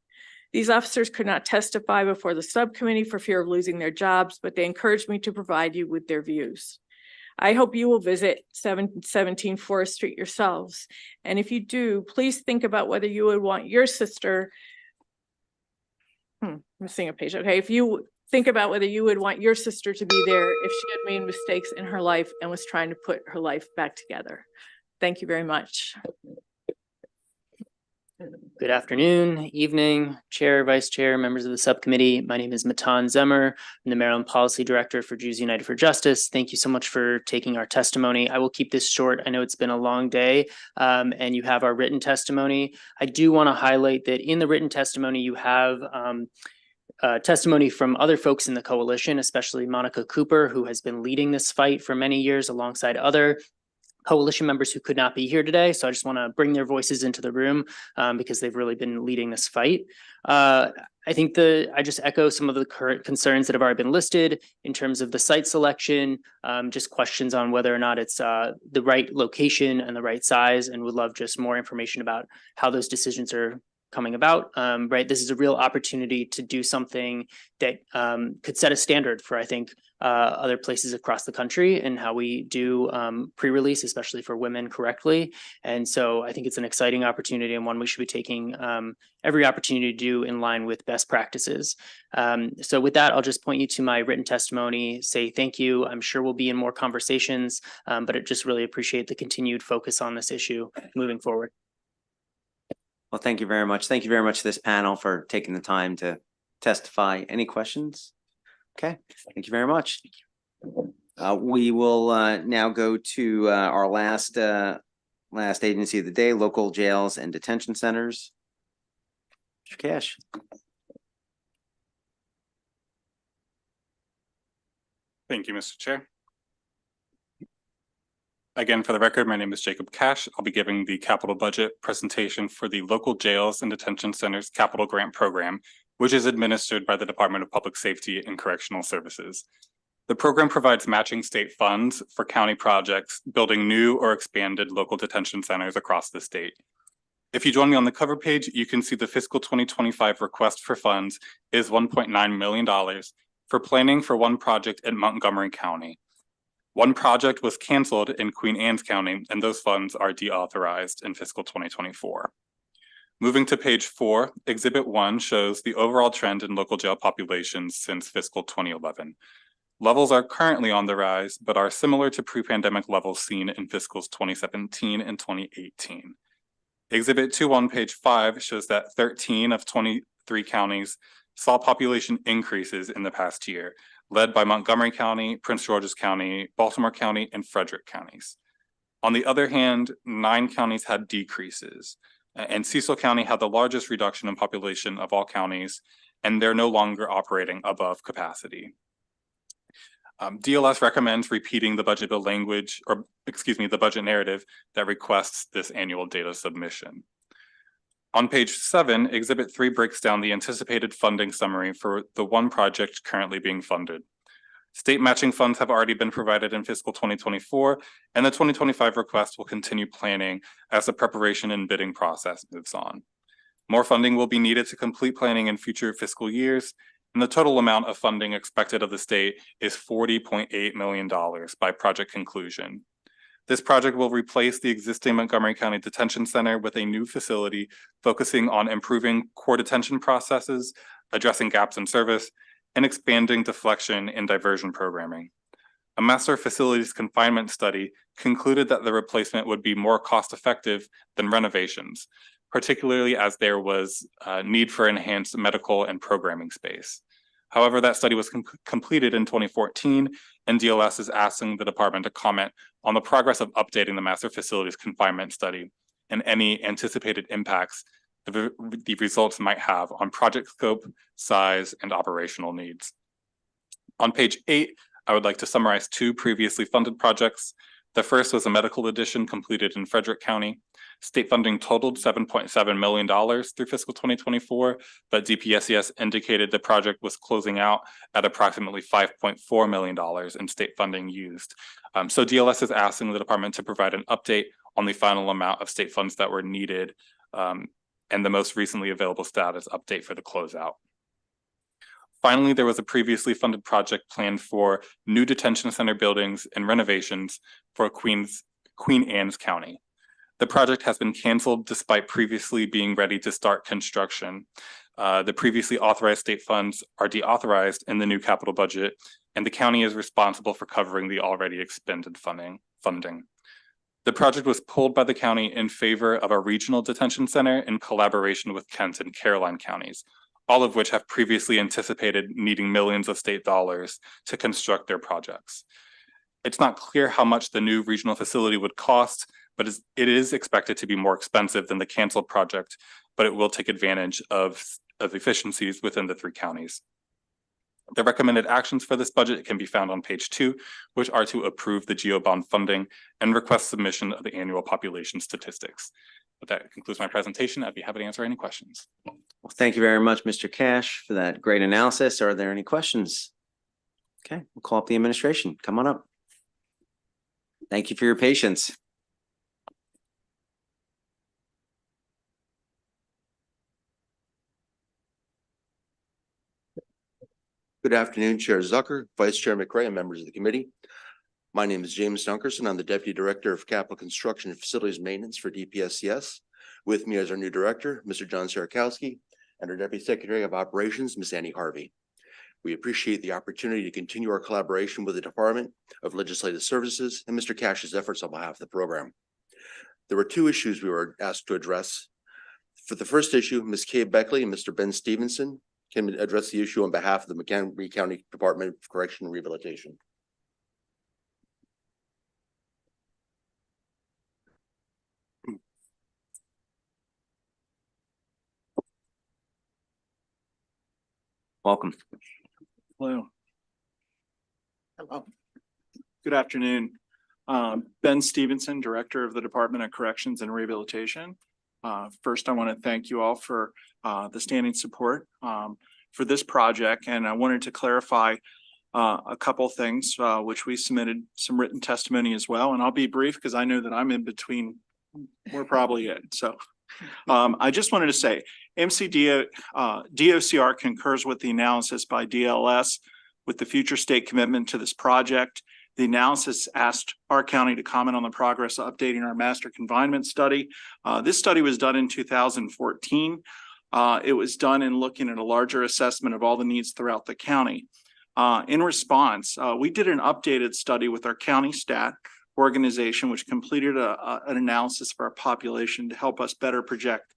These officers could not testify before the subcommittee for fear of losing their jobs, but they encouraged me to provide you with their views. I hope you will visit 717 Forest Street yourselves. And if you do, please think about whether you would want your sister, missing a page. Okay, if you think about whether you would want your sister to be there if she had made mistakes in her life and was trying to put her life back together. Thank you very much. Good afternoon, evening, Chair, Vice Chair, members of the subcommittee. My name is Matan Zemmer. I'm the Maryland Policy Director for Jews United for Justice. Thank you so much for taking our testimony. I will keep this short. I know it's been a long day, and you have our written testimony. I do want to highlight that in the written testimony, you have testimony from other folks in the coalition, especially Monica Cooper, who has been leading this fight for many years alongside other coalition members who could not be here today. So I just want to bring their voices into the room because they've really been leading this fight. I think I just echo some of the current concerns that have already been listed in terms of the site selection, just questions on whether or not it's the right location and the right size, and would love just more information about how those decisions are coming about. Right, this is a real opportunity to do something that could set a standard for, I think, other places across the country and how we do pre-release, especially for women, correctly. And so I think it's an exciting opportunity and one we should be taking every opportunity to do in line with best practices. So with that, I'll just point you to my written testimony, say thank you. I'm sure we'll be in more conversations, but I just really appreciate the continued focus on this issue moving forward. Well, thank you very much. Thank you very much to this panel for taking the time to testify. Any questions? Okay, thank you very much. We will now go to our last agency of the day, local jails and detention centers. Mr. Cash. Thank you, Mr. Chair. Again, for the record, my name is Jacob Cash. I'll be giving the capital budget presentation for the local jails and detention centers capital grant program, which is administered by the Department of Public Safety and Correctional Services. The program provides matching state funds for county projects building new or expanded local detention centers across the state. If you join me on the cover page, you can see the fiscal 2025 request for funds is $1.9 million for planning for one project in Montgomery County. One project was canceled in Queen Anne's County, and those funds are deauthorized in fiscal 2024. Moving to page 4, Exhibit 1 shows the overall trend in local jail populations since fiscal 2011. Levels are currently on the rise, but are similar to pre-pandemic levels seen in fiscals 2017 and 2018. Exhibit 2 on page 5 shows that 13 of 23 counties saw population increases in the past year, led by Montgomery County, Prince George's County, Baltimore County, and Frederick counties. On the other hand, 9 counties had decreases, and Cecil County had the largest reduction in population of all counties, and they're no longer operating above capacity. DLS recommends repeating the budget bill language, or excuse me, the budget narrative that requests this annual data submission. On page 7, Exhibit 3 breaks down the anticipated funding summary for the one project currently being funded. State matching funds have already been provided in fiscal 2024, and the 2025 request will continue planning as the preparation and bidding process moves on. More funding will be needed to complete planning in future fiscal years, and the total amount of funding expected of the state is $40.8 million by project conclusion. This project will replace the existing Montgomery County Detention Center with a new facility focusing on improving core detention processes, addressing gaps in service, and expanding deflection and diversion programming. A master facilities confinement study concluded that the replacement would be more cost-effective than renovations, particularly as there was a need for enhanced medical and programming space. However, that study was completed in 2014, and DLS is asking the department to comment on the progress of updating the master facilities confinement study and any anticipated impacts the results might have on project scope, size, and operational needs. On page 8, I would like to summarize 2 previously funded projects. The first was a medical addition completed in Frederick County. State funding totaled $7.7 million through fiscal 2024, but DPSCS indicated the project was closing out at approximately $5.4 million in state funding used. So DLS is asking the department to provide an update on the final amount of state funds that were needed and the most recently available status update for the closeout. Finally, there was a previously funded project planned for new detention center buildings and renovations for Queen Anne's County. The project has been canceled despite previously being ready to start construction. The previously authorized state funds are deauthorized in the new capital budget, and the county is responsible for covering the already expended funding. The project was pulled by the county in favor of a regional detention center in collaboration with Kent and Caroline counties, all of which have previously anticipated needing millions of state dollars to construct their projects. It's not clear how much the new regional facility would cost, but it is expected to be more expensive than the canceled project, but it will take advantage of efficiencies within the 3 counties. The recommended actions for this budget can be found on page 2, which are to approve the GEO bond funding and request submission of the annual population statistics. But that concludes my presentation. I'd be happy to answer any questions. Well, thank you very much, Mr. Cash, for that great analysis. Are there any questions? Okay, we'll call up the administration. Come on up. Thank you for your patience. Good afternoon, Chair Zucker, Vice Chair McRae, and members of the committee. My name is James Dunkerson. I'm the Deputy Director of Capital Construction and Facilities Maintenance for DPSCS. With me is our new director, Mr. John Sarakowski, and our Deputy Secretary of Operations, Ms. Annie Harvey. We appreciate the opportunity to continue our collaboration with the Department of Legislative Services and Mr. Cash's efforts on behalf of the program. There were 2 issues we were asked to address. For the first issue, Ms. Kay Beckley and Mr. Ben Stevenson can address the issue on behalf of the Montgomery County Department of Correction and Rehabilitation. Welcome. Hello. Hello. Good afternoon. Ben Stevenson, Director of the Department of Corrections and Rehabilitation. First, I want to thank you all for the standing support for this project, and I wanted to clarify a couple things which we submitted some written testimony as well, and I'll be brief because I know that I'm in between. We're probably it. So I just wanted to say DOCR concurs with the analysis by DLS with the future state commitment to this project. The analysis asked our county to comment on the progress of updating our master confinement study. This study was done in 2014. It was done in looking at a larger assessment of all the needs throughout the county. In response, we did an updated study with our county stat organization, which completed an analysis of our population to help us better project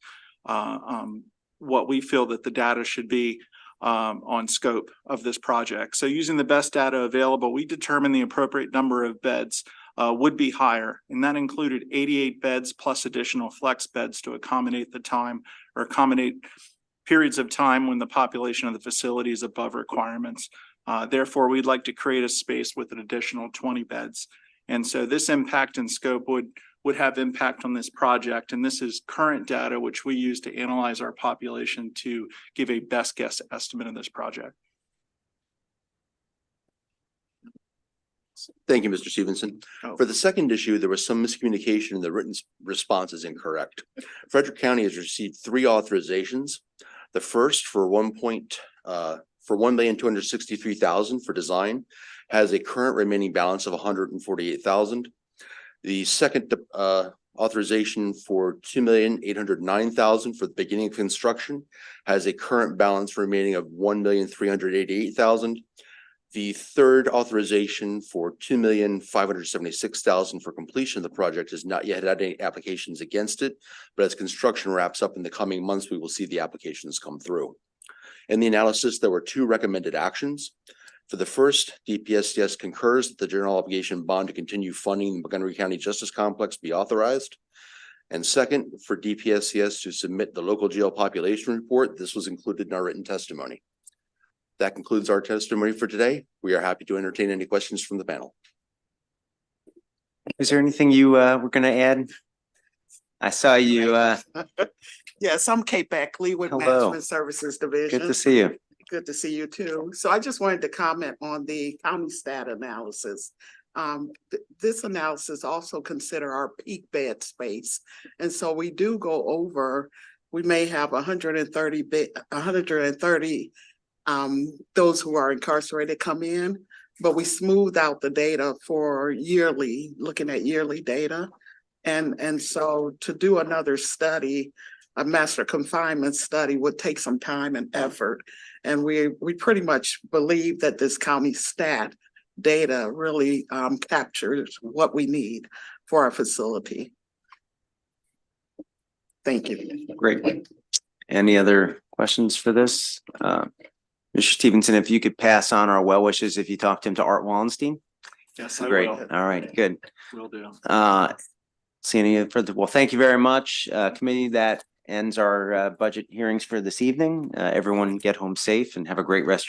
what we feel that the data should be on scope of this project. So using the best data available, we determined the appropriate number of beds would be higher, and that included 88 beds plus additional flex beds to accommodate the time or accommodate periods of time when the population of the facility is above requirements. Therefore, we'd like to create a space with an additional 20 beds. And so this impact and scope would have impact on this project. And this is current data, which we use to analyze our population to give a best guess estimate of this project. Thank you, Mr. Stevenson. For the second issue, there was some miscommunication and the written response is incorrect. Frederick County has received 3 authorizations. The first for $1,263,000 for design has a current remaining balance of $148,000. The second authorization for $2,809,000 for the beginning of construction has a current balance remaining of $1,388,000. The third authorization for $2,576,000 for completion of the project has not yet had any applications against it, but as construction wraps up in the coming months, we will see the applications come through. In the analysis, there were 2 recommended actions. For the first, DPSCS concurs that the general obligation bond to continue funding the Montgomery County Justice Complex be authorized. And second, for DPSCS to submit the local jail population report. This was included in our written testimony. That concludes our testimony for today. We are happy to entertain any questions from the panel. Is there anything you were gonna add? I saw you, Yes, I'm Kate Beckley with Hello. Management Services Division. good to see you. Good to see you too. So I just wanted to comment on the county stat analysis. This analysis also consider our peak bed space. And so we do go over, we may have 130 those who are incarcerated come in, but we smooth out the data for yearly, looking at yearly data. And so to do another study, a master confinement study would take some time and effort. And we pretty much believe that this county stat data really captures what we need for our facility. Thank you. Great. Any other questions for this? Mr. Stevenson, if you could pass on our well wishes if you talked to Art Wallenstein. Yes, I Great. will. All right, good. Will do. See any further? Well, thank you very much, committee. That ends our budget hearings for this evening. Everyone get home safe and have a great rest.